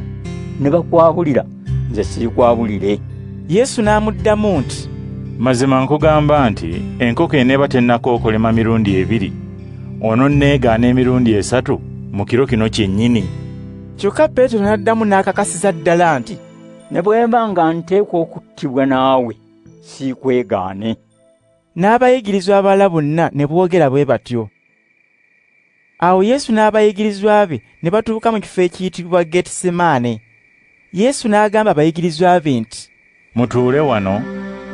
[SPEAKER 14] ne bakwabulira, nze sirikwabulire.
[SPEAKER 1] Yesu n'amuddamu nti,
[SPEAKER 5] mazima nkugamba nti enkoko eneeba tennakookolema mirundi 2, ononneegaana emirundi 3 mu kiro kino kyennyini.
[SPEAKER 1] Kyokka Peetero n'addamu n'akakasiza ddala nti,
[SPEAKER 14] ne bwemba nga nteekwa okuttibwa naawe, siikwegaane.
[SPEAKER 1] N'abayigirizwa abalala bonna ne boogera bwe batyo. Awo Yesu n'abayigirizwa be ne batuuka mu kifo ekiyitibwa Getesemaane. Yesu n'agamba abayigirizwa be nti,
[SPEAKER 5] mutuule wano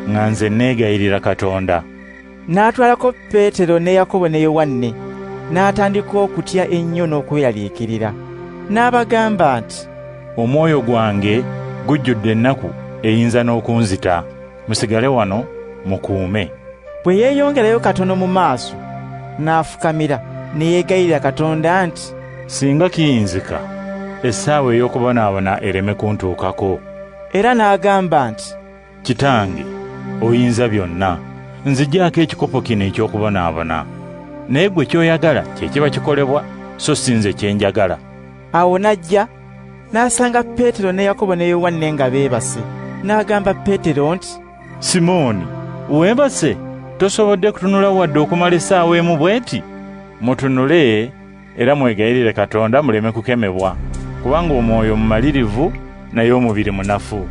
[SPEAKER 5] nga nze neegayirira Katonda.
[SPEAKER 1] N'atwalako Peetero ne Yakobo ne Yowanne, n'atandika okutya ennyo n'okweyaliikirira. N'abagamba nti,
[SPEAKER 5] omwoyo gwange gujjudde ennaku eyinza n'okunzita, musigale wano mukuume.
[SPEAKER 1] Bwe yeeyongerayo katono mu maaso, n'afukamira ne yeegayirira Katonda nti,
[SPEAKER 5] singa kiyinzika essaawa ey'okubonaabona ereme kuntuukako.
[SPEAKER 1] Era n'agamba nti,
[SPEAKER 5] kitange oyinza byonna, nzigyako ekikopo kino eky'okubonaabona, naye gwe ky'oyagala kye kiba kikolebwa, so si nze kye njagala.
[SPEAKER 1] Awo n'ajja n'asanga Peetero ne Yakobo ne Yowanne nga beebase. N'agamba Peetero nti,
[SPEAKER 5] Simooni, weebase? Tosobodde kutunula wadde okumala essaawa emu bweti? Mutunule era mwegayirire Katonda muleme kukemebwa, kubanga omwoyo mumalirivu naye omubiri munafu.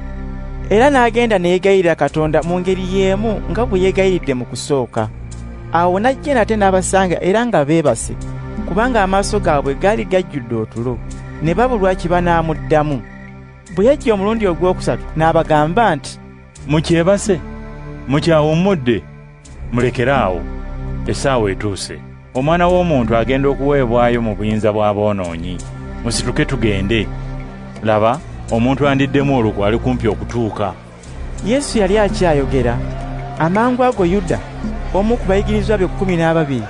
[SPEAKER 1] Era n'agenda ne yeegayirira Katonda mu ngeri y'emu nga bwe yeegayiridde mu kusooka. Awo n'ajja nate n'abasanga era nga beebase, kubanga amaaso gaabwe gaali gajjudde otulo, ne babulwa kye banaamuddamu. Bwe yajja omulundi ogwokusatu n'abagamba nti,
[SPEAKER 5] mukyebase, mukyawummudde, mulekeraawo, essaawa etuuse. Omwana w'omuntu agenda okuweebwayo mu buyinza bw'aboonoonyi. Musituke tugende. Laba, omuntu andiddemu olukwe ali kumpi okutuuka.
[SPEAKER 1] Yesu yali akyayogera, amangu ago Yuda, omu ku bayigirizwa be 12,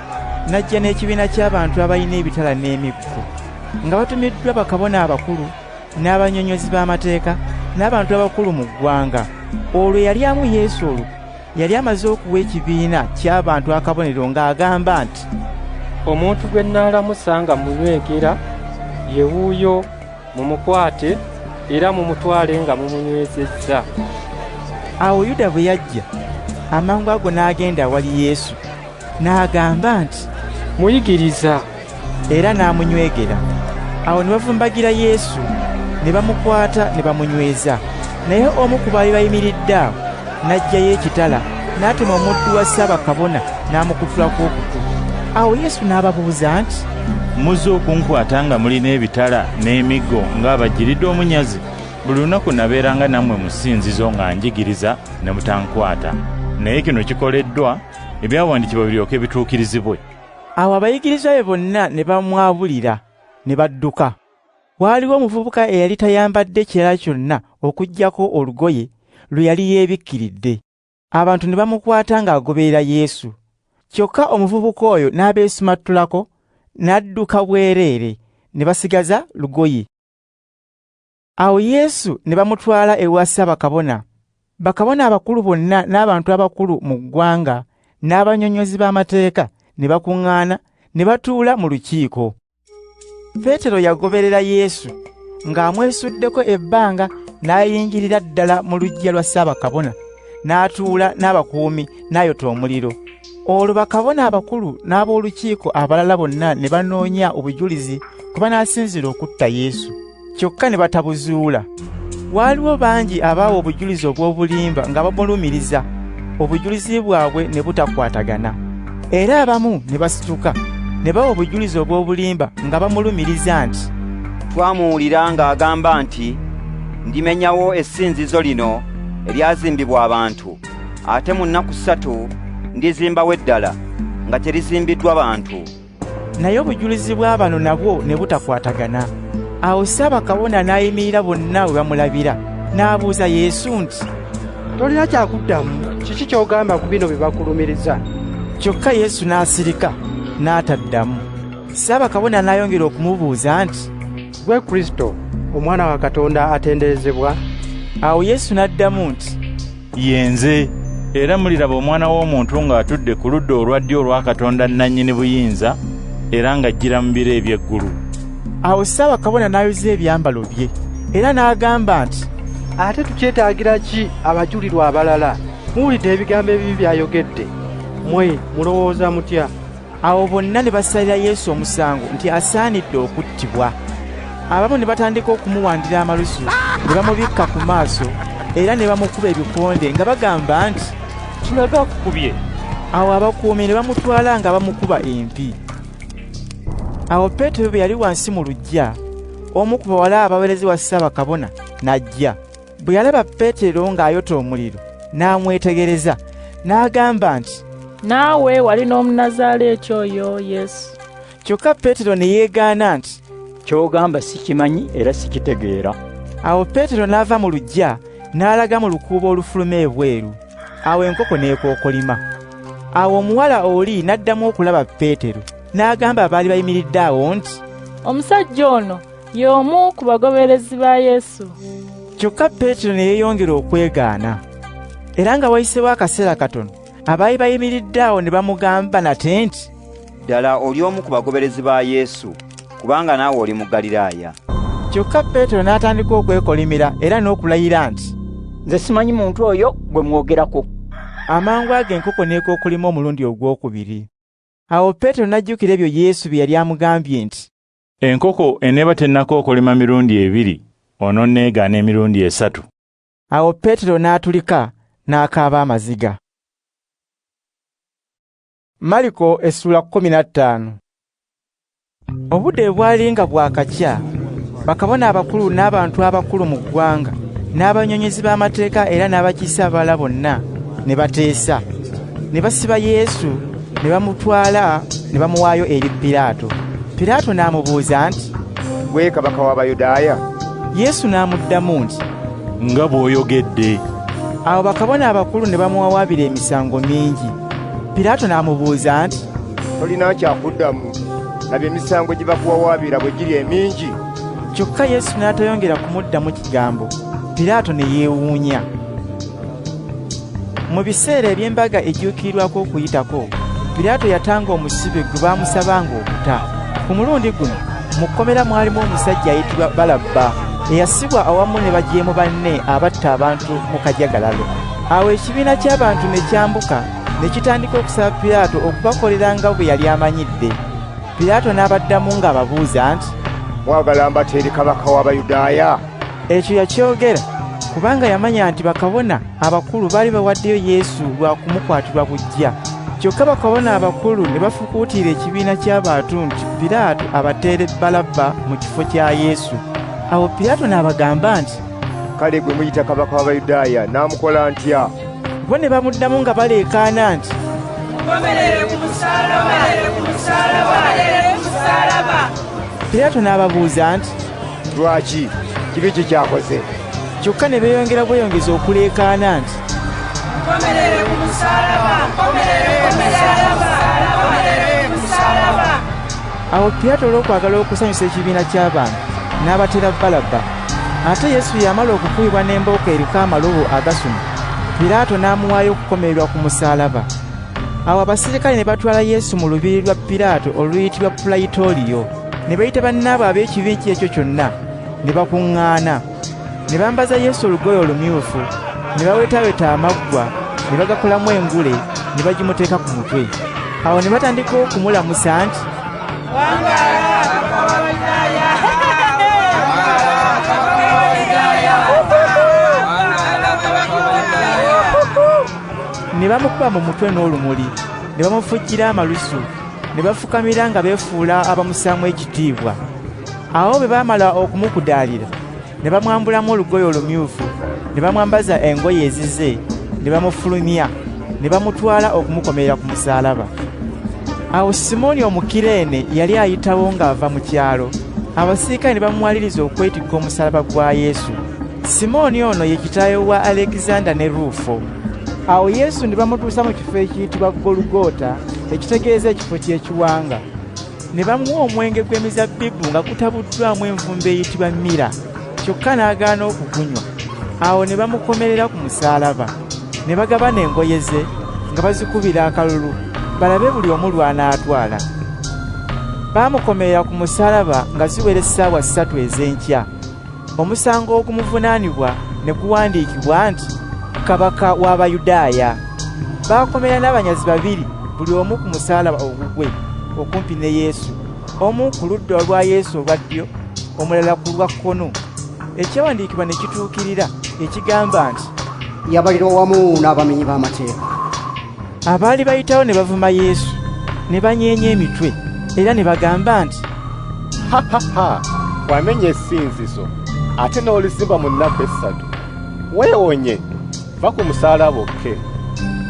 [SPEAKER 1] n'ajja n'ekibiina ky'abantu abalina ebitala n'emikko, nga batumiddwa bakabona abakulu, n'abannyonnyozi b'amateeka, n'abantu abakulu mu ggwanga. Olwo yali amu Yesu olwo yali amaze okuwa ekibiina ky'abantu akabonero ng'agamba nti,
[SPEAKER 17] omuntu gwe nnaalamusa nga munywegera ye wuuyo, mumukwate era mumutwale nga mumunywezezza.
[SPEAKER 1] Awo Yuda bwe yajja, amangu ago n'agenda awali Yesu, n'agamba nti,
[SPEAKER 17] muyigiriza,
[SPEAKER 1] era n'amunywegera. Awo ne bavumbagira Yesu, ne bamukwata ne bamunyweza. Naye omu ku baali bayimiridde awo n'aggyayo ekitala, n'atema omuddu wa Ssaabakabona n'amukutulako okutu. Awo Yesu n'ababuuza nti,
[SPEAKER 5] muzze okunkwata nga mulina ebitala n'emiggo ng'abajjiridde omunyazi? Buli lunaku nabeeranga nammwe mu ssinzizo nga njigiriza ne mutankwata. Naye kino kikoleddwa ebyawandiikibwa biryoke bituukirizibwe.
[SPEAKER 1] Awo abayigirizwa be bonna ne bamwabulira ne badduka. Waaliwo omuvubuka eyali tayambadde kirala kyonna okuggyako olugoye lwe yali yeebikkiridde. Abantu ne bamukwata ng'agoberera Yesu. Kyokka omuvubuka oyo n'abeesumattulako, n'adduka bwereere, ne basigaza lugoye. Awo Yesu ne bamutwala ewa Ssaabakabona. Bakabona abakulu bonna n'abantu abakulu mu ggwanga n'abannyonnyozi b'amateeka ne bakuŋŋaana ne batuula mu lukiiko. Peetero yagoberera Yesu ng'amwesuddeko ebbanga, n'ayinjirira ddala mu luggya lwa Ssaabakabona, n'atuula n'abakuumi n'ayota omuliro. Olwo bakabona abakulu n'ab'olukiiko abalala bonna ne banoonya obujulizi kwe banaasinzira okutta Yesu, kyokka ne batabuzuula. Waaliwo bangi abaawa obujulizi obw'obulimba nga bamulumiriza, obujulizi bwabwe ne butakwatagana. Era abamu ne basituka ne bawa obujulizi obw'obulimba nga bamulumiriza nti,
[SPEAKER 3] twamuwulira ng'agamba nti, ndimenyawo essinzizo lino eryazimbibwa abantu, ate mu nnaku 3 ndizimbawo eddala nga terizimbiddwa bantu.
[SPEAKER 1] Naye obujulizi bwa bano nabwo ne butakwatagana. Awo Ssaabakabona n'ayimirira bonna we bamulabira n'abuuza Yesu nti,
[SPEAKER 20] tolina kyakuddamu? Kiki ky'ogamba ku bino bye bakulumiriza?
[SPEAKER 1] Kyokka Yesu n'asirika n'ataddamu. Ssaabakabona n'ayongera okumubuuza nti,
[SPEAKER 20] gwe Kristo, omwana wa Katonda atenderezebwa?
[SPEAKER 1] Awo Yesu n'addamu nti,
[SPEAKER 5] yenze, era muliraba omwana w'omuntu ng'atudde ku ludda olwa ddyo olwa Katonda nannyini buyinza, era ng'ajjira mu biro eby'eggulu.
[SPEAKER 1] Awo Ssaabakabona n'ayuza ebyambalo bye era n'agamba nti,
[SPEAKER 20] ate tukyetaagira ki abajulirwa abalala? Muwulidde ebigambo ebibi by'ayogedde. Mmwe mulowooza mutya?
[SPEAKER 1] Awo bonna ne basalira Yesu omusango nti asaanidde okuttibwa. Abamu ne batandika okumuwandira amalusu ne bamubikka ku maaso era ne bamukuba ebikonde nga bagamba nti,
[SPEAKER 9] tulaga akukubye.
[SPEAKER 1] Awo abakuumi ne bamutwala nga bamukuba empi. Awo Peetero bwe yali wansi mu luggya, omu ku bawala abaweerezi wa Ssaabakabona n'ajja. Bwe yalaba Peetero ng'ayota omuliro n'amwetegereza n'agamba nti,
[SPEAKER 21] naawe wali n'Omunazaaleeti oyo Yesu.
[SPEAKER 1] Kyokka Peetero ne yeegaana nti,
[SPEAKER 14] ky'ogamba sikimanyi era sikitegeera.
[SPEAKER 1] Awo Peetero n'ava mu luggya n'alaga mu lukuubo olufuluma ebweru. Awo enkoko n'ekookolima. Awo omuwala oli n'addamu okulaba Peetero n'agamba abaali bayimiridde awo nti,
[SPEAKER 21] omusajja ono y'omu ku bagoberezi ba Yesu.
[SPEAKER 1] Kyokka Peetero ne yeeyongera okwegaana. Era nga wayiseewo akaseera katono, abaali bayimiridde awo ne bamugamba nate nti,
[SPEAKER 3] ddala oli omu ku bagoberezi ba Yesu, kubanga naawe oli mu Ggaliraaya.
[SPEAKER 1] Kyokka Peetero n'atandika okwekolimira era n'okulayira nti,
[SPEAKER 14] nze simanyi muntu oyo gwe mwogerako.
[SPEAKER 1] Amangu ago enkoko n'ekookolima omulundi ogwokubiri. Awo Peetero n'ajjukira ebyo Yesu bye yali amugambye nti,
[SPEAKER 5] enkoko eneeba tennakookolima mirundi 2, ononneegaana emirundi 3.
[SPEAKER 1] Awo Peetero n'atulika n'akaaba amaziga. Mariko essula 15. Obudde bwali nga bwakakya, bakabona abakulu n'abantu abakulu mu ggwanga n'abanyonyezi b'amateeka era n'abakiise abalala bonna ne bateesa. Ne basiba Yesu ne bamutwala ne bamuwaayo eri Piraato. Piraato n'amubuuza nti,
[SPEAKER 15] gwe kabaka w'Abayudaaya?
[SPEAKER 1] Yesu n'amuddamu nti,
[SPEAKER 5] nga bw'oyogedde.
[SPEAKER 1] Awo bakabona abakulu ne bamuwawaabira emisango mingi. Piraato n'amubuuza nti,
[SPEAKER 15] tolina kyakuddamu? Laba emisango gye bakuwawaabira bwe giri emingi.
[SPEAKER 1] Kyokka Yesu n'atayongera kumuddamu kigambo. Piraato ne yeewuunya. Mu biseera eby'embaga ejjuukirirwako okuyitako, Piraato yatanga omusibe gwe baamusabanga okuta. Ku mulundi guno mu kkomera mwalimu omusajja ayitibwa Balabba eyasibwa awamu ne bajeemu banne abatta abantu mu kajagalalo. Awo ekibiina ky'abantu ne kyambuka ne kitandika okusaba Piraato okubakolera nga bwe yali amanyidde. Piraato n'abaddamu ng'ababuuza nti,
[SPEAKER 15] mwagala mbateere kabaka w'Abayudaaya?
[SPEAKER 1] Ekyo yakyogera kubanga yamanya nti bakabona abakulu baali bawaddeyo Yesu lwa kumukwatirwa bujja. Kyokka bakabona abakulu ne bafukuutira ekibiina ky'abantu nti Piraato abateere Balabba mu kifo kya Yesu. Awo Piraato n'abagamba nti,
[SPEAKER 15] kale gwe muyita kabaka w'Abayudaaya n'amukola ntya?
[SPEAKER 1] Bo ne bamuddamu nga baleekaana nti,
[SPEAKER 19] mukomerere ku musaalaba, ku musaalaba, ku musaalaba.
[SPEAKER 1] Piraato n'ababuuza nti,
[SPEAKER 15] lwaki? Kibi kye kyakoze?
[SPEAKER 1] Kyokka ne beeyongera bweyongeza okuleekaana nti,
[SPEAKER 19] mukomerere ku musaalaba, mukomerere ku musaalaba, mukomerere ku musaalaba.
[SPEAKER 1] Awo Piraato olw'okwagala okusanyusa ekibiina ky'abantu n'abatera Balabba. Ate Yesu yamala okukubibwa n'embooko eriko amalobo agasuma, Piraato n'amuwaayo okukomererwa ku musaalaba. Awo abaserikale ne batwala Yesu mu lubiri lwa Piraato oluyitibwa Pulayitooliyo. Ne bayita bannaabwe ab'ekibiina ekyo kyonna ne bakuŋŋaana. Ne bambaza Yesu olugoye olumyufu, ne bawetaweta amaggwa, ne bagakolamu engule, ne bagimuteeka ku mutwe. Awo ne batandika okumulamusa nti, ne bamukuba mu mutwe n'olumuli, ne bamufujjira amalusu, ne bafukamira nga beefuula abamusaamu ekitiibwa. Awo bwe baamala okumukudaalira, ne bamwambulamu olugoye olumyufu, ne bamwambaza engoye ezize, ne bamufulumya, ne bamutwala okumukomerera ku musaalaba. Awo Simooni Omukireene yali ayitawo ng'ava mu kyalo. Abasirikale ne bamuwaliriza okwetikka omusaalaba gwa Yesu. Simooni ono ye kitaawe wa Alexander ne Rufo. Awo Yesu ne bamutuusa mu kifo ekiyitibwa Golugota, ekitegeeza ekifo ky'ekiwanga. Ne bamuwa omwenge gw'emizabbibu nga gutabuddwamu envumbo eyitibwa mira, kyokka n'agaana okugunywa. Awo ne bamukomerera ku musaalaba. Ne bagabana engoye ze nga bazikubira akalulu, balabe buli omu lw'anaatwala. Baamukomerera ku musaalaba nga ziwera essaawa 3 ez'enkya. Omusango ogumuvunaanibwa ne guwandiikibwa nti Kabaka w'Abayudaaya. Baakomera n'abanyazi babiri, buli omu ku musaalaba ogugwe okumpi ne Yesu, omu ku ludda olwa Yesu olwa ddyo, omulala ku lwa kkono. Ekyawandiikibwa ne kituukirira ekigamba nti
[SPEAKER 2] yabalirwa wamu n'abamenyi b'amateeka.
[SPEAKER 1] Abaali bayitawo ne bavuma Yesu, ne banyeenya emitwe, era ne bagamba nti
[SPEAKER 13] wamenya essinzizo ate n'olizimba mu nnaku 3, weewonye, va ku musaalaba okke.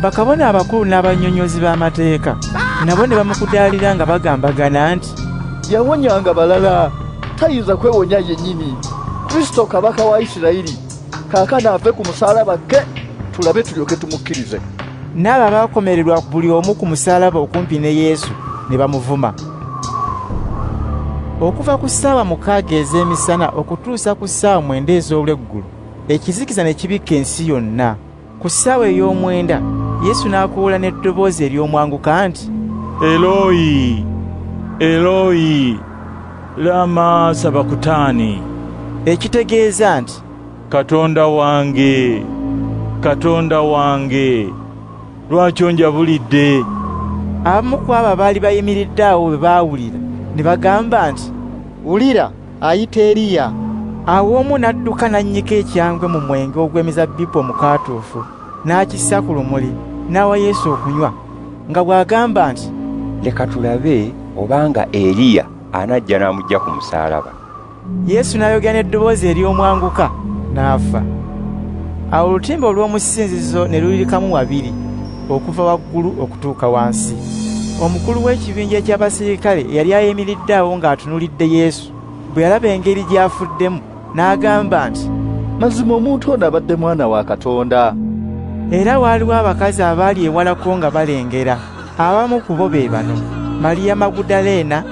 [SPEAKER 1] Bakabona abakulu n'abannyonnyozi b'amateeka nabo ne bamukudaalira nga bagambagana nti
[SPEAKER 11] yawonyanga balala, tayinza kwewonya yennyini. Kristo kabaka wa Isirayiri, kaakano ave ku musaalaba ke, tulabe tulyoke tumukkirize.
[SPEAKER 1] N'abo abaakomererwa buli omu ku musaalaba okumpi ne Yesu ne bamuvuma. Okuva ku ssaawa 6 ez'emisana okutuusa ku ssaawa 9 ez'olweggulo, ekizikiza ne kibikka ensi yonna. Ku ssaawa ey'omwenda Yesu n'akuula n'eddoboozi ery'omwanguka nti
[SPEAKER 5] Eloi, Eloi, lama sabakutaani,
[SPEAKER 1] ekitegeeza nti
[SPEAKER 5] Katonda wange, Katonda wange, lwaki onjabulidde?
[SPEAKER 1] Abamu ku abo abaali bayimiridde awo bwe baawulira ne bagamba nti
[SPEAKER 8] wulira, ayita Eriya.
[SPEAKER 1] Awo omu n'adduka n'annyika ekyangwe mu mwenge ogw'emizabbibu omukaatuufu, n'akissa ku lumuli, n'awa Yesu okunywa, nga bw'agamba nti
[SPEAKER 12] leka tulabe obanga Eriya anajja n'amugya ku musaalaba.
[SPEAKER 1] Yesu n'ayogera n'eddoboozi ery'omwanguka n'afa. Awo olutimba olw'omu ssinzizo ne lulirikamu wabiri, okuva waggulu okutuuka wansi. Omukulu w'ekibinja eky'abasirikale yali ayimiridde awo ng'atunulidde Yesu. Bwe yalaba engeri gy'afuddemu n'agamba nti
[SPEAKER 11] mazima omuntu ono abadde mwana wa Katonda.
[SPEAKER 1] Era waaliwo abakazi abaali ewalako nga balengera. Abamu ku bo be bano: Maliya Magudaleena,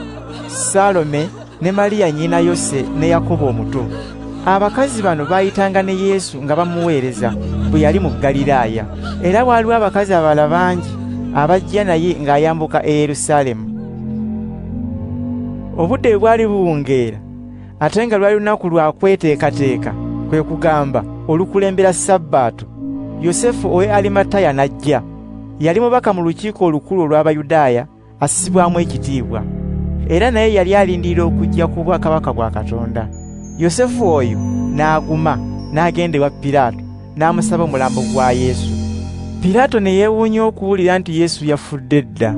[SPEAKER 1] Salome ne Maliya nnyina Yose ne Yakobo omuto. Abakazi bano baayitanga ne Yesu nga bamuweereza bwe yali mu Ggaliraaya. Era waaliwo abakazi abalala bangi abajja naye ng'ayambuka e Yerusaalemi. Obudde bwe bwali buwungeera, ate nga lwali lunaku lwa kweteekateeka, kwe kugamba olukulembera Sabbaato, Yosefu ow'e Alimataya n'ajja. Yali mubaka mu lukiiko olukulu olw'Abayudaaya, assibwamu ekitiibwa, era naye yali alindirira okujja ku bwakabaka bwa Katonda. Yosefu oyo n'aguma n'agenda ewa Piraato n'amusaba omulambo gwa Yesu. Piraato ne yeewuunya okuwulira nti Yesu yafudde dda.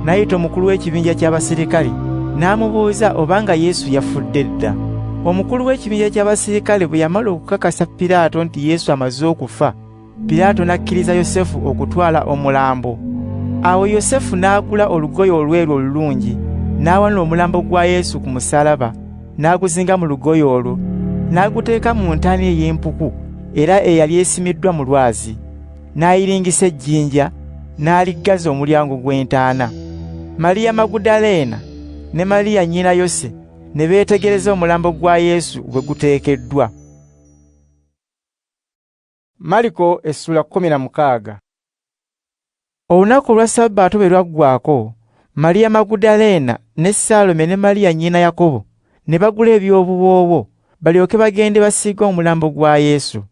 [SPEAKER 1] N'ayita omukulu w'ekibinja ky'abasirikale n'amubuuza obanga Yesu yafudde dda. Omukulu w'ekibinja ky'abasirikale bwe yamala okukakasa Piraato nti Yesu amaze okufa, Piraato n'akkiriza Yosefu okutwala omulambo. Awo Yosefu n'agula olugoye olweru olulungi, n'awanula omulambo gwa Yesu ku musaalaba, n'aguzinga mu lugoye olwo, n'aguteeka mu ntaani ey'empuku era eyali esimiddwa mu lwazi, n'ayiringisa ejjinja, n'aliggaza omulyango gw'entaana. Maliya Magudaleena ne Maliya nnyina Yose ne beetegereza omulambo gwa Yesu bwe guteekeddwa. Mariko essula 16. Olunaku olwa Sabbaato bwe lwaggwaako, Maliya Magudaleena ne Salome ne Maliya nnyina Yakobo ne bagula eby'obuwoowo balyoke bagende basiiga omulambo gwa Yesu.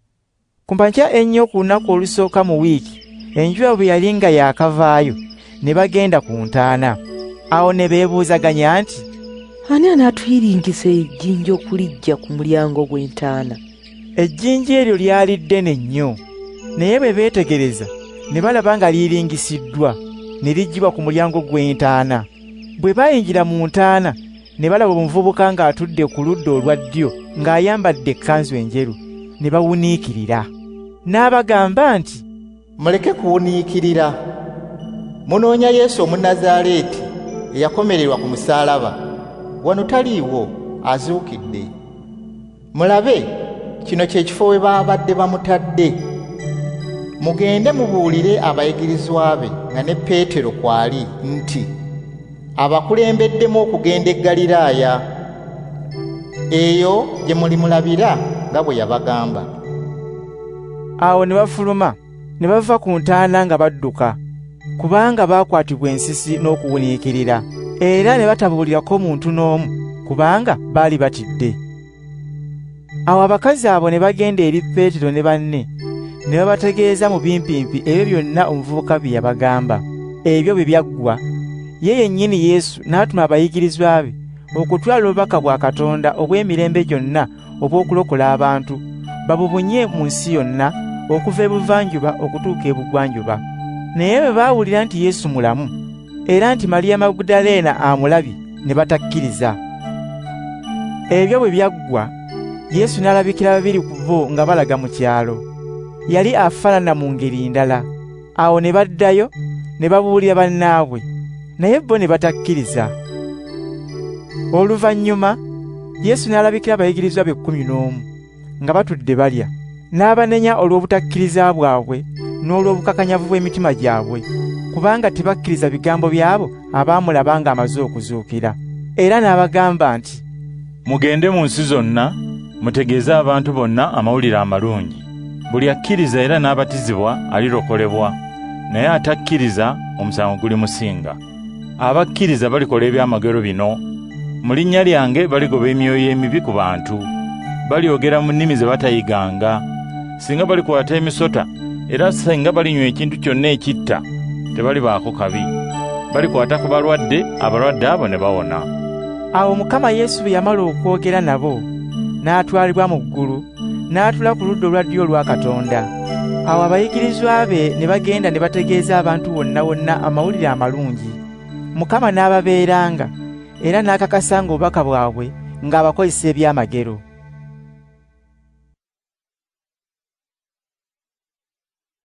[SPEAKER 1] Ku makya ennyo ku lunaku olusooka mu wiiki, enjuba bwe yali nga yaakavaayo, ne bagenda ku ntaana. Awo ne beebuuzaganya nti
[SPEAKER 6] ani anaatuyiringisa ejjinja okulijja ku mulyango gw'entaana?
[SPEAKER 1] Ejjinja eryo lyali ddene nnyo, naye bwe beetegereza ne balaba nga liiringisiddwa ne liggyibwa ku mulyango gw'entaana. Bwe baayingira mu ntaana ne balaba omuvubuka ng'atudde ku ludda olwa ddyo ng'ayambadde ekkanzu enjeru, ne bawuniikirira. N'abagamba nti,
[SPEAKER 8] muleke kuwuniikirira. Munoonya Yesu Omunnazaaleeti eyakomererwa ku musaalaba. Wano taliiwo, azuukidde. Mulabe, kino kye kifo we baabadde bamutadde. Mugende mubuulire abayigirizwa be nga ne Peetero kwali nti, abakulembeddemu okugenda e Ggaliraaya. Eyo gye mulimulabira nga bwe yabagamba.
[SPEAKER 1] Awo ne bafuluma ne bava ku ntaana nga badduka, kubanga baakwatibwa ensisi n'okuwuniikirira, era ne batabuulirako muntu n'omu, kubanga baali batidde. Awo abakazi abo ne bagenda eri Peetero ne banne, ne babategeeza mu bimpimpi ebyo byonna omuvubuka bye yabagamba. Ebyo bwe byaggwa, ye yennyini Yesu n'atuma abayigirizwa be okutwala obubaka bwa Katonda obw'emirembe gyonna obw'okulokola abantu, babubunye mu nsi yonna, okuva ebuvanjuba okutuuka ebugwanjuba. Naye bwe baawulira nti Yesu mulamu, era nti Maliya Magudaleena amulabye, ne batakkiriza. Ebyo bwe byaggwa, Yesu n'alabikira babiri ku bo nga balaga mu kyalo. Yali afaanana mu ngeri ndala. Awo ne baddayo ne babuulira bannaabwe, naye bo ne batakkiriza. Oluvannyuma Yesu n'alabikira abayigirizwa be 11 nga batudde balya, n'abanenya olw'obutakkiriza bwabwe n'olw'obukakanyavu bw'emitima gyabwe, kubanga tebakkiriza bigambo byabo abaamulaba ng'amaze okuzuukira. Era n'abagamba nti,
[SPEAKER 5] mugende mu nsi zonna mutegeeze abantu bonna amawulire amalungi. Buli akkiriza era n'abatizibwa alirokolebwa, naye atakkiriza omusango gulimusinga. Abakkiriza balikola ebyamagero bino: mu linnya lyange baligoba emyoyo emibi ku bantu, balyogera mu nnimi ze batayiganga, singa balikwata emisota, era singa balinywa ekintu kyonna ekitta, tebalibaako kabi. Balikwata ku balwadde, abalwadde abo ne bawona.
[SPEAKER 1] Awo Mukama Yesu bwe yamala okwogera nabo, n'atwalibwa mu ggulu, n'atuula ku ludda olwa ddyo olwa Katonda. Awo abayigirizwa be ne bagenda ne bategeeza abantu wonna wonna amawulire amalungi. Mukama n'ababeeranga, era n'akakasanga obubaka bwabwe ng'abakozesa ebyamagero.